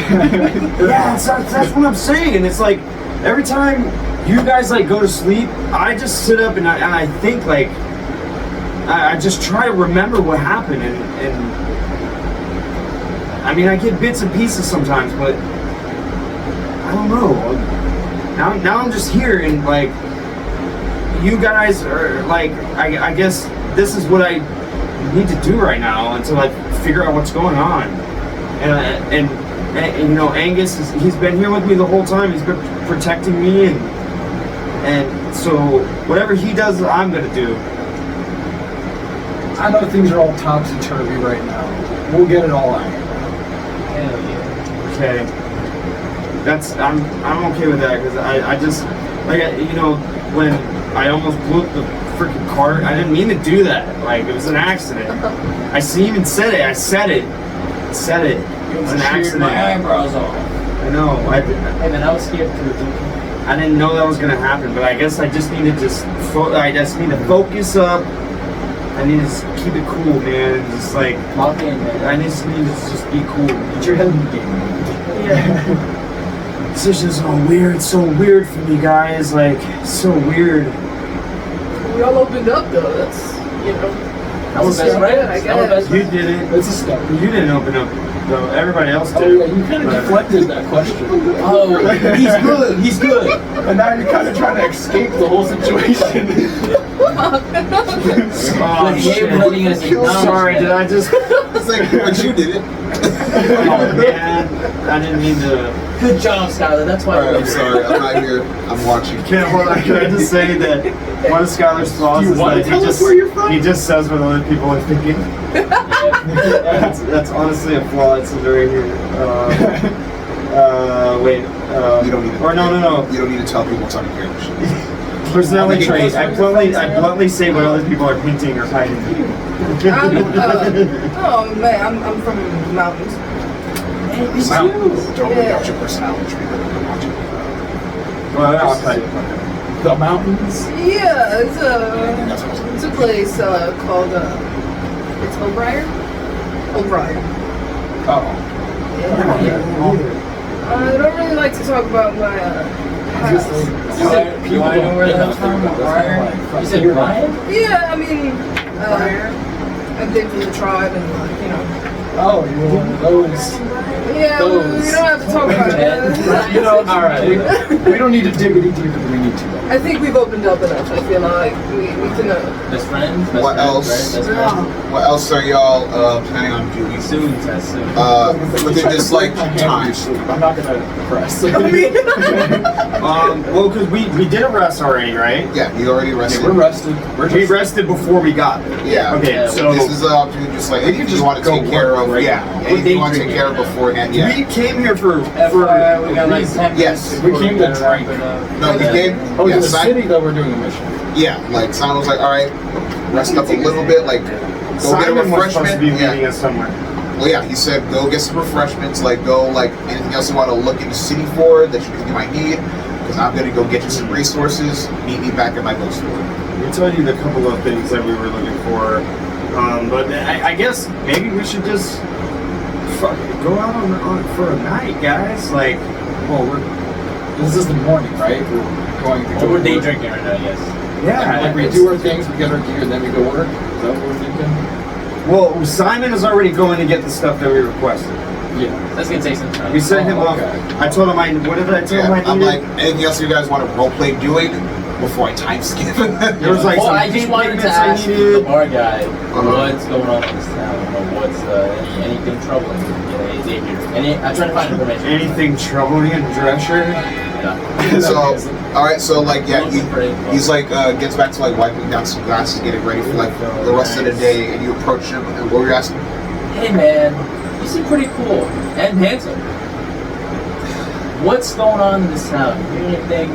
Speaker 2: Yeah, that's what I'm saying. It's like every time you guys like go to sleep, I just sit up and I think like I just try to remember what happened and I mean I get bits and pieces sometimes, but I don't know. Now I'm just here and like you guys are like I guess this is what I need to do right now until I figure out what's going on and you know, Angus, he's been here with me the whole time. He's been protecting me, and so whatever he does, I'm gonna do.
Speaker 6: I know things are all topsy-turvy right now. We'll get it all out.
Speaker 3: Hell yeah.
Speaker 2: Okay, I'm okay with that because I just like you know when I almost blew up the freaking cart, I didn't mean to do that. Like it was an accident. I even said it. I said it. It was an accident.
Speaker 7: My eyebrows off.
Speaker 2: I know.
Speaker 3: Hey man, I was scared too.
Speaker 2: I didn't know that was gonna happen, but I guess I just need to I just need to focus up. I need to keep it cool, man. And just like
Speaker 3: Lock in, man.
Speaker 2: I just need to just be cool.
Speaker 6: Get your head in the game.
Speaker 2: Yeah. This is just all weird. It's so weird for me, guys. Like so weird.
Speaker 8: We all opened up though. That's, you know.
Speaker 3: That was
Speaker 8: That's
Speaker 3: best
Speaker 8: right,
Speaker 3: friend.
Speaker 8: I
Speaker 3: That was
Speaker 8: guess.
Speaker 3: best
Speaker 2: You
Speaker 3: friend.
Speaker 2: did it.
Speaker 6: It's a step.
Speaker 2: You didn't open up though. Everybody else
Speaker 6: Oh
Speaker 2: did.
Speaker 6: yeah, you kind of deflected that question.
Speaker 3: Oh, he's good. He's good.
Speaker 6: And now you're kind of trying to escape the whole situation.
Speaker 2: Oh,
Speaker 3: But he
Speaker 2: shit.
Speaker 3: ain't letting us acknowledge
Speaker 2: Sorry,
Speaker 3: that.
Speaker 2: did I just?
Speaker 1: It's like, but you did it.
Speaker 2: man, I didn't mean to.
Speaker 3: Good job, Skylar. That's why.
Speaker 1: Alright, I'm sorry. I'm not here. I'm watching.
Speaker 2: Can I just say that one of Skylar's flaws is that he just says what other people are thinking. That's honestly a flaw. It's very wait.
Speaker 1: You don't need to.
Speaker 2: Or no.
Speaker 1: You don't need to tell people it's on your camera.
Speaker 2: Personality trait. I bluntly say what other people are hinting or hiding.
Speaker 5: Oh man, I'm from the mountains.
Speaker 1: Mountains. Don't bring out your personality trait. I'm watching.
Speaker 2: Well, I'll tell you.
Speaker 6: The mountains.
Speaker 5: Yeah, it's a place called it's O'Brien. O'Brien.
Speaker 6: Oh.
Speaker 5: I don't really like to talk about my past.
Speaker 3: Do I know where that's from? Briar? You said Brian?
Speaker 5: Yeah, I mean, I've been from the tribe and you know.
Speaker 6: Oh, you're one of those.
Speaker 5: Yeah, we don't have to talk about that.
Speaker 6: You know, all right. We don't need to dig any deeper than we need to.
Speaker 5: I think we've opened up enough. I feel like we can.
Speaker 3: Best friends? Best
Speaker 1: What
Speaker 3: friends,
Speaker 1: else?
Speaker 3: Right? Best friends?
Speaker 1: What else are y'all planning on doing?
Speaker 3: Soon, Tess, soon.
Speaker 1: Within this like time.
Speaker 6: I'm not gonna press.
Speaker 2: Well, because we did arrest already, right?
Speaker 1: Yeah, you already rested.
Speaker 6: We're rested.
Speaker 2: We rested before we got there.
Speaker 1: Yeah.
Speaker 2: Okay, so
Speaker 1: this is an opportunity, just like if you want to take care of, anything you want to take care of beforehand. Yeah.
Speaker 2: we came here for
Speaker 3: FYI, we got like 10
Speaker 1: Yes.
Speaker 6: We came to drink.
Speaker 1: No, we came.
Speaker 6: Oh,
Speaker 1: Yeah,
Speaker 6: in the
Speaker 1: Simon,
Speaker 6: city though, we're doing a mission.
Speaker 1: yeah, like Simon was like, all right, rest up a little bit, like go get a
Speaker 2: Simon was supposed to be
Speaker 1: refreshment.
Speaker 2: meeting us somewhere.
Speaker 1: Well, yeah, he said go get some refreshments, like go like anything else you want to look in the city for that you might need, because I'm gonna go get you some resources. Meet me back at my boat store.
Speaker 2: We told you the couple of things that we were looking for, but I guess maybe we should just go out on for a night, guys. Like,
Speaker 6: Well, this is the morning, right? We're going to
Speaker 3: So we're day drinking right now, yes.
Speaker 2: yeah.
Speaker 6: Like we do our things, we get our gear, and then we go work. Is that what we're thinking?
Speaker 2: Well, Simon is already going to get the stuff that we requested.
Speaker 6: Yeah.
Speaker 3: That's gonna take some time.
Speaker 2: We sent him off.
Speaker 6: okay.
Speaker 2: I told him what did I tell
Speaker 1: Yeah,
Speaker 2: him I
Speaker 1: I'm
Speaker 2: needed?
Speaker 1: like, anything else you guys want to roleplay doing before I time skip?
Speaker 2: There was like
Speaker 3: well,
Speaker 2: some
Speaker 3: I just wanted to
Speaker 2: payments I
Speaker 3: ask the
Speaker 2: needed.
Speaker 3: bar guy what's going on in this town, or what's anything troubling. I'm trying to find information.
Speaker 2: Anything troubling in Drescher?
Speaker 3: Yeah.
Speaker 1: So, all right, so like, yeah,
Speaker 3: Looking for it.
Speaker 1: he's like gets back to like wiping down some glasses, getting ready for like the rest of the day, and you approach him, and what were you asking?
Speaker 3: Hey man, you seem pretty cool and handsome. What's going on in this town? Anything,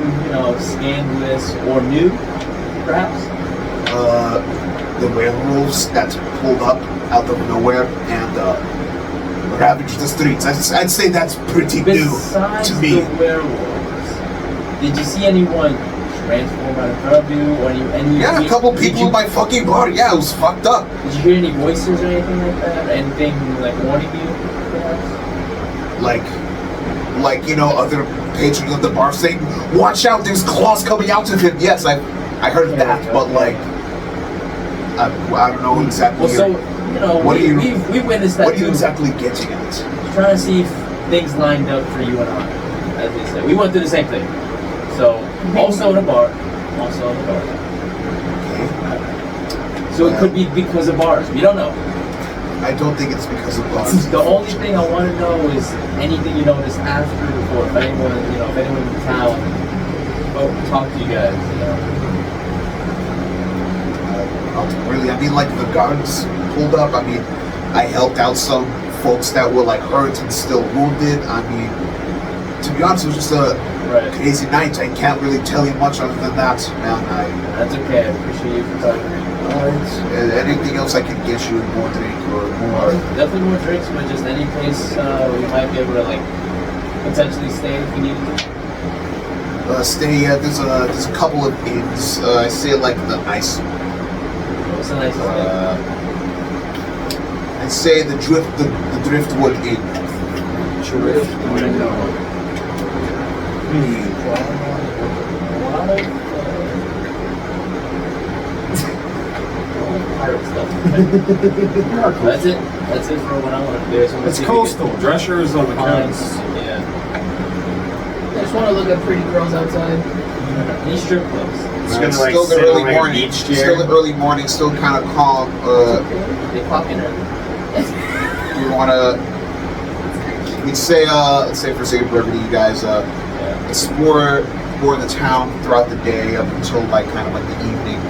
Speaker 3: scandalous or new, perhaps?
Speaker 1: The werewolves that pulled up out of nowhere and ravaged the streets. I'd say that's pretty new
Speaker 3: Besides
Speaker 1: to me.
Speaker 3: the werewolves, did you see anyone transform out of front of you, or any?
Speaker 1: Yeah, a couple
Speaker 3: did
Speaker 1: people
Speaker 3: you-
Speaker 1: in my fucking bar. Yeah, it was fucked up.
Speaker 3: Did you hear any voices or anything like that? Or anything like warning you, perhaps?
Speaker 1: Like other patrons of the bar saying, "Watch out! There's claws coming out of him." Yes, I heard that, but like, I don't know exactly.
Speaker 3: Well, so
Speaker 1: What do you-
Speaker 3: we witnessed that
Speaker 1: what are you
Speaker 3: too.
Speaker 1: exactly getting at?
Speaker 3: Trying to see if things lined up for you and I, as they said. We went through the same thing. So also in a bar. So it could be because of bars. We don't know.
Speaker 1: I don't think it's because of bars.
Speaker 3: The only thing I want to know is anything you noticed after or if anyone in the town talked to you guys.
Speaker 1: Really, I mean, like the guards pulled up. I mean, I helped out some folks that were like hurt and still wounded. I mean, to be honest, it was just a
Speaker 3: Right.
Speaker 1: crazy night. I can't really tell you much other than that, man.
Speaker 3: That's okay. I appreciate you for talking to me.
Speaker 1: Anything else I can get you, more drink or more?
Speaker 3: Definitely more drinks, but just any place we might be able to potentially stay if we needed to.
Speaker 1: Stay. There's a couple of inns. I say like the nice.
Speaker 3: What's the nicest
Speaker 1: I'd say the Driftwood Inn.
Speaker 3: pirate stuff. That's it for what I want to do.
Speaker 2: It's coastal. Drescher is on the coast.
Speaker 3: Yeah.
Speaker 5: I just want to look at pretty girls outside.
Speaker 3: These strip clubs.
Speaker 2: It's gonna like
Speaker 1: Still the
Speaker 2: sit
Speaker 1: early
Speaker 2: on, like, a
Speaker 1: morning.
Speaker 2: beach
Speaker 1: Still
Speaker 2: chair.
Speaker 1: the early morning. Still kind of calm.
Speaker 3: They clock in early.
Speaker 1: You wanna we'd say, let's say for sake of brevity, you guys explore the town throughout the day up until like kind of like the evening.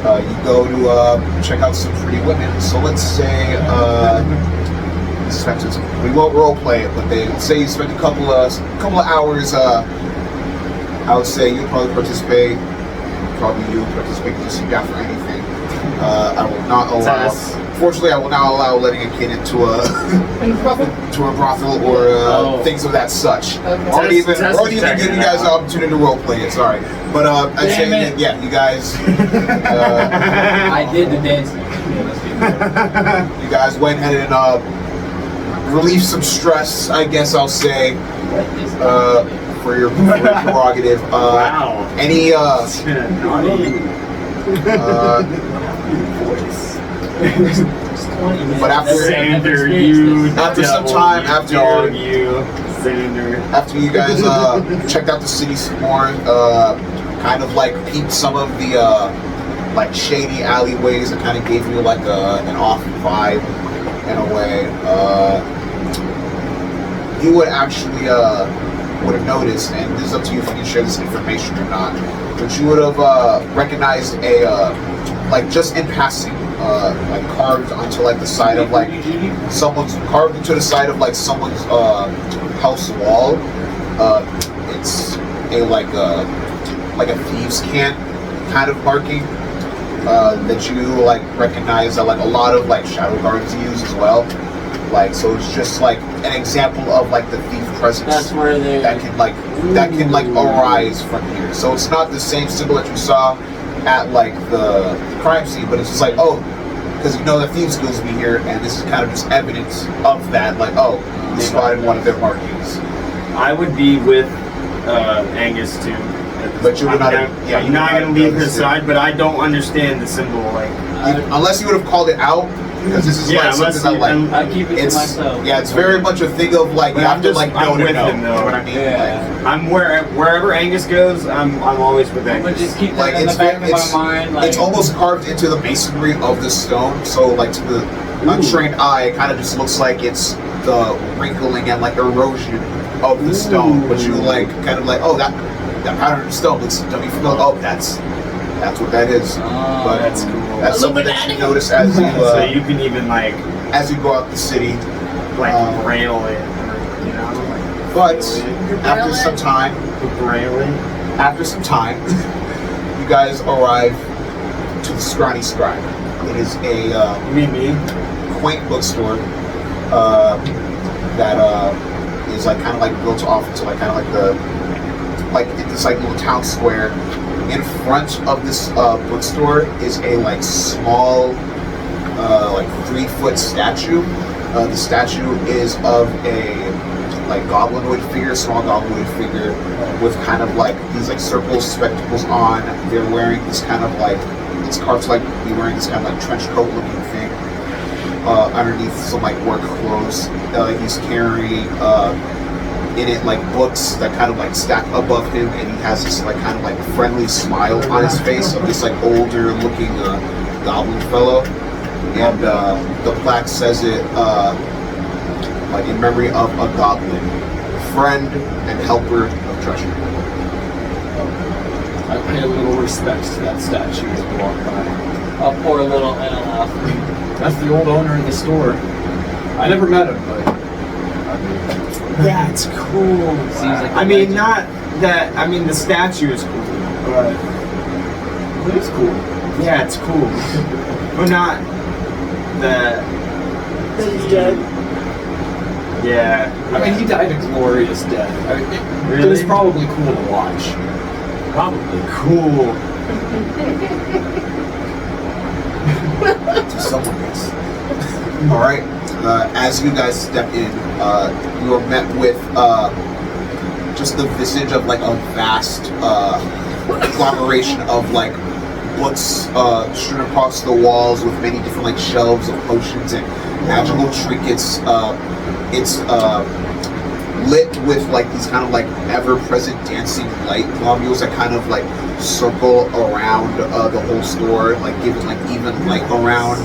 Speaker 1: You go to check out some pretty women. So let's say we won't role play it, but let's say you spend a couple of hours. I would say you probably participate. Probably you participate just sit down for anything. I will not allow. Fortunately, I will not allow letting a kid into a brothel or things of that such. Already even giving you guys the opportunity to role play it. Sorry, but I'd say that, yeah, you guys.
Speaker 3: I did the dancing.
Speaker 1: You guys went ahead and relieve some stress. I guess I'll say for your prerogative.
Speaker 2: Wow.
Speaker 1: Any but after
Speaker 2: Xander, you
Speaker 1: after some
Speaker 2: devil,
Speaker 1: time,
Speaker 2: you
Speaker 1: after
Speaker 2: dog, you Xander.
Speaker 1: after you guys checked out the city some more, kind of like peeped some of the like shady alleyways that kind of gave you like an off vibe in a way. You would actually would have noticed, and this is up to you if you can share this information or not, but you would have recognized a like just in passing, like carved onto like the side of like someone's house wall. It's a like a thieves' cant kind of marking that you like recognize that like a lot of like shadow guards use as well. Like, so it's just like an example of like the thief presence
Speaker 3: That's where they
Speaker 1: that can like arise from here. So it's not the same symbol that you saw at like the crime scene, but it's just like, oh, because you know the thieves guilds be here, and this is kind of just evidence of that. Like, oh, you spotted one of their markings.
Speaker 2: I would be with Angus too.
Speaker 1: But you would not. Yeah,
Speaker 2: I'm not gonna leave his side, but I don't understand the symbol. Like,
Speaker 1: unless you would have called it out, because this is like something that like
Speaker 3: I keep it to myself.
Speaker 1: Yeah, it's very much a thing of like you have to like know
Speaker 2: I'm
Speaker 1: to
Speaker 2: with
Speaker 1: know.
Speaker 2: him, though.
Speaker 1: You know what I mean?
Speaker 3: Yeah.
Speaker 1: Like,
Speaker 2: I'm wherever Angus goes, I'm always with Angus.
Speaker 3: But just keep that
Speaker 1: like
Speaker 3: in the back of my mind. Like,
Speaker 1: it's almost carved into the masonry of the stone. So like to the untrained eye, it kind of just looks like it's the wrinkling and like erosion of the stone. But you like kind of like, oh, that pattern of stone looks. Don't you feel? Oh, that's what that is. But
Speaker 2: that's cool.
Speaker 1: That's something that you notice as you
Speaker 2: So you can even like
Speaker 1: as you go out the city.
Speaker 2: like braille it, or, you know. Like,
Speaker 1: But
Speaker 2: feel
Speaker 1: after some time, you guys arrive to the Scrawny Scribe. It is a
Speaker 2: me.
Speaker 1: quaint bookstore that is like kind of like built off into like kind of like this like little town square. In front of this bookstore is a like small like 3-foot statue. The statue is of a like goblinoid figure, small goblinoid figure with kind of like these like circle spectacles on. They're wearing this kind of like, it's carved to like be wearing this kind of like trench coat looking thing underneath some like work clothes. He's carrying in it like books that kind of like stack above him, and he has this like kind of like friendly smile on his face of this like older looking goblin fellow. And the plaque says it like in memory of a goblin, friend and helper of treasure.
Speaker 6: I pay a little respect to that statue as we walk by.
Speaker 3: I'll pour a little NLF.
Speaker 6: That's the old owner of the store. I never met him, but
Speaker 2: Yeah, it's cool.
Speaker 3: Seems like a
Speaker 2: I mean,
Speaker 3: legend.
Speaker 2: not that. I mean, the statue is cool, but
Speaker 6: it is cool.
Speaker 2: yeah, it's cool. But not that he's dead. Yeah.
Speaker 6: I mean, he died a glorious death. I mean, it was probably cool to watch.
Speaker 2: Probably cool.
Speaker 1: To someone else. All right. As you guys step in, you are met with just the visage of like a vast conglomeration of like books strewn across the walls with many different like shelves of potions and magical trinkets. It's lit with like these kind of like ever-present dancing light globules that kind of like circle around the whole store, like giving like even light around.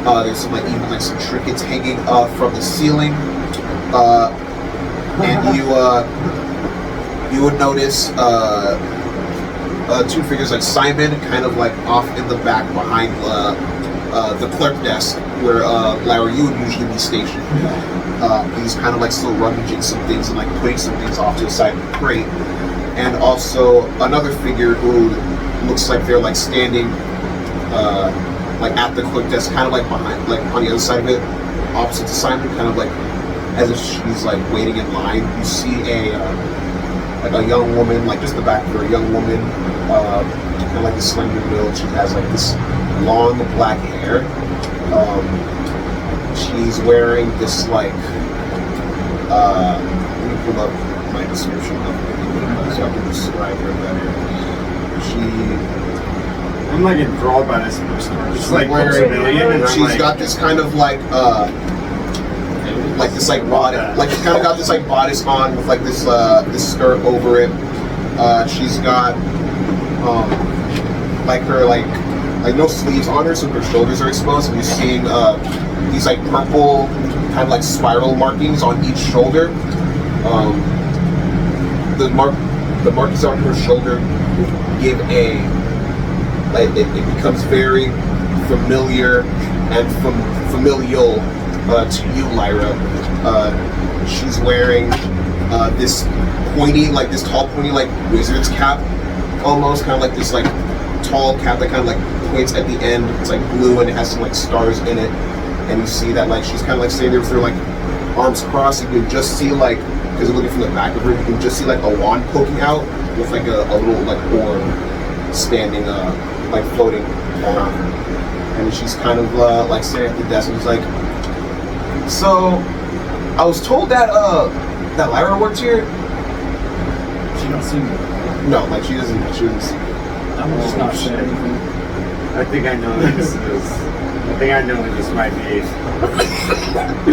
Speaker 1: There's some like even like some trinkets hanging from the ceiling, and you would notice two figures like Simon, kind of like off in the back behind the clerk desk where Lyra, you would usually be stationed. He's kind of like still rummaging some things and like putting some things off to the side of the crate. And also another figure who looks like they're like standing like at the clerk desk, kind of like behind, like on the other side of it, opposite to Simon, kind of like as if she's like waiting in line. You see like a young woman, like just the back of her, a young woman, kind of like a slender build. She has like this long black hair. She's wearing this like let me pull up my description of her so I can describe her better.
Speaker 2: I'm like enthralled by this person. Just like
Speaker 1: wearing,
Speaker 2: and
Speaker 1: she's
Speaker 2: like,
Speaker 1: got this kind of like this like bodice, like she's kind of got this like bodice on with like this this skirt over it. She's got like her like no sleeves on her, so her shoulders are exposed, and you're seeing these like purple kind of like spiral markings on each shoulder. The markings on her shoulder give it becomes very familiar and familial to you, Lyra. She's wearing this pointy, like this tall pointy like wizard's cap, almost kind of like this like tall cap that kind of like points at the end. It's like blue and it has some like stars in it, and you see that like she's kind of like standing there with her like arms crossed. You can just see like, because you're looking from the back of her, you can just see like a wand poking out with like a little like orb standing like floating around her. And she's kind of like standing at the desk and she's like, so I was told that that Lyra worked here.
Speaker 7: She don't seem to.
Speaker 1: No, like she doesn't see.
Speaker 7: I'm just not saying anything.
Speaker 2: I think I know who this is. I think I know who this might be.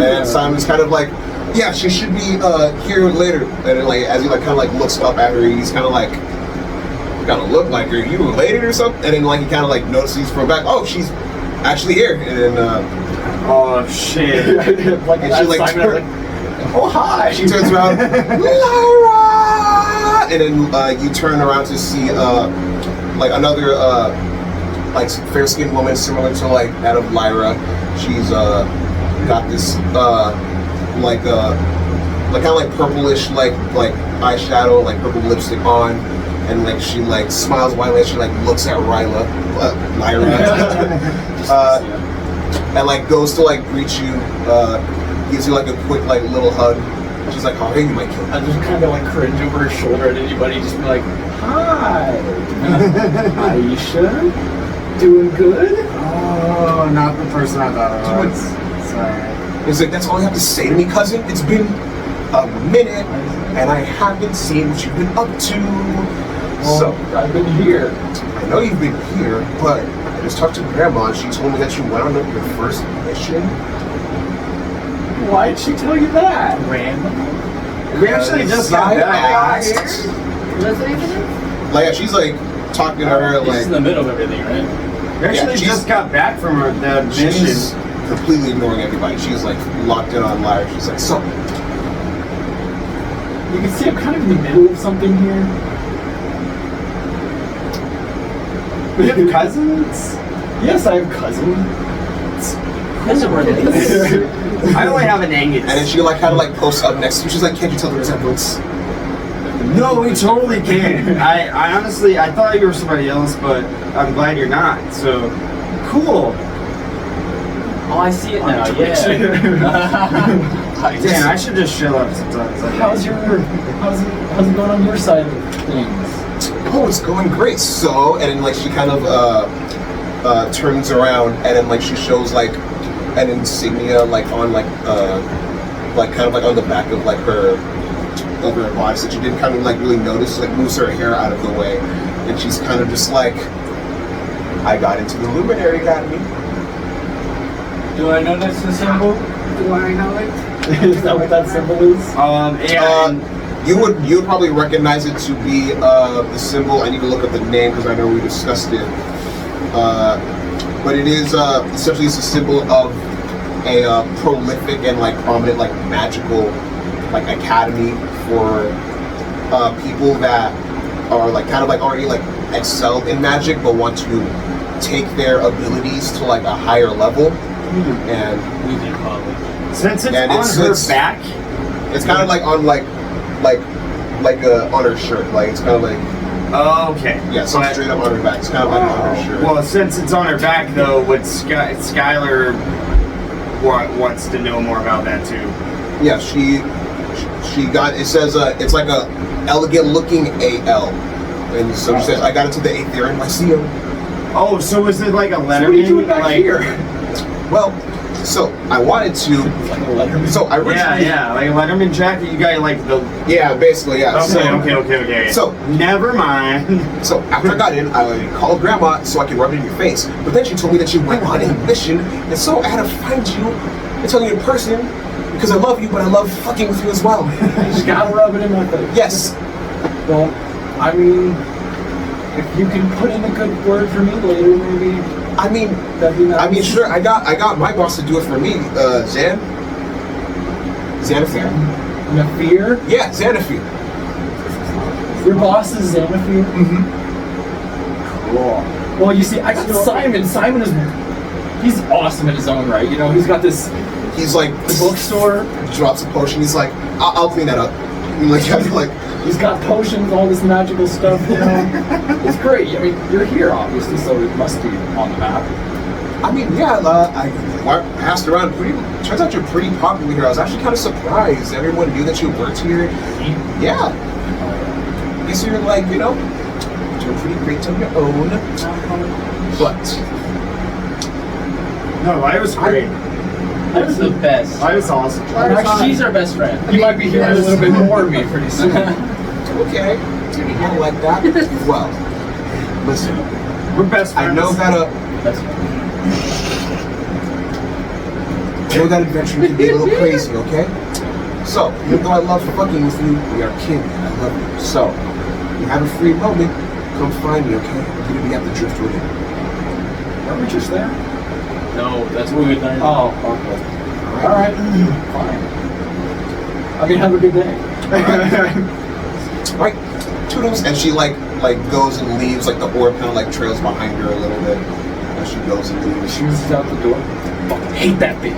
Speaker 1: And Simon's kind of like, yeah, she should be here later. And then like as he like kind of like looks up at her, he's kind of like, kind of look like her. You related or something? And then like he kind of like notices from back, oh, she's actually here. And then
Speaker 2: oh shit!
Speaker 6: Like,
Speaker 1: and she like,
Speaker 6: oh hi.
Speaker 1: She turns around, Lyra, and then you turn around to see like another like fair-skinned woman similar to like that of Lyra. She's got this like kind of like purplish like eyeshadow, like purple lipstick on, and like she like smiles widely as she like looks at Lyra, and like goes to like greet you, gives you like a quick like little hug. She's like, how are you, my kid?
Speaker 6: I just kind of like cringe over her shoulder at anybody, just be like, hi, Aisha, doing good?
Speaker 2: Oh, not the person I thought it was. Sorry.
Speaker 1: He's like, that's all you have to say to me, cousin? It's been a minute, and I haven't seen what you've been up to.
Speaker 6: Well,
Speaker 1: So,
Speaker 6: I've been here.
Speaker 1: I know you've been here, but I just talked to Grandma, and she told me that you went on your first mission.
Speaker 6: Why'd she tell you that?
Speaker 2: We actually just got back.
Speaker 5: What's the name of it?
Speaker 1: Like, she's like talking to her,
Speaker 3: It's just in the
Speaker 1: like
Speaker 3: middle of everything, right?
Speaker 2: We actually
Speaker 1: she's-
Speaker 2: just got back from the mission.
Speaker 1: she's completely ignoring everybody. She's like locked in on Lyra. She's like, so
Speaker 6: You can see I'm kind of in the middle of something here.
Speaker 2: We have cousins?
Speaker 6: Yes, I have cousins.
Speaker 3: That's a word.
Speaker 2: I only have an Angus.
Speaker 1: and then she like kind of like posts up next to you. She's like, can't you tell the resemblance?
Speaker 2: No, we totally can. I honestly, I thought you were somebody else, but I'm glad you're not. So, cool.
Speaker 3: Oh, I see it now. Yeah.
Speaker 2: Damn, I should just chill up sometimes.
Speaker 7: How's it going on your side of things?
Speaker 1: Oh, it's going great. So, and then like she kind of turns around, and then like she shows like an insignia like on like kind of like on the back of like her over her bodice that you didn't kind of like really notice. Like moves her hair out of the way, and she's kind of just like, I got into the Luminary Academy.
Speaker 7: Do I know that's the symbol?
Speaker 5: Do I know it?
Speaker 6: Is that what that symbol is?
Speaker 2: Yeah.
Speaker 1: You would probably recognize it to be the symbol. I need to look up the name because I know we discussed it. but it is essentially it's a symbol of a prolific and like prominent like magical like academy for people that are like kind of like already like excelled in magic but want to take their abilities to like a higher level. And
Speaker 2: Since it's
Speaker 1: And
Speaker 2: on
Speaker 1: it's-
Speaker 2: her
Speaker 1: it's-
Speaker 2: back,
Speaker 1: it's kind of like on like on her shirt, like it's kind of like
Speaker 2: okay.
Speaker 1: yeah, so
Speaker 2: But-
Speaker 1: straight up on her back. It's kind of like on her shirt.
Speaker 2: Well, since it's on her back, though, would Skylar wants to know more about that too?
Speaker 1: Yeah, she got. It says it's like a elegant looking AL, and so she says I got it to the 8th year in my CO.
Speaker 2: Oh, so is it like a
Speaker 6: So what are you
Speaker 2: Letterman?
Speaker 6: doing back
Speaker 2: like,
Speaker 6: here?
Speaker 1: Well, so I wanted to. So I originally.
Speaker 2: yeah, like a Letterman jacket. You got like the.
Speaker 1: Yeah, basically, yeah.
Speaker 2: Okay.
Speaker 1: So
Speaker 2: never mind.
Speaker 1: So after I got in, I called Grandma so I could rub it in your face. But then she told me that you went on a mission, and so I had to find you and tell you in person because I love you, but I love fucking with you as well.
Speaker 6: You just gotta rub it in my face.
Speaker 1: Yes.
Speaker 6: Well, I mean, if you can put in a good word for me later, maybe
Speaker 1: I mean,
Speaker 6: that'd be nice.
Speaker 1: sure. I got my boss to do it for me. Xanafir.
Speaker 6: Nafir?
Speaker 1: Yeah, Xanafir.
Speaker 6: Your boss is Xanafir?
Speaker 1: Mm-hmm.
Speaker 6: Cool. Well, you see, I got Simon. Simon he's awesome in his own right. You know, he's got this
Speaker 1: He's like
Speaker 6: bookstore.
Speaker 1: drops a potion. He's like, I'll clean that up. And like, I'm like,
Speaker 6: He's got potions, all this magical stuff, you know. It's great. I mean, you're here, obviously, so it must be on the map.
Speaker 1: I mean, yeah. I passed around. Turns out you're pretty popular here. I was actually kind of surprised. Everyone knew that you worked here. Yeah. I guess you're like, doing pretty great on your own. But
Speaker 2: No, I was great.
Speaker 3: That was the best.
Speaker 2: I was awesome.
Speaker 3: She's our best friend.
Speaker 6: You might be hearing a little bit more of me pretty soon.
Speaker 1: okay, you don't like that? Well, listen.
Speaker 2: We're best friends.
Speaker 1: I know that
Speaker 3: Best friend.
Speaker 1: adventure can be a little crazy. Okay. So even though I love fucking with you, we are kin. And I love you. So you have a free moment. Come find me. Okay. I'm gonna be at the Driftwood Inn.
Speaker 6: Are we just there?
Speaker 3: No, that's what we learned.
Speaker 6: Oh, okay. All right. Fine. I mean, have a good day.
Speaker 1: Right. Toodles. And she like goes and leaves. Like the orb kind of like trails behind her a little bit as she goes and leaves.
Speaker 6: She was out the door. Fucking hate that bitch.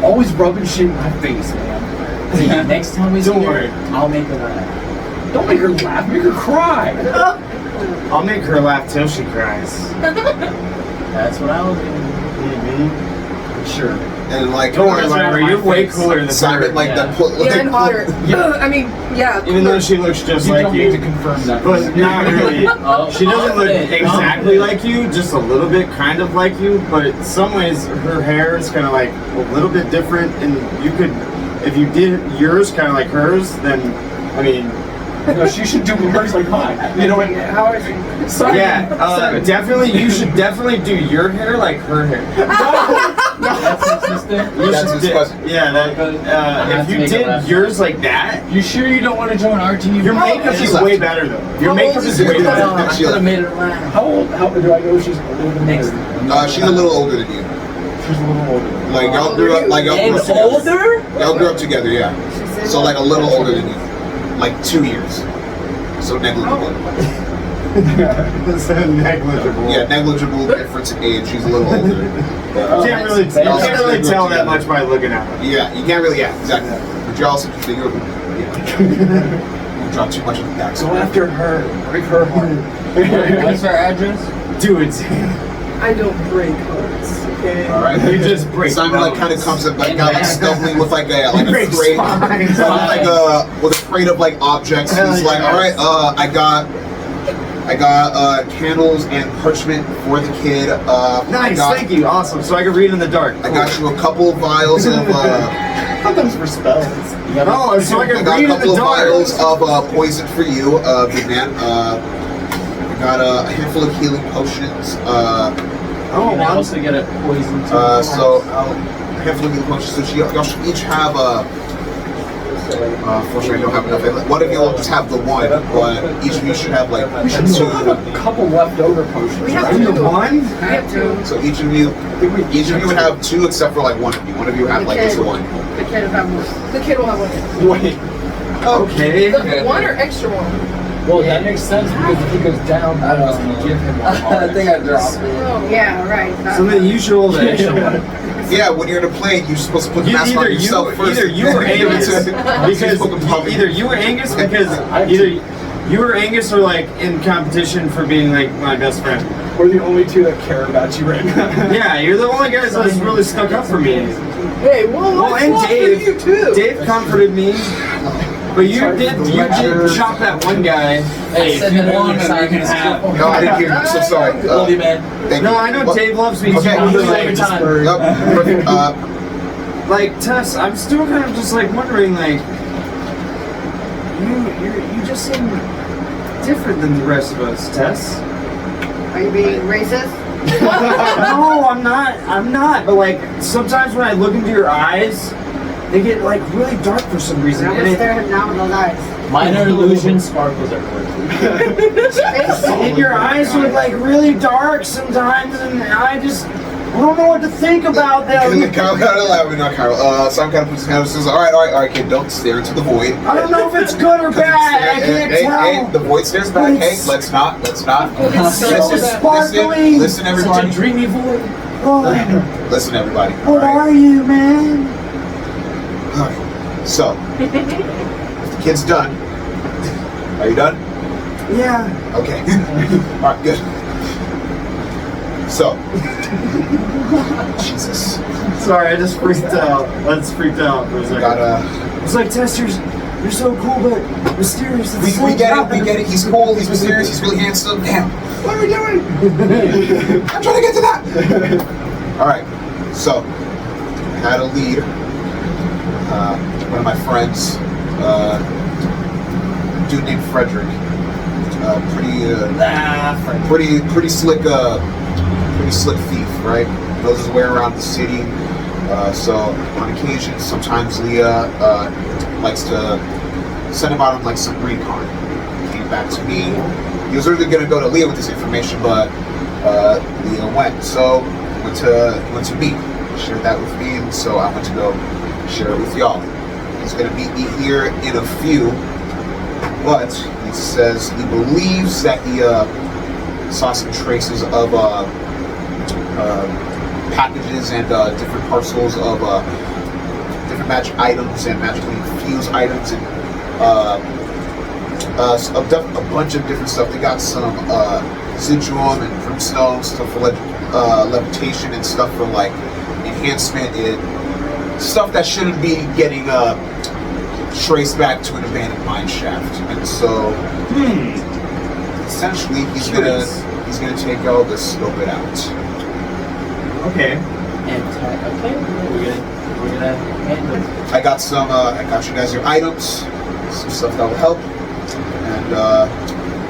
Speaker 6: Always rubbing shit in my face, man.
Speaker 3: See, next time we see
Speaker 2: Don't
Speaker 3: her,
Speaker 2: worry.
Speaker 3: I'll make her laugh.
Speaker 6: Don't make her laugh. Make her cry.
Speaker 2: I'll make her laugh till she cries.
Speaker 3: That's what I was doing.
Speaker 6: Sure.
Speaker 1: And like
Speaker 2: Don't worry, Lyra, you're way cooler than
Speaker 1: Simon
Speaker 2: her.
Speaker 1: like
Speaker 3: Yeah.
Speaker 1: the put
Speaker 5: Yeah, and hotter. I mean, yeah.
Speaker 2: Even though she looks just
Speaker 6: You
Speaker 2: like
Speaker 6: don't
Speaker 2: you.
Speaker 6: need to confirm that.
Speaker 2: But not really.
Speaker 3: Oh,
Speaker 2: She doesn't look
Speaker 3: confident,
Speaker 2: exactly
Speaker 3: confident.
Speaker 2: like you, just a little bit kind of like you, but in some ways her hair is kind of like a little bit different, and you could, if you did yours kind of like hers, then, I mean,
Speaker 6: No, she should do hers like mine. You know what?
Speaker 5: How is it?
Speaker 6: Simon,
Speaker 2: yeah,
Speaker 6: Simon.
Speaker 2: definitely, you should definitely do your hair like her hair.
Speaker 3: That's consistent.
Speaker 2: You
Speaker 1: That's
Speaker 2: should
Speaker 1: his question.
Speaker 2: Yeah, that, if you did yours like that,
Speaker 3: You sure you don't want to join our team?
Speaker 2: your makeup
Speaker 1: she
Speaker 2: is
Speaker 1: left.
Speaker 2: way better though. Your
Speaker 5: How
Speaker 2: makeup
Speaker 5: old
Speaker 2: is
Speaker 5: is
Speaker 2: way
Speaker 5: she?
Speaker 2: better.
Speaker 3: I
Speaker 1: She
Speaker 3: could have
Speaker 1: left.
Speaker 3: made her laugh.
Speaker 6: How do I know she's older than me?
Speaker 3: Next.
Speaker 1: she's a little older than you.
Speaker 6: She's a little older.
Speaker 1: Like y'all grew up
Speaker 3: And
Speaker 1: together.
Speaker 3: older?
Speaker 1: Y'all grew up together, yeah. So like a little older than you, like 2 years. So negligible.
Speaker 2: It's negligible.
Speaker 1: Yeah, negligible difference in age. She's a little older.
Speaker 2: You can't really,
Speaker 3: That's
Speaker 2: tell that much by looking at her.
Speaker 1: Yeah, you can't really. Yeah, exactly. But you're also figure. Yeah. You drop too much of the back.
Speaker 6: Go after her. Break her heart.
Speaker 3: What's our address?
Speaker 2: Do it.
Speaker 5: I don't break hearts. Okay.
Speaker 1: All right.
Speaker 2: You just break.
Speaker 1: Simon like kind of comes up like stumbling with like a
Speaker 2: Break
Speaker 1: crate,
Speaker 2: spines.
Speaker 1: with a crate of like objects.
Speaker 2: Hell
Speaker 1: He's like,
Speaker 2: yes.
Speaker 1: all right, I got candles and parchment for the kid.
Speaker 2: Nice, thank you, awesome. So I can read in the dark.
Speaker 1: I got you a couple vials of.
Speaker 6: Those were spells.
Speaker 2: Oh, so I
Speaker 1: I
Speaker 2: can
Speaker 1: got a
Speaker 2: read in
Speaker 1: couple
Speaker 2: the
Speaker 1: of
Speaker 2: dark.
Speaker 1: vials of poison for you, big man. I got a handful of healing potions.
Speaker 2: Oh,
Speaker 3: You can
Speaker 2: wow.
Speaker 3: also get a poison too.
Speaker 1: So a handful of healing potions. So y'all should each have Unfortunately, I don't have enough. One of you will just have the one, but each of you should have like
Speaker 6: We should still have
Speaker 1: two.
Speaker 6: a couple leftover potions.
Speaker 5: We have
Speaker 6: right?
Speaker 5: two.
Speaker 2: One?
Speaker 5: We have two.
Speaker 1: So each of you would have two, except for like one of you. One of you have like just the one.
Speaker 4: The kid will have one.
Speaker 5: The kid will have one.
Speaker 6: Wait.
Speaker 2: Okay.
Speaker 5: The one or extra one?
Speaker 7: Well, that makes sense because if he goes down, I must give him one.
Speaker 3: I think I dropped it.
Speaker 5: Oh.
Speaker 4: Yeah, right.
Speaker 2: So then you should roll the extra one.
Speaker 1: Yeah, when you're in a plane, you're supposed to put the mask on yourself first.
Speaker 2: Either you or Angus, because either you or Angus, because either you or Angus are like in competition for being like my best friend.
Speaker 6: We're the only two that care about you right now.
Speaker 2: Yeah, you're the only guys that's really stuck up for me.
Speaker 5: Hey, well,
Speaker 2: and Dave,
Speaker 5: you too.
Speaker 2: Dave comforted me, but you did chop that one guy.
Speaker 7: Hey, if you want him, you can have him.
Speaker 1: No, I didn't hear you. I'm so sorry.
Speaker 3: Love you, man.
Speaker 1: Thank
Speaker 2: No,
Speaker 1: you.
Speaker 2: I know
Speaker 1: What?
Speaker 2: Dave loves me.
Speaker 1: Okay.
Speaker 2: too,
Speaker 3: I'm
Speaker 2: but,
Speaker 3: doing it
Speaker 2: like,
Speaker 3: every time.
Speaker 1: Yep, perfect.
Speaker 2: Like Tess, I'm still kind of just like wondering, like you just seem different than the rest of us, Tess.
Speaker 4: Are you being racist?
Speaker 2: No, I'm not. I'm not. But like sometimes when I look into your eyes, they get like really dark for some reason.
Speaker 4: I'm
Speaker 2: And
Speaker 4: gonna stare him down with those eyes.
Speaker 3: Minor illusion sparkles everywhere.
Speaker 2: and your eyes are like really dark sometimes, and I don't know what to think about them.
Speaker 1: Kyle kind of laughing, not Kyle. Sam kind of puts his hand up and says, all right, kid, don't stare into the void.
Speaker 2: I don't know if it's good or bad. I can't tell.
Speaker 1: Hey, the void stares back. Hey, let's not.
Speaker 2: It's so
Speaker 1: Listen,
Speaker 2: sparkling.
Speaker 1: listen, everybody.
Speaker 3: Such a dreamy void.
Speaker 2: Oh,
Speaker 1: Listen, everybody.
Speaker 2: what are you, man?
Speaker 1: All right. So, if the kid's done. Are you done?
Speaker 2: Yeah.
Speaker 1: Okay. All right, good. So, Jesus.
Speaker 2: Sorry, I just freaked out. That's freaked out for a second.
Speaker 1: Gotta.
Speaker 2: It's like Tess, you're so cool but mysterious. At the
Speaker 1: We
Speaker 2: same
Speaker 1: get it.
Speaker 2: time.
Speaker 1: We get it. He's cool. He's mysterious. He's really handsome. Damn. What are we doing? I'm trying to get to that. All right. So, I had a lead. One of my friends, dude named Frederick. Pretty slick. Pretty slick thief, right? Knows his way around the city. So on occasion, sometimes Leah likes to send him out on like some recon. Came back to me. He was originally gonna go to Leah with this information, but Leah went. So went to me. Shared that with me, and so I went to go share it with y'all. He's gonna meet me here in a few, but he says he believes that he saw some traces of packages and different parcels of different magic items and magically infused items and a bunch of different stuff. They got some Zidruum and Brimstone, stuff for levitation and stuff for like enhancement and stuff that shouldn't be getting traced back to an abandoned mine shaft. And so essentially he's gonna take all this, scope it out.
Speaker 2: Okay.
Speaker 3: Okay. We're gonna handle.
Speaker 1: I got you guys your items, some stuff that will help, and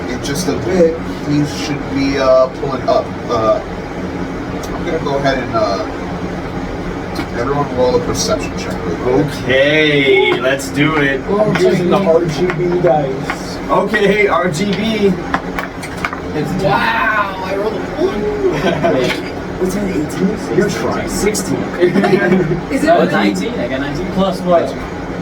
Speaker 1: in just a bit he should be pulling up. I'm gonna go ahead and everyone roll a perception check.
Speaker 2: Okay, let's do it.
Speaker 6: I'm using the RGB dice.
Speaker 2: Okay, RGB.
Speaker 6: It's
Speaker 5: Wow, I rolled a 1.
Speaker 2: What's that, 18? You're trying. 16.
Speaker 5: Is it
Speaker 3: Oh,
Speaker 5: really?
Speaker 3: 19. I got 19 plus what?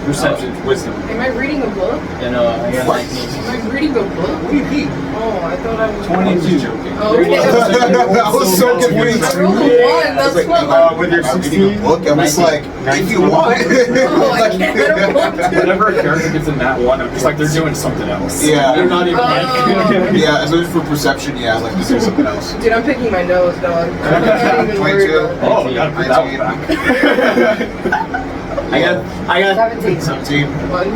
Speaker 2: Perception, wisdom.
Speaker 5: Am I reading a book?
Speaker 3: You know, I got 19.
Speaker 5: Am I reading a book?
Speaker 1: What do you mean?
Speaker 5: Oh, I thought I was
Speaker 2: 22.
Speaker 5: Oh, okay.
Speaker 1: I was so confused.
Speaker 5: I rolled a 1. That's
Speaker 1: like,
Speaker 5: what.
Speaker 2: With your
Speaker 1: I'm reading a
Speaker 2: 16?
Speaker 1: book. I was like, if you want.
Speaker 5: Oh, I can't. I don't want to.
Speaker 6: Whenever a character gets in that one, I'm just like, they're doing something else.
Speaker 1: Yeah.
Speaker 6: They're not even like...
Speaker 1: Yeah, as long as for perception, yeah, I like to do something else.
Speaker 5: Dude, I'm picking my nose, dog. I'm not even worried
Speaker 1: 22.
Speaker 5: about it.
Speaker 6: Oh, gotta put that one back.
Speaker 2: I got
Speaker 4: 17.
Speaker 1: 17.
Speaker 5: 1.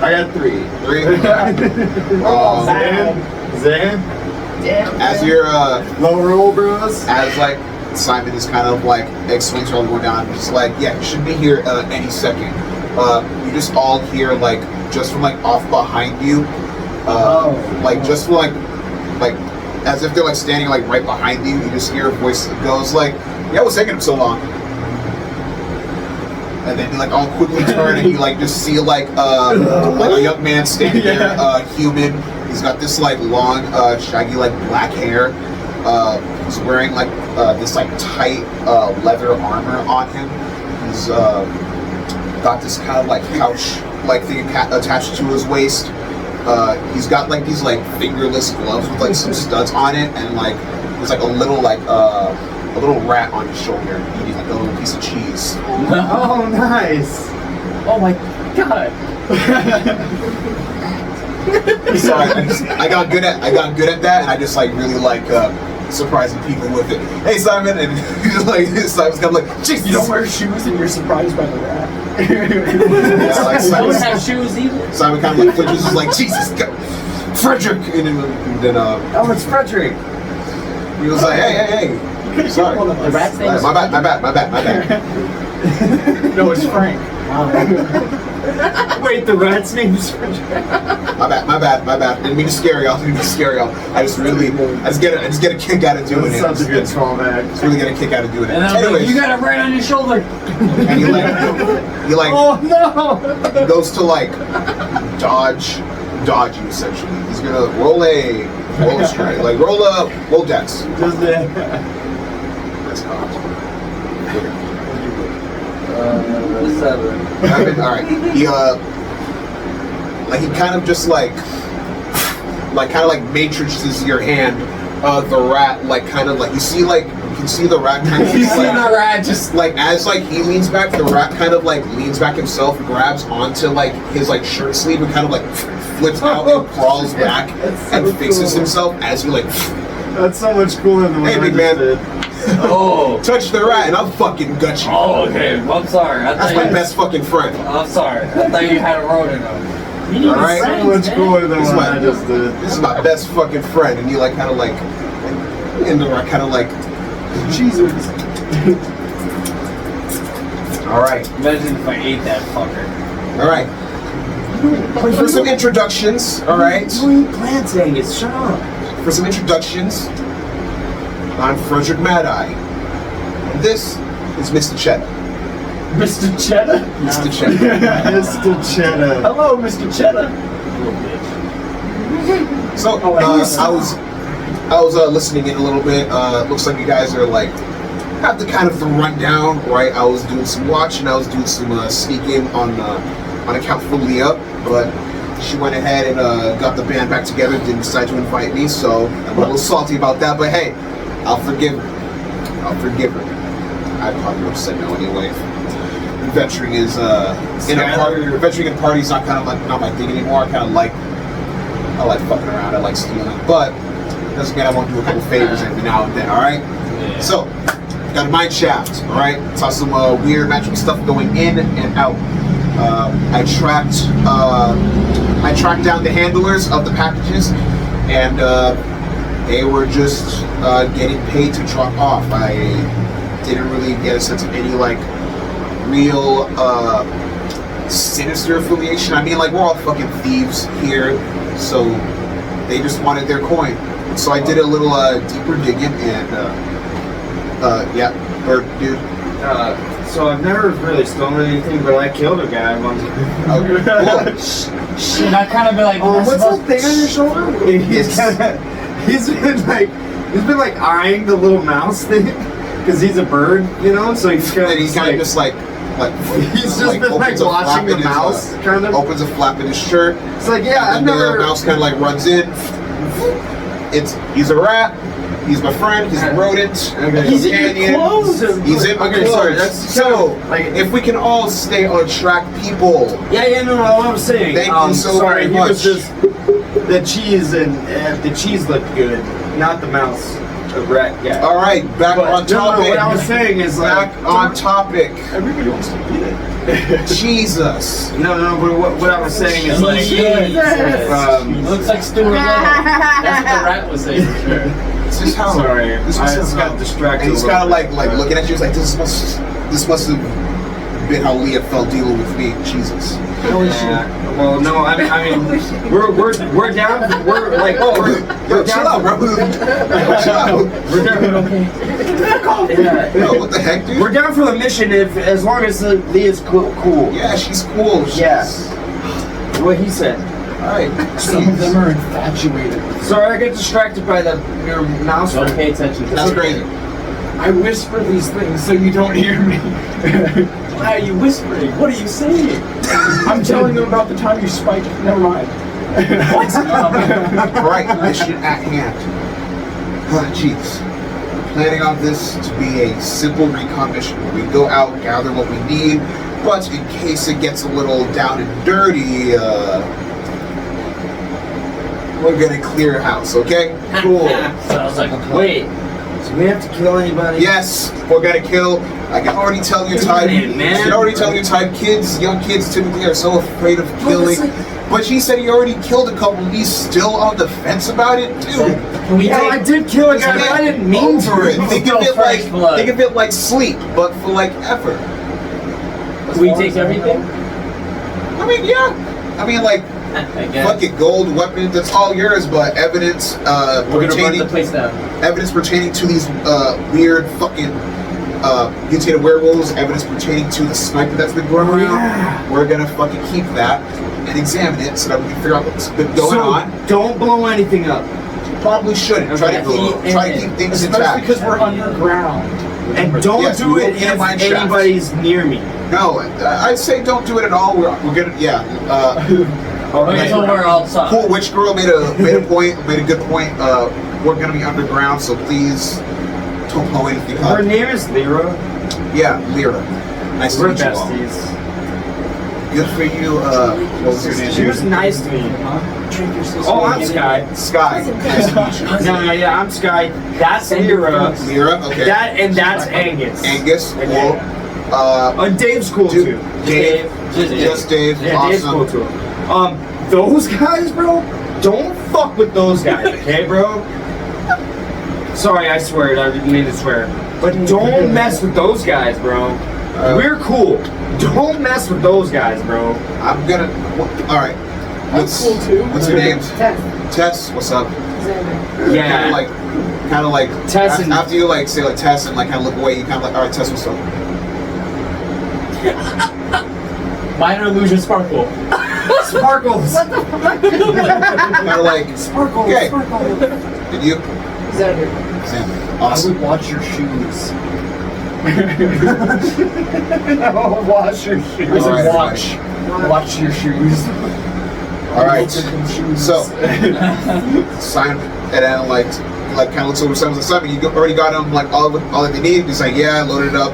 Speaker 2: I got 3.
Speaker 1: 3.
Speaker 2: Zan?
Speaker 5: Damn.
Speaker 1: As you're
Speaker 2: Low roll, bros.
Speaker 1: as like Simon is kind of like explains all going down, just like, yeah, you should be here any second. You just all hear like just from like off behind you, like just from like as if they're like standing like right behind you. You just hear a voice that goes like, "Yeah, what's taking him so long?" and then he like all quickly turn and you like just see like a young man standing there, human. He's got this like long, shaggy like black hair. He's wearing like this like tight leather armor on him. He's got this kind of like pouch like thing attached to his waist. He's got like these like fingerless gloves with like some studs on it, and like there's like a little rat on his shoulder eating like a little piece of cheese.
Speaker 2: Oh, nice.
Speaker 3: Oh my god.
Speaker 1: So I got good at that, and I just like really like surprising people with it. Hey Simon, and like Simon's kind of like, Jesus.
Speaker 6: You don't wear shoes and you're surprised by the rat.
Speaker 1: Yeah, like
Speaker 3: I don't
Speaker 1: Simon,
Speaker 3: have shoes either.
Speaker 1: Simon kind of like flinches, is like, Jesus, Frederick, and then
Speaker 2: Oh, it's Frederick.
Speaker 1: he was like, hey, sorry,
Speaker 3: The rat's name is
Speaker 1: my bad.
Speaker 6: No, it's Frank.
Speaker 2: Wait, the rat's name is Frederick.
Speaker 1: My bad. Didn't mean to scare y'all. I just get a kick out of doing it.
Speaker 2: That's such a good callback.
Speaker 1: Just really get a kick out of doing it.
Speaker 3: And then I'm like,
Speaker 1: Anyways,
Speaker 3: you got a rat on your shoulder.
Speaker 1: and he like
Speaker 2: Oh no!
Speaker 1: he goes to like dodge you essentially. He's gonna roll a strike, like roll dex.
Speaker 2: Just
Speaker 1: That's hot.
Speaker 3: 7.
Speaker 1: All right. He kind of just like matrixes your hand. The rat like kind of like you can see the rat kind of
Speaker 3: You see the rat just
Speaker 1: like as like he leans back, the rat kind of like leans back himself, grabs onto like his like shirt sleeve and kind of like flips out and crawls back and fixes himself as he like.
Speaker 2: That's so much cooler than what
Speaker 1: Hey,
Speaker 2: I
Speaker 1: big
Speaker 2: just
Speaker 1: man.
Speaker 2: did.
Speaker 3: Oh.
Speaker 1: Touch the rat and I'll fucking gut you.
Speaker 3: Oh, okay. Well, I'm sorry.
Speaker 1: That's my best fucking friend.
Speaker 3: I'm sorry. I thought you had a rodent on. You need
Speaker 1: All right.
Speaker 2: So much cooler than
Speaker 1: This is
Speaker 2: what
Speaker 1: my-
Speaker 2: I just did.
Speaker 1: This is my best fucking friend, and you like kind of like, and the rat kind of like,
Speaker 6: Jesus.
Speaker 1: all right.
Speaker 3: Imagine if I ate that fucker.
Speaker 1: All right. For some introductions, all right.
Speaker 2: You eat plants, Angus. Shut up.
Speaker 1: For some introductions, I'm Frederick Mad-Eye. And this is Mr. Cheddar.
Speaker 6: Mr. Cheddar?
Speaker 1: Mr. Cheddar.
Speaker 2: Mr. Cheddar.
Speaker 6: Hello, Mr. Cheddar.
Speaker 3: Little bitch.
Speaker 1: So I was listening in a little bit. Looks like you guys are like have the kind of the rundown, right? I was doing some watching. I was doing some sneaking on account for Leah, but she went ahead and got the band back together. Didn't decide to invite me, so I'm a little salty about that. But hey, I'll forgive her. I probably would have said no anyway. Venturing is venturing in a party is not my thing anymore. I like fucking around. I like stealing, but it doesn't mean I won't do a couple favors every now and then. All right.
Speaker 3: Yeah.
Speaker 1: So got a mine shaft. All right. Saw some weird magical stuff going in and out. I tracked down the handlers of the packages, and they were just getting paid to drop off. I didn't really get a sense of any like real sinister affiliation. I mean, like, we're all fucking thieves here, so they just wanted their coin. So I did a little deeper digging, and yeah, bird dude.
Speaker 2: So I've never really stolen anything, but I killed a guy once.
Speaker 1: Okay, cool.
Speaker 3: Shit, I kind of be like,
Speaker 2: Oh, what's that thing on your shoulder? He's been like eyeing the little mouse thing because he's a bird, you know. So he's kind
Speaker 1: And he's kind of just like
Speaker 2: he's just been like
Speaker 1: opens a flap
Speaker 2: watching the
Speaker 1: in his,
Speaker 2: mouse, kind of.
Speaker 1: opens a flap in his shirt.
Speaker 2: It's like, yeah, I've
Speaker 1: And then the
Speaker 2: never.
Speaker 1: mouse kind of like runs in. He's a rat. He's my friend. He's a rodent.
Speaker 2: Okay.
Speaker 3: He's in your
Speaker 1: companion.
Speaker 3: clothes.
Speaker 1: He's in my
Speaker 2: Okay,
Speaker 1: clothes.
Speaker 2: sorry, that's
Speaker 1: so,
Speaker 2: like-
Speaker 1: if we can all stay on track, people.
Speaker 2: Yeah, no, what I'm saying.
Speaker 1: Thank you so
Speaker 2: sorry,
Speaker 1: very
Speaker 2: he was
Speaker 1: much.
Speaker 2: just the cheese and the cheese looked good, not the mouse. The rat guy.
Speaker 1: All right, back
Speaker 2: But
Speaker 1: on
Speaker 2: no,
Speaker 1: topic.
Speaker 2: what I was saying is like
Speaker 1: Back on topic.
Speaker 6: Everybody wants to eat it.
Speaker 1: Jesus.
Speaker 2: no, but what I was saying is like
Speaker 3: He looks like Stuart Little. That's what the rat was saying for sure.
Speaker 1: This is how.
Speaker 2: sorry,
Speaker 1: This
Speaker 2: I
Speaker 1: must
Speaker 2: just
Speaker 1: have
Speaker 2: got distracted.
Speaker 1: And he's
Speaker 2: a
Speaker 1: kind of
Speaker 2: little
Speaker 1: like
Speaker 2: bit.
Speaker 1: looking at you. He's like, this must have bit how Leah felt dealing with me. Jesus.
Speaker 2: Well, no, I mean, we're down. We're like, we're
Speaker 1: Chill
Speaker 2: down.
Speaker 1: out, bro. Chill out.
Speaker 2: We're down.
Speaker 1: Yo, what the heck, dude?
Speaker 2: We're down for the mission as long as Leah's cool.
Speaker 1: Yeah, she's cool.
Speaker 2: Yes. What he said.
Speaker 1: Alright.
Speaker 6: Some of them are infatuated.
Speaker 2: Sorry, I get distracted by your mouse.
Speaker 3: Don't pay attention.
Speaker 1: That's crazy.
Speaker 6: I whisper these things so you don't hear me.
Speaker 3: Why are you whispering? What are you saying?
Speaker 6: I'm telling them about the time you spiked. Never mind.
Speaker 1: Alright, mission at hand. Jeez. Planning on this to be a simple recon mission where we go out, gather what we need, but in case it gets a little down and dirty, we're gonna clear house, okay?
Speaker 2: Cool.
Speaker 3: Sounds like a plan.
Speaker 2: Wait. So we have to kill anybody?
Speaker 1: Yes, we're gonna kill. I can already tell your type.
Speaker 2: Man.
Speaker 1: I can already tell your type. Kids, young kids typically are so afraid of killing. But she said he already killed a couple. He's still on the fence about it, dude.
Speaker 3: Can we
Speaker 2: Yeah, I did kill a guy, but I didn't mean
Speaker 1: over it.
Speaker 2: to.
Speaker 1: Think of it
Speaker 3: Fresh blood.
Speaker 1: think of it like sleep, but for like effort.
Speaker 3: Can we take everything?
Speaker 1: I mean, yeah. I mean, like,
Speaker 3: I guess.
Speaker 1: fuck it, gold, weapons, that's all yours, but evidence
Speaker 3: We're gonna burn
Speaker 1: pertaining
Speaker 3: the place down.
Speaker 1: evidence pertaining to these weird fucking mutated werewolves, evidence pertaining to the sniper that's been going around.
Speaker 2: Yeah.
Speaker 1: We're gonna fucking keep that and examine it so that we can figure out what's been going on.
Speaker 2: Don't blow anything up.
Speaker 1: Probably shouldn't. Try to keep things
Speaker 6: Especially
Speaker 1: intact.
Speaker 6: because we're underground.
Speaker 2: And don't
Speaker 1: Yes,
Speaker 2: do
Speaker 1: we
Speaker 2: it
Speaker 1: will get a
Speaker 2: if
Speaker 1: mine shaft.
Speaker 2: anybody's near me.
Speaker 1: No, I'd say don't do it at all. We're gonna
Speaker 3: Okay, so we're outside.
Speaker 1: Cool Witch Girl made a good point. We're gonna be underground, so please don't blow anything
Speaker 2: Her
Speaker 1: up.
Speaker 2: name is Lyra.
Speaker 1: Yeah, Lyra. Nice to
Speaker 2: We're
Speaker 1: meet you all.
Speaker 2: besties.
Speaker 1: Good for you. What was your name?
Speaker 2: She was nice to me. Oh, I'm Sky.
Speaker 1: Sky.
Speaker 2: No, yeah, I'm Sky. That's Lyra.
Speaker 1: Lyra. Okay.
Speaker 2: That's Angus.
Speaker 1: Angus. Cool.
Speaker 2: Okay. Dave's cool
Speaker 1: Dude,
Speaker 2: too.
Speaker 1: Dave.
Speaker 3: Just
Speaker 1: Just Dave.
Speaker 2: Yeah,
Speaker 1: Awesome.
Speaker 2: Dave's cool too. Those guys, bro, don't fuck with those guys, okay, bro? Sorry, I swear, I didn't mean to swear. But don't mess with those guys, bro. We're cool. Don't mess with those guys, bro.
Speaker 1: I'm gonna. All right. What's
Speaker 6: cool too.
Speaker 1: What's your name?
Speaker 4: Tess.
Speaker 1: Tess. What's up?
Speaker 4: Xander.
Speaker 2: Yeah.
Speaker 1: Kind of like
Speaker 2: Tess and-
Speaker 1: after you like say like Tess and like kind of look away, you kind of like, all right, Tess, what's up?
Speaker 3: minor illusion sparkle.
Speaker 2: Sparkles.
Speaker 1: Kind of like
Speaker 2: Sparkles.
Speaker 1: Okay.
Speaker 2: Sparkles.
Speaker 1: Did you?
Speaker 4: Xander.
Speaker 1: Sam.
Speaker 6: I
Speaker 1: Awesome.
Speaker 6: would watch your shoes.
Speaker 2: Wash your shoes.
Speaker 6: I said
Speaker 1: Alright,
Speaker 6: watch. Watch your shoes.
Speaker 1: All right.
Speaker 6: Look at them shoes.
Speaker 1: So, sign and then like kind of looks over some of the stuff. And you already got them like all that they need. He's like, yeah, loaded it up.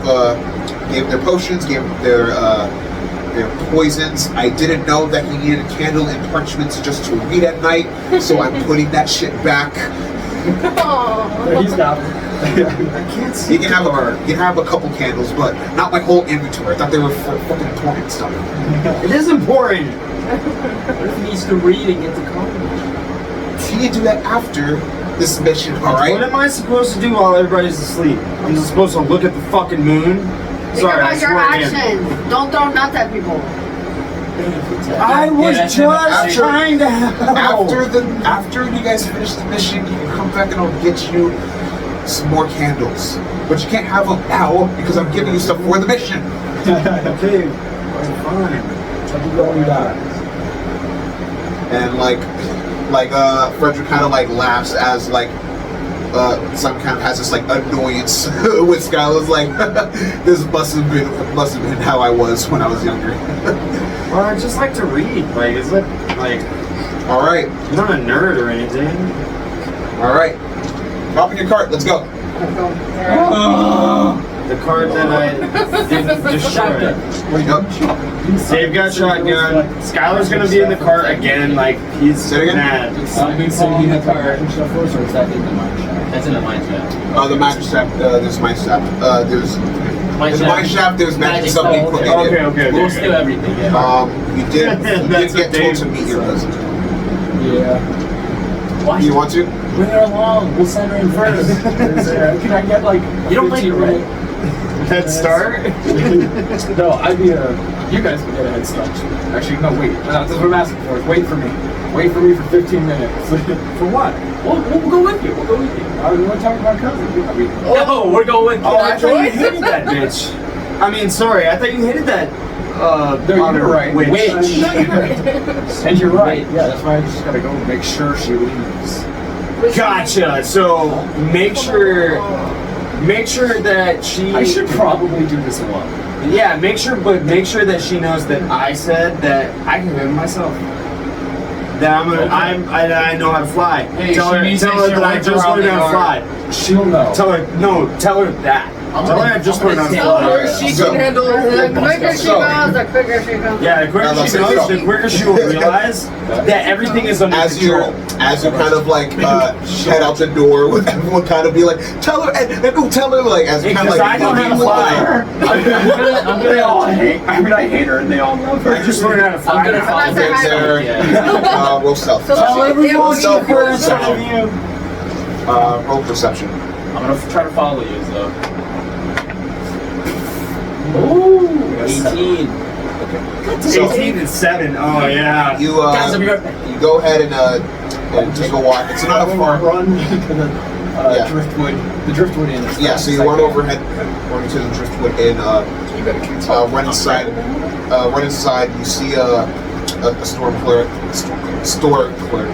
Speaker 1: Gave them their potions, gave them their poisons. I didn't know that he needed a candle and parchments just to read at night, so I'm putting that shit back.
Speaker 6: He's got
Speaker 2: I can't see.
Speaker 1: You can have a couple candles, but not my whole inventory. I thought they were for fucking important stuff.
Speaker 2: It is important.
Speaker 3: What if he needs to read and get the code?
Speaker 1: He can do that after this mission, all
Speaker 2: What
Speaker 1: right?
Speaker 2: am I supposed to do while everybody's asleep? I'm just supposed to look at the fucking moon?
Speaker 4: Think
Speaker 2: Sorry, I
Speaker 4: about your
Speaker 2: swear again.
Speaker 4: actions. Don't throw nuts at people.
Speaker 2: I was
Speaker 3: Yeah,
Speaker 2: just
Speaker 1: after-
Speaker 2: trying to help.
Speaker 1: After you guys finish the mission, you can come back and I'll get you some more candles. But you can't have them now because I'm giving you stuff for the mission.
Speaker 2: Okay, fine.
Speaker 1: And Frederick kind of like laughs as like some kind of has this like annoyance with Skylar's like this must have been how I was when I was younger.
Speaker 2: Well, I just like to read. Like, is it like
Speaker 1: All right,
Speaker 2: I'm not a nerd or anything?
Speaker 1: all right. Hop in your cart. Let's go.
Speaker 2: The card that I didn't destroy.
Speaker 1: Where you go?
Speaker 2: Dave got shotgun. Skylar's gonna be in the cart again. Like he's
Speaker 1: Say it again?
Speaker 2: mad.
Speaker 3: So you have car. That's in the mine shaft.
Speaker 1: The magic shaft. There's mine shaft. There's
Speaker 3: Mine
Speaker 1: in the mine shaft. There's magic stuff being put in it.
Speaker 2: Okay.
Speaker 3: We'll steal everything. Yeah.
Speaker 1: You did
Speaker 2: That's
Speaker 1: get
Speaker 2: what
Speaker 1: told
Speaker 2: Dave
Speaker 1: to meet your cousin.
Speaker 6: Yeah.
Speaker 3: Why?
Speaker 1: You want to?
Speaker 3: Bring her along. We'll send her in first.
Speaker 6: Can I get like
Speaker 3: You don't like
Speaker 6: 15
Speaker 3: it, right?
Speaker 6: minutes?
Speaker 2: Head start?
Speaker 6: No, I'd be you guys would get a head start. Actually, no, wait. That's what I'm asking for. Wait for me. Wait for me for 15 minutes.
Speaker 7: For what? We'll go with you. We'll go with you.
Speaker 6: I was talking about cousin. I mean,
Speaker 3: No, we're going with you.
Speaker 2: Oh, I thought you hated that bitch. I mean, sorry, I thought you hated that.
Speaker 6: no, you're right.
Speaker 2: Witch.
Speaker 6: And you're right. Yeah, that's why I just gotta go make sure she leaves.
Speaker 2: Gotcha. So make sure that she.
Speaker 6: I should probably do this alone.
Speaker 2: Yeah, make sure that she knows that I said that I can live myself. That I know how to fly.
Speaker 7: Hey,
Speaker 2: tell her that I just learned how to fly.
Speaker 6: She'll know.
Speaker 2: Tell her that. Tell her I just learned how to
Speaker 5: Tell her
Speaker 2: fly.
Speaker 5: she
Speaker 1: So-
Speaker 5: can handle it.
Speaker 4: The quicker she goes, the quicker she comes.
Speaker 2: Yeah, the quicker
Speaker 1: Now,
Speaker 2: she
Speaker 1: let's
Speaker 2: knows,
Speaker 1: go.
Speaker 2: the quicker she will realize that everything is under
Speaker 1: As you
Speaker 2: control.
Speaker 1: kind of like head out the door, with everyone kind of be like, tell her and tell her like as you kind of
Speaker 2: Because
Speaker 1: like
Speaker 2: I know how to fly.
Speaker 3: I'm
Speaker 6: They all
Speaker 3: gonna,
Speaker 6: hate. I mean, I hate her, and they all love her.
Speaker 2: I just learned how to fly.
Speaker 3: I'm gonna
Speaker 2: now.
Speaker 3: follow
Speaker 4: That's
Speaker 1: there.
Speaker 3: Yeah.
Speaker 1: Roll stealth.
Speaker 5: So
Speaker 2: Tell everyone
Speaker 5: she-
Speaker 1: Self
Speaker 2: perception.
Speaker 1: roll perception.
Speaker 3: I'm gonna try to follow you, so. Ooh, 18.
Speaker 1: So
Speaker 2: 18 and 7. Oh yeah.
Speaker 1: you
Speaker 3: Guys, I'll be right back.
Speaker 1: you go ahead and just go walk. It's not a far.
Speaker 6: Run to the
Speaker 1: Yeah.
Speaker 6: driftwood. The driftwood inn.
Speaker 1: Yeah, so you run overhead, run into the driftwood inn. Run inside. Run inside. You see a store clerk,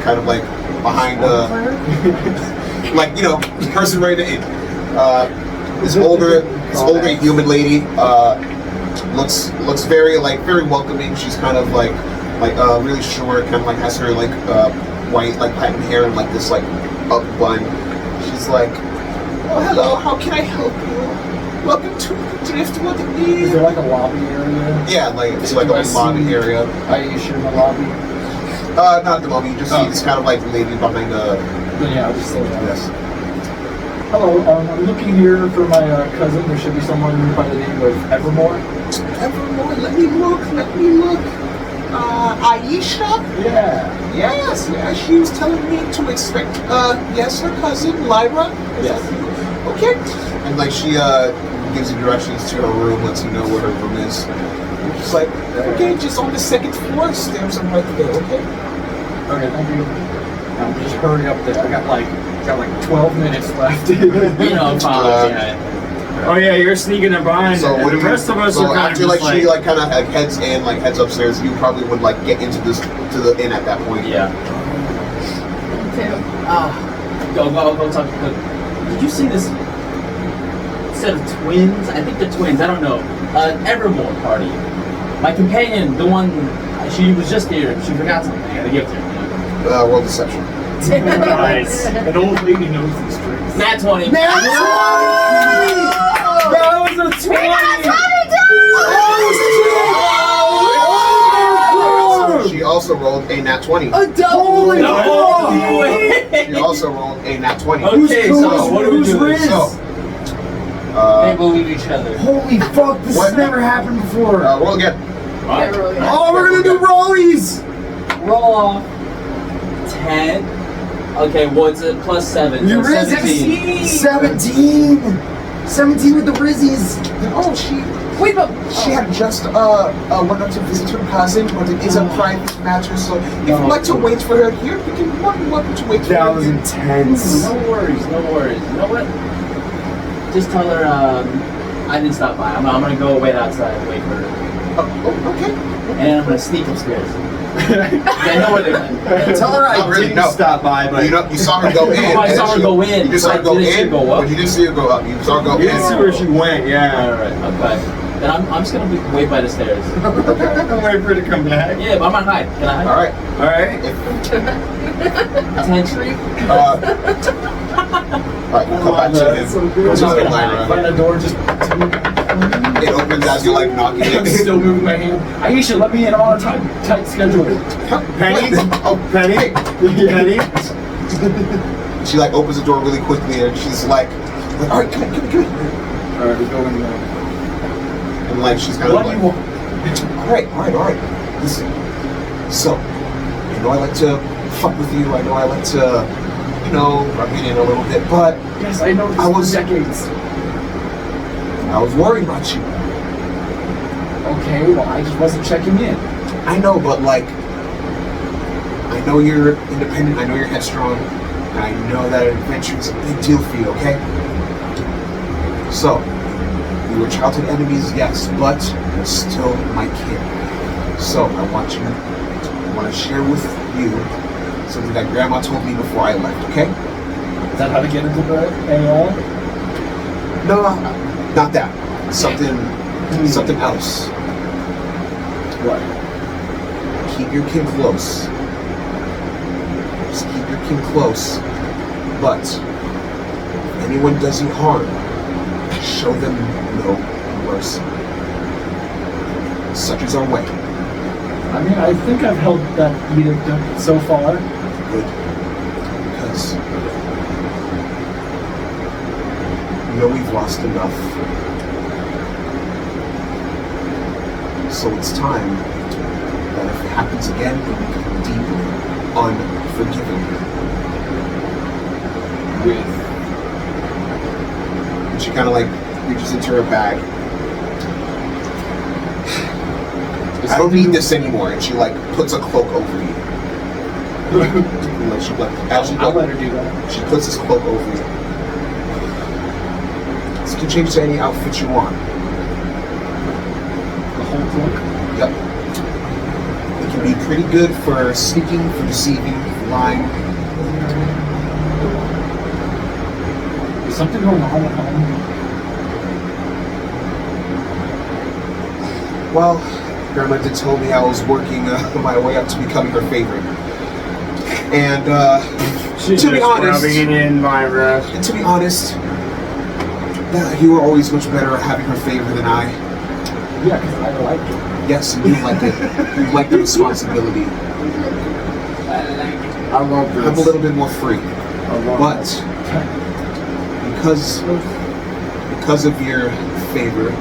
Speaker 1: kind of like behind like the person right in. This older human lady. Looks very welcoming. She's kind of like really short, kind of like has her white pattern hair and this up bun. She's like, oh hello, how can I help you? Welcome to the Driftwood
Speaker 6: Is there
Speaker 1: Inn.
Speaker 6: like a lobby area?
Speaker 1: Yeah, it's like
Speaker 6: Do
Speaker 1: a
Speaker 6: I
Speaker 1: lobby
Speaker 6: see
Speaker 1: area.
Speaker 6: Aisha in the lobby.
Speaker 1: Not at the moment. You just see this kind of lady behind
Speaker 6: Then yeah, I'll just say that.
Speaker 1: yes.
Speaker 6: Hello, I'm looking here for my cousin. There should be someone by the name of Evermore.
Speaker 1: Evermore, let me look. Aisha?
Speaker 6: Yeah.
Speaker 1: Yes, she was telling me to expect, yes, her cousin, Lyra.
Speaker 6: Yes.
Speaker 1: Okay. And she gives you directions to her room, lets you know where her room is. She's like, okay, just on the second floor, stairs are right there, okay?
Speaker 6: Okay, thank you. Now just hurry up there. I got like 12 minutes left.
Speaker 3: You know, follow behind.
Speaker 2: Oh yeah, you're sneaking up behind.
Speaker 1: So
Speaker 2: and
Speaker 1: what do
Speaker 2: the
Speaker 1: you,
Speaker 2: rest of us
Speaker 1: so
Speaker 2: are kind
Speaker 1: after
Speaker 2: of just
Speaker 1: she kind of heads in, heads upstairs, you probably would get into to the inn at that point.
Speaker 3: Yeah. Go talk to the. Did you see this set of twins? I think they're twins. I don't know. Evermore party. My companion, the one, she was just here. She forgot something. I gotta give it to her.
Speaker 1: Roll deception.
Speaker 2: nice.
Speaker 6: An old lady knows these tricks.
Speaker 3: Nat 20.
Speaker 2: That was a 20!
Speaker 1: She also rolled a nat 20.
Speaker 5: A double.
Speaker 3: No way.
Speaker 1: She also rolled a nat 20.
Speaker 3: Okay, so what do we
Speaker 2: Who's
Speaker 3: do?
Speaker 2: Riz?
Speaker 1: So,
Speaker 3: They believe each other.
Speaker 2: Holy fuck, this
Speaker 1: What?
Speaker 2: has never happened before.
Speaker 1: roll again.
Speaker 5: Yeah, really.
Speaker 2: Oh, we're gonna do rollies!
Speaker 3: Roll off 10. Okay, what's it? Plus 7.
Speaker 2: You
Speaker 3: So
Speaker 2: Riz
Speaker 3: 17.
Speaker 2: 17! 17 with the Rizzies!
Speaker 1: Oh, she
Speaker 5: Wait, but
Speaker 1: had just went up to visit her cousin, but it is a private matter, so if you'd like to wait for her here, you can more than welcome to wait for
Speaker 2: That
Speaker 1: her
Speaker 2: was
Speaker 1: here.
Speaker 2: intense.
Speaker 3: No worries, no worries. You know what? Just tell her I didn't stop by. I'm gonna go wait outside and wait for her.
Speaker 1: Oh, okay.
Speaker 3: And I'm gonna sneak upstairs. I know where they're going.
Speaker 2: Tell her I
Speaker 1: Not really,
Speaker 2: didn't
Speaker 1: no.
Speaker 2: stop by, but
Speaker 1: You saw her go in.
Speaker 3: Oh, I
Speaker 1: and
Speaker 3: saw her
Speaker 1: she-
Speaker 3: go in,
Speaker 1: You just saw her
Speaker 3: but
Speaker 1: go
Speaker 3: I didn't see her
Speaker 1: in,
Speaker 3: go up.
Speaker 1: but you didn't see her go up. You saw her go
Speaker 2: you
Speaker 1: in.
Speaker 2: didn't see where she went, yeah.
Speaker 3: Alright, okay. Then I'm just gonna wait by the stairs.
Speaker 2: I'm waiting for her to come back.
Speaker 3: Yeah, but I'm not hide. Can I hide?
Speaker 1: All right.
Speaker 2: Alright?
Speaker 3: Attention.
Speaker 1: All right, we'll come back to him.
Speaker 6: So
Speaker 1: Come
Speaker 6: good.
Speaker 3: Just
Speaker 1: back to
Speaker 3: gonna
Speaker 1: Lyra.
Speaker 6: Find the door, just
Speaker 1: It opens as you knocking
Speaker 6: I'm
Speaker 1: it.
Speaker 6: still moving my hand. Aisha, let me in. I'm on a tight schedule.
Speaker 2: Penny?
Speaker 1: Oh,
Speaker 2: Penny? Penny?
Speaker 1: She opens the door really quickly and she's like, all right, come in.
Speaker 6: Alright, we go in there.
Speaker 1: And she's kind
Speaker 6: What
Speaker 1: of
Speaker 6: do you want?
Speaker 1: all right. Listen, so, I know I like to fuck with you. I know I like to, rub it in a little bit, but
Speaker 6: Yes, I know this
Speaker 1: I was-
Speaker 6: for decades.
Speaker 1: I was worried about you.
Speaker 6: Okay, well, I just wasn't checking in.
Speaker 1: I know, but like, I know you're independent, I know you're headstrong, and I know that adventure is a big deal for you, okay? So, we were childhood enemies, yes, but you're still my kid. So, I want to share with you something that Grandma told me before I left, okay?
Speaker 6: Is that how to get into the AOL?
Speaker 1: No, not that. Something else.
Speaker 6: What?
Speaker 1: Keep your kin close. Just keep your kin close. But if anyone does you harm, show them no mercy. Such is our way.
Speaker 6: I mean, I think I've held that edict up so far.
Speaker 1: Good. Because we know we've lost enough. So it's time that if it happens again, we become deeply unforgiving. And she kind of like reaches into her bag. I don't need this anymore, and she like puts a cloak over you.
Speaker 6: I'll let her do that.
Speaker 1: She puts this cloak over you. This can change to any outfit you want.
Speaker 6: The whole cloak?
Speaker 1: Yep. It can be pretty good for sneaking, for deceiving, for lying.
Speaker 6: Is something going on at home?
Speaker 1: Well, Grandma did tell me I was working my way up to becoming her favorite. And
Speaker 2: She's
Speaker 1: to be
Speaker 2: just
Speaker 1: honest,
Speaker 2: rubbing it in, Myra.
Speaker 1: and to be honest, you were always much better at having her favor than I.
Speaker 6: Yeah, because I like it.
Speaker 1: Yes, and you like it. You like the responsibility.
Speaker 6: I love this.
Speaker 1: I'm a little bit more free.
Speaker 6: I love
Speaker 1: But
Speaker 6: this.
Speaker 1: because of your favor,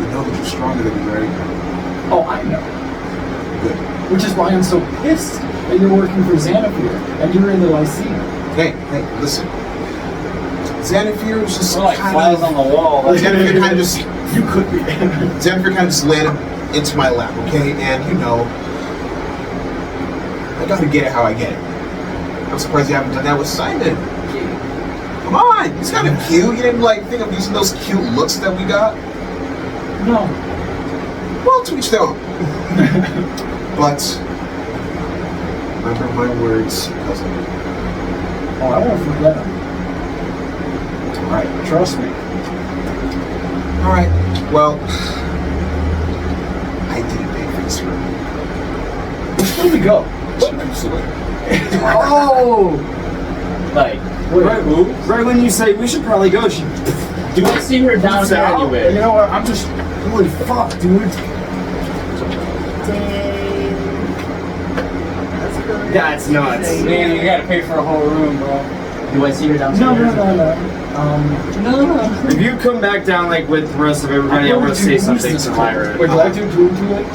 Speaker 1: you know that you're stronger than me, right?
Speaker 6: Oh, I know.
Speaker 1: Good.
Speaker 6: Which is why I'm so pissed that you're working for Xanathir and you're in the Lyceum.
Speaker 1: Hey, listen. Xanathir was just
Speaker 3: We're like
Speaker 1: kind
Speaker 3: flies
Speaker 1: of...
Speaker 3: on the wall.
Speaker 1: Xanathir kind of just...
Speaker 6: You could be.
Speaker 1: Xanathir kind of just landed into my lap, okay? And, you know, I gotta get it how I get it. I'm surprised you haven't done that with Simon. Come on, he's kind of cute. You didn't, like, think of using those cute looks that we got?
Speaker 6: No.
Speaker 1: Well, to each their own. But remember my words, cousin.
Speaker 6: Oh, I won't forget them.
Speaker 1: Alright.
Speaker 6: Trust me.
Speaker 1: Alright. Well, I didn't pay for this room.
Speaker 6: Where do we go? Oh!
Speaker 3: Like,
Speaker 2: Right when you say we should probably go, she
Speaker 3: do I see her down there anyway?
Speaker 6: You know what? I'm just. Holy fuck, dude.
Speaker 2: That's nuts.
Speaker 3: Man, you gotta pay for a whole room, bro. Do I see her downstairs?
Speaker 6: No.
Speaker 2: If you come back down like with the rest of everybody, I want to say something to Myra.
Speaker 6: Would you like to do it?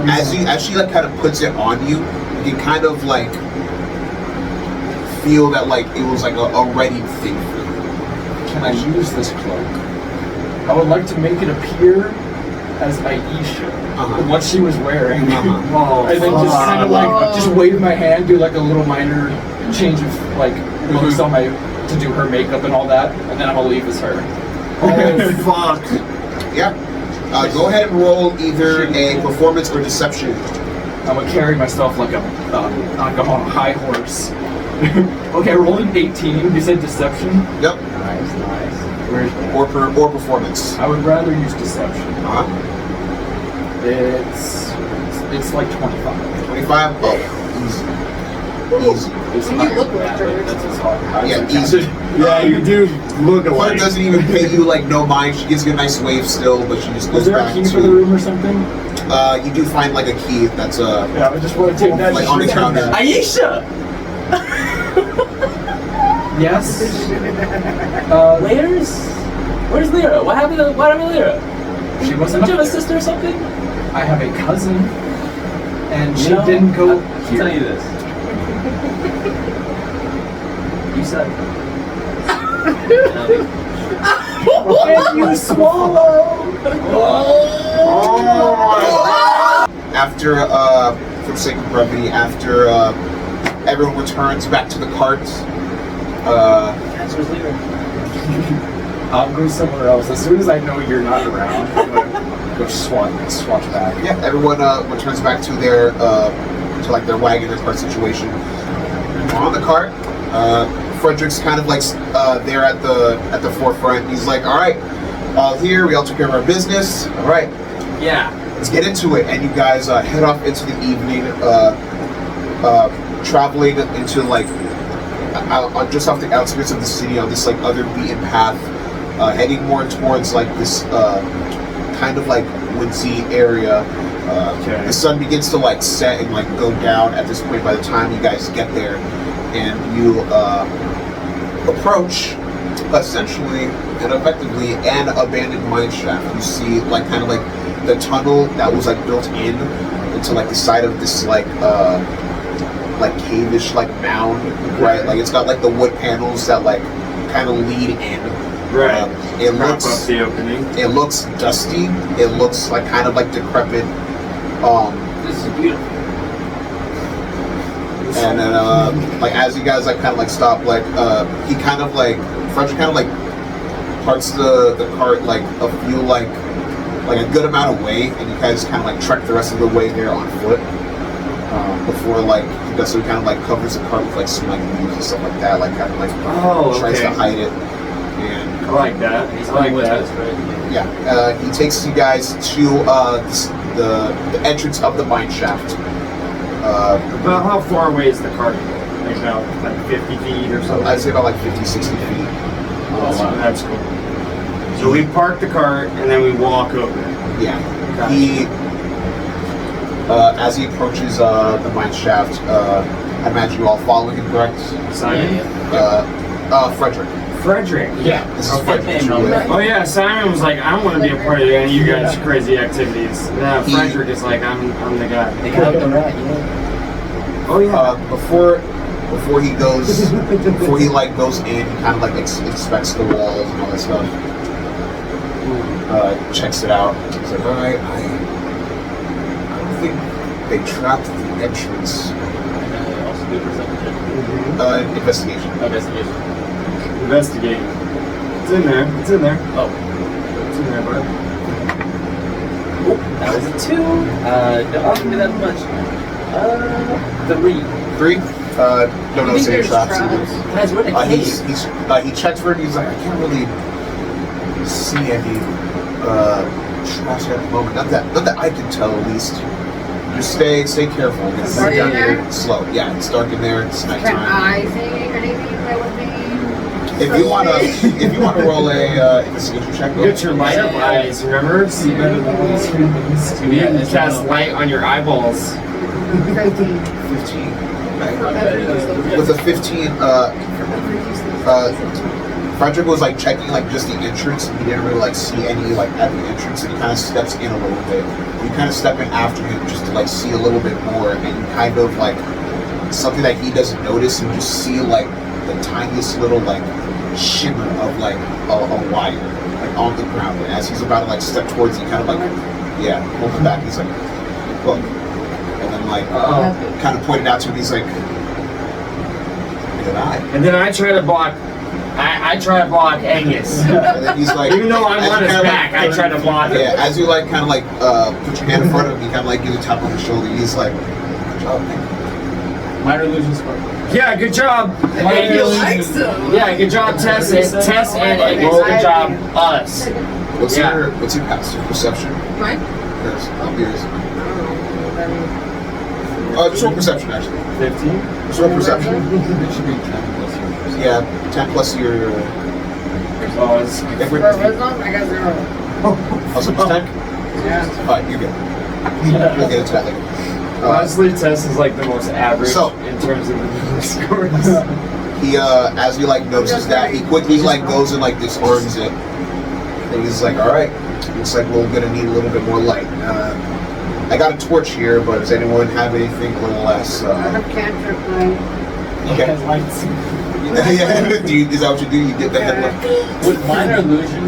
Speaker 1: As she like kind of puts it on you, you can kind of like feel that like it was like a ready thing for you.
Speaker 6: Can I use this cloak? I would like to make it appear as Aisha, with what she was wearing.
Speaker 2: Oh,
Speaker 6: And then just kind of like, just wave my hand, do like a little minor change of like looks on my, to do her makeup and all that, and then I'm gonna leave as her.
Speaker 2: Oh, fuck.
Speaker 1: Yeah. Go ahead and roll either a performance or deception.
Speaker 6: I'm gonna carry myself like a high horse. Okay, rolling 18. You said deception?
Speaker 1: Yep.
Speaker 6: Nice. Where's that?
Speaker 1: Or performance.
Speaker 6: I would rather use deception. It's like 25.
Speaker 1: 25? Oh, easy.
Speaker 6: It's
Speaker 5: You
Speaker 6: not
Speaker 5: look
Speaker 6: bad,
Speaker 5: like her.
Speaker 6: That's as hard.
Speaker 1: Yeah, easy.
Speaker 2: Yeah, you do look
Speaker 1: Clark
Speaker 2: alike.
Speaker 1: doesn't even pay you like no mind. She gives you a nice wave still, but she just
Speaker 6: Was
Speaker 1: goes
Speaker 6: there a
Speaker 1: back
Speaker 6: key
Speaker 1: to.
Speaker 6: for the room or something?
Speaker 1: You do find like a key that's
Speaker 6: Yeah, I just want to take that.
Speaker 1: like on the counter.
Speaker 3: Aisha!
Speaker 6: Yes.
Speaker 3: Where's Lyra? What happened to Lyra?
Speaker 6: She wasn't.
Speaker 3: Don't you have a sister or something?
Speaker 6: I have a cousin, and she
Speaker 3: You know,
Speaker 6: didn't go
Speaker 3: I'll
Speaker 6: here.
Speaker 3: tell you this. You said.
Speaker 2: And you swallow.
Speaker 1: After, for the sake of brevity, after everyone returns back to the carts,
Speaker 3: Guys, where's Leroy?
Speaker 6: I'll go somewhere else. As soon as I know you're not around, I'm gonna go swatch back.
Speaker 1: yeah, everyone returns back to their to like their wagon, their cart situation. On the cart, Frederick's kind of like there at the forefront. He's like, all right, all here, we all took care of our business. All right,
Speaker 3: Yeah.
Speaker 1: let's get into it. And you guys head off into the evening, traveling into like just off the outskirts of the city on this like other beaten path, heading more towards like this kind of like woodsy area.
Speaker 2: Okay.
Speaker 1: The sun begins to like set and like go down at this point by the time you guys get there, and you approach essentially and effectively an abandoned mine shaft. You see like kind of like the tunnel that was like built into like the side of this like cave-ish like mound, right? Like it's got like the wood panels that like kind of lead in.
Speaker 2: Right.
Speaker 1: It
Speaker 2: Wrap
Speaker 1: looks
Speaker 2: up the opening.
Speaker 1: it looks dusty. It looks like kind of like decrepit.
Speaker 3: This is beautiful.
Speaker 1: And then like as you guys like kind of like stop, like he kind of like Frederick kind of like parts the cart like a few like a good amount of way, and you guys kind of like trek the rest of the way there on foot. Before like he does, so he kind of like covers the cart with like some like leaves and stuff like that, like kind of like tries to hide it. And
Speaker 2: I like that. I like that.
Speaker 3: Right?
Speaker 1: yeah, he takes you guys to the entrance of the mine shaft.
Speaker 2: About how far away is the cart? Like about like 50 feet or something?
Speaker 1: I'd say about like 50, 60 feet.
Speaker 2: That's cool. So we park the cart and then we walk over.
Speaker 1: Yeah.
Speaker 2: Gotcha.
Speaker 1: He, as he approaches the mine shaft, I imagine you all following him, correct?
Speaker 2: Simon?
Speaker 1: Frederick.
Speaker 2: Frederick.
Speaker 1: Yeah, this is Frederick.
Speaker 2: Oh yeah, Simon was like, I don't want to be a part of any of you guys' crazy activities. Yeah, Frederick is like, I'm the guy.
Speaker 3: They got the rat, yeah.
Speaker 2: Oh yeah.
Speaker 1: Before he goes, before he like goes in, he kind of like inspects the walls and all that stuff. Checks it out. He's like, all right, I don't think they trapped the entrance.
Speaker 3: And also do perception.
Speaker 1: Investigation.
Speaker 3: Investigation.
Speaker 2: Investigating. It's in there. It's in there.
Speaker 3: Oh,
Speaker 2: It's in there, bud.
Speaker 3: that was a 2. Don't give me that much. 3.
Speaker 1: 3. Don't notice any
Speaker 4: there's
Speaker 1: traps.
Speaker 4: traps?
Speaker 3: Guys, we're in a case.
Speaker 1: He checks for it. He's like, I can't really see any traps at the moment. Not that I can tell, at least. Just stay careful. It's
Speaker 4: dark
Speaker 1: down
Speaker 4: in
Speaker 1: here.
Speaker 4: there?
Speaker 1: It's slow. Yeah, it's dark in there. It's
Speaker 4: Can
Speaker 1: nighttime.
Speaker 4: I see anything that would be?
Speaker 1: If you wanna roll a investigation check, go.
Speaker 2: You got your light up eyes, remember? See better than all the screens. You
Speaker 3: Yeah, it's
Speaker 2: cast
Speaker 3: not-
Speaker 2: light on your eyeballs.
Speaker 1: 15. Okay. With a 15, Frederick was like checking like just the entrance, and he didn't really like see any like at the entrance, and he kind of steps in a little bit. You kind of step in after him just to like see a little bit more, and you kind of like something that he doesn't notice, and just see like the tiniest little like shimmer of like a wire like on the ground. And as he's about to like step towards it, kind of like hold it back. He's like, look, and then like kind of pointed out to him. He's like, good eye.
Speaker 2: And then I try to block. I try to block Angus.
Speaker 1: And then he's like,
Speaker 2: Even though I'm
Speaker 1: as
Speaker 2: on
Speaker 1: you
Speaker 2: his
Speaker 1: kinda,
Speaker 2: back, I try to block him.
Speaker 1: Yeah, as you like kind of like put your hand in front of him, he kind of like gives a tap on the shoulder. He's like, good job, man.
Speaker 7: Minor illusion spark.
Speaker 2: Yeah, good job.
Speaker 7: Minor
Speaker 2: Angus.
Speaker 7: illusion.
Speaker 2: Yeah, good job, Tess. Tess and Angus. Good job, us.
Speaker 1: What's
Speaker 2: Yeah.
Speaker 1: your pass? Your perception?
Speaker 4: Mine?
Speaker 1: Yours. Yours.
Speaker 4: I don't know.
Speaker 1: Just roll perception actually.
Speaker 2: 15.
Speaker 1: Just roll perception.
Speaker 7: It should be 10 plus yours.
Speaker 1: Yeah, 10 plus your.
Speaker 2: Oh, it's
Speaker 4: For wisdom, I got 0.
Speaker 1: Also plus 10.
Speaker 4: Yeah.
Speaker 1: Alright, you're good. We'll get into that later.
Speaker 2: honestly, Tess is like the most average
Speaker 1: So-
Speaker 2: in terms of the scores.
Speaker 1: He as he like notices that, he quickly like goes and like disarms it. And he's like, all right, looks like we're gonna need a little bit more light. I got a torch here, but does anyone have anything a little less?
Speaker 4: I have cantrip light.
Speaker 1: Okay.
Speaker 7: Lights.
Speaker 1: Yeah. Is that what you do? You get the headlight?
Speaker 3: Would minor illusion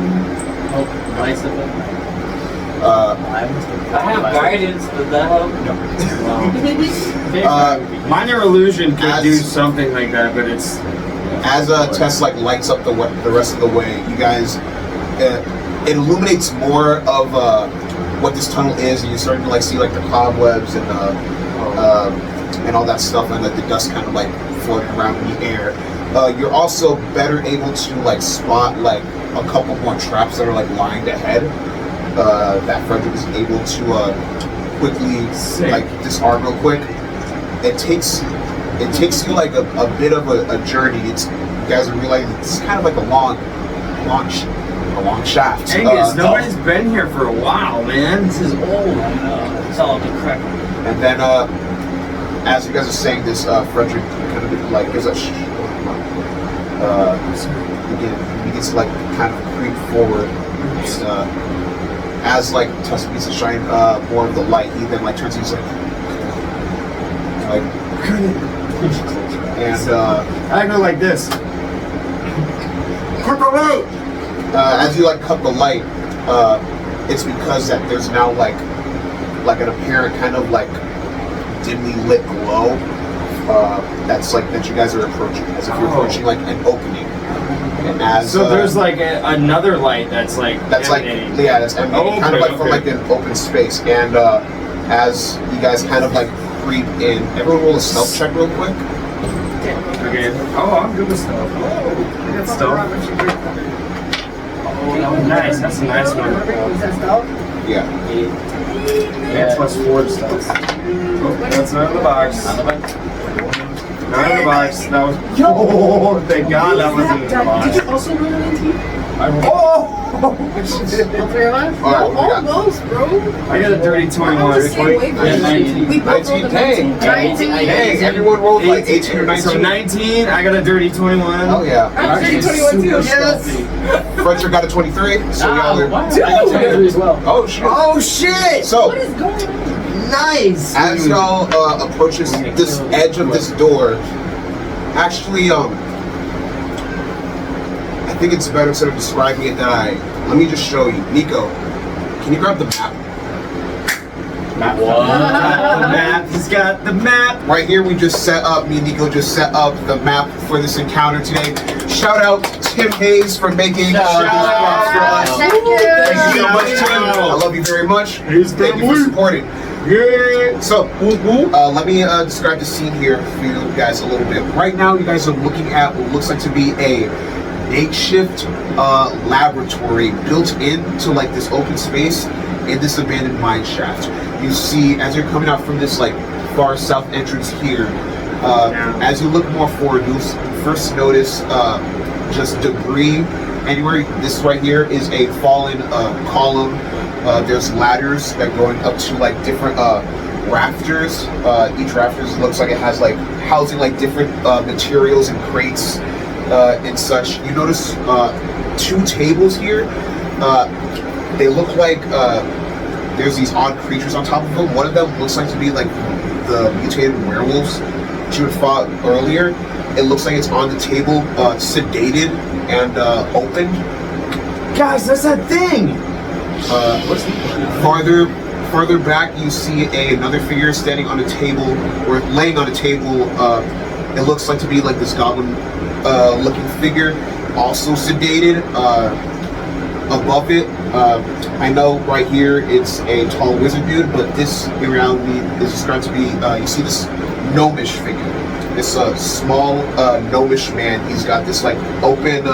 Speaker 3: help light stuff up? I have guidance, but that help? No.
Speaker 2: Minor illusion could
Speaker 1: As-
Speaker 2: do something like that, but it's
Speaker 1: As Tess like lights up the rest of the way, you guys, it illuminates more of what this tunnel is, and you're starting to like see like the cobwebs and all that stuff, and like the dust kind of like floating around in the air. You're also better able to like spot like a couple more traps that are like lined ahead. That Frederick is able to quickly like disarm real quick. It takes you like a bit of a journey. You guys are realizing it's kind of like a long shaft.
Speaker 2: Angus, nobody's been here for a while, man.
Speaker 3: This is old. I know. It's all decrepit.
Speaker 1: And then as you guys are saying this, Frederick kind of like gives a begins to like kind of creep forward. As like Tusk begins to shine more of the light, he then like turns and he's like and
Speaker 2: I go like this.
Speaker 1: as you like cut the light, it's because that there's now like an apparent kind of like dimly lit glow that's like that you guys are approaching, as if you're approaching like an opening. And as
Speaker 2: So there's like another light that's like emanating.
Speaker 1: like that's emanating kind of like from like an open space. And as you guys kind of like creep in, everyone roll a stealth check real quick.
Speaker 2: Okay. Oh, I'm good with stuff. Oh, I got stuff. Oh, that was nice. That's a nice one.
Speaker 1: Yeah.
Speaker 2: Yeah, plus 4 stuff. Oh, that's not in the box. Not in the box. That was. Oh, thank God that wasn't in the box.
Speaker 8: Did you also roll an 19?
Speaker 2: Oh!
Speaker 4: All three of us?
Speaker 1: All right, what we got?
Speaker 8: Almost, bro.
Speaker 2: I got a dirty 21.
Speaker 8: We both rolled a 19.
Speaker 1: Hey, everyone rolled like 18 or 19.
Speaker 2: So 19, I got a dirty 21.
Speaker 1: Oh yeah.
Speaker 8: I'm dirty 21 too. Yes.
Speaker 1: Frederick got a 23, so y'all are.
Speaker 3: I got 23 as well.
Speaker 1: Oh shit.
Speaker 2: Oh shit!
Speaker 1: So
Speaker 8: What is going on?
Speaker 2: Nice!
Speaker 1: as y'all approach this edge of this door, actually I think it's better instead of describing it that let me just show you. Nico, can you grab the map?
Speaker 3: What?
Speaker 2: The map. He's got the map.
Speaker 1: Right here, we just set up, me and Nico just set up the map for this encounter today. Shout out Tim Hayes for making these props for us.
Speaker 4: Thank you.
Speaker 1: Thank you so much, Tim. I love you very much. Thank you for supporting.
Speaker 2: Yeah.
Speaker 1: So, let me describe the scene here for you guys a little bit. Right now, you guys are looking at what looks like to be a makeshift laboratory built into like this open space in this abandoned mine shaft. You see, as you're coming out from this like far south entrance here, as you look more forward, you'll first notice just debris anywhere. This right here is a fallen column. There's ladders that going up to like different rafters. Each rafters looks like it has like housing like different materials and crates and such. You notice 2 tables here. They look like there's these odd creatures on top of them. One of them looks like to be like the mutated werewolves that you had fought earlier. It looks like it's on the table, sedated and opened.
Speaker 2: Guys, that's that thing!
Speaker 1: Farther back, you see another figure standing on a table, or laying on a table. It looks like to be like this goblin looking figure, also sedated. Above it, I know right here it's a tall wizard dude, but this in reality is described to be, you see this gnomish figure. This small gnomish man. He's got this like open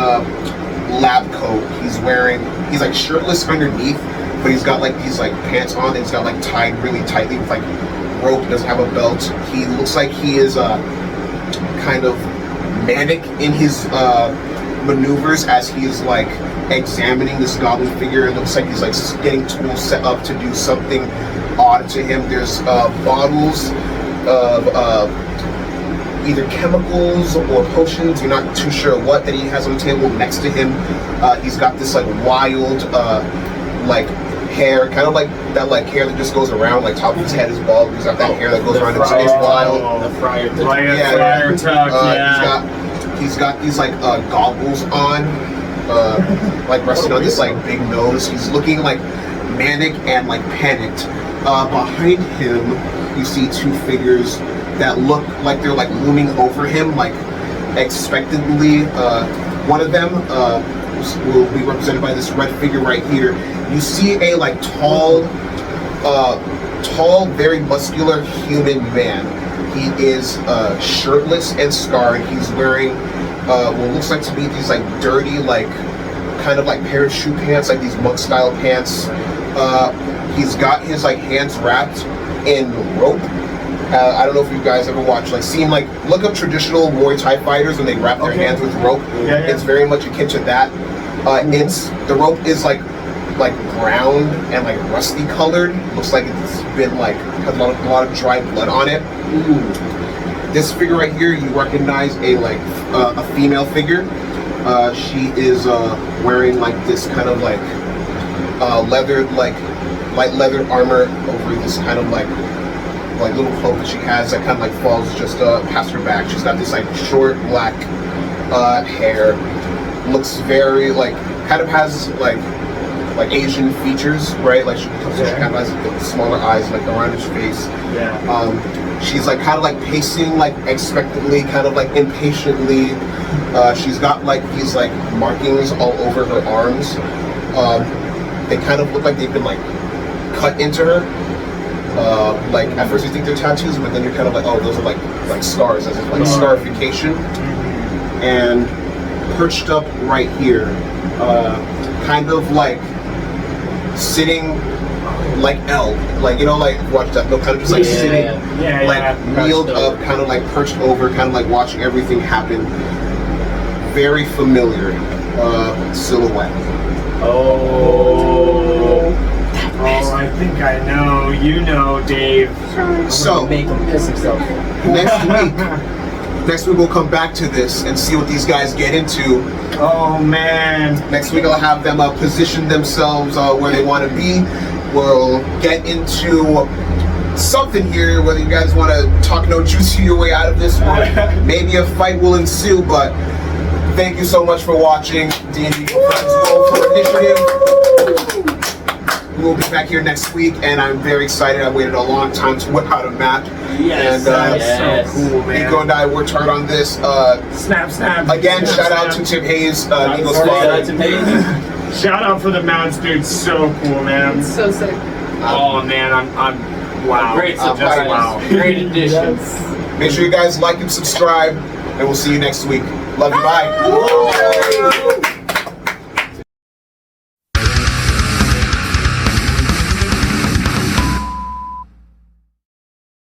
Speaker 1: lab coat. He's like shirtless underneath, but he's got like these like pants on, and he's got like tied really tightly with like rope. He doesn't have a belt. He looks like he is kind of manic in his maneuvers as he is like examining this goblin figure. It looks like he's like getting tools set up to do something odd to him. There's bottles of either chemicals or potions, you're not too sure what, that he has on the table next to him. He's got this like wild like hair, kind of like that like hair that just goes around, like top of his head is bald. He's got that hair that goes around. It's wild.
Speaker 2: The friar tuck,
Speaker 1: He's He's got these like goggles on, like resting on this like big nose. He's looking like manic and like panicked. Behind him, you see two figures that look like they're like looming over him, like expectantly. One of them will be represented by this red figure right here. You see a like tall, very muscular human man. He is shirtless and scarred. He's wearing what looks like to be these like dirty, like kind of like parachute pants, like these monk style pants. He's got his like hands wrapped in rope. I don't know if you guys ever watched, like, look up traditional Muay Thai fighters when they wrap their hands with rope.
Speaker 2: Yeah.
Speaker 1: It's very much akin to that. The rope is like brown and like rusty colored. Looks like it's been like has a lot of dry blood on it. This figure right here, you recognize a female figure. She is wearing like this kind of like light leather armor over this kind of like little cloak that she has that kind of like falls just past her back. She's got this like short black hair. Looks very like kind of has like Asian features, right? Like she kind of has smaller eyes like around her face.
Speaker 2: Yeah.
Speaker 1: She's like kind of like pacing like expectantly, kind of like impatiently. She's got like these like markings all over her arms. They kind of look like they've been like cut into her. Like at first you think they're tattoos, but then you're kind of like, oh, those are like scars, as if like scarification. And perched up right here, kind of like sitting like L, like, you know, like watch that, no, kind of just like sitting, kneeled up, kind of like perched over, kind of like watching everything happen. Very familiar silhouette.
Speaker 2: Oh, I think I know. You know, Dave.
Speaker 1: So
Speaker 3: Make him piss himself.
Speaker 1: next week we'll come back to this and see what these guys get into.
Speaker 2: Oh man.
Speaker 1: Next week I'll have them position themselves where they want to be. We'll get into something here, whether you guys want to talk no juicy your way out of this one. Maybe a fight will ensue, but thank you so much for watching D&D ROLE4INITIATIVE. We'll be back here next week, and I'm very excited. I waited a long time to whip out a map.
Speaker 2: Yes,
Speaker 1: and
Speaker 2: that's so cool, man.
Speaker 1: Nico and I worked hard on this.
Speaker 2: Snap.
Speaker 1: Again,
Speaker 2: Snap,
Speaker 1: shout out to Tim Hayes, Nico's father.
Speaker 2: Shout out for the mounts, dude. So cool, man.
Speaker 5: So sick.
Speaker 2: Oh man, I'm wow.
Speaker 3: Great
Speaker 2: Just
Speaker 3: surprise.
Speaker 2: wow.
Speaker 3: Great addition.
Speaker 1: Make sure you guys like and subscribe, and we'll see you next week. Love you. Bye.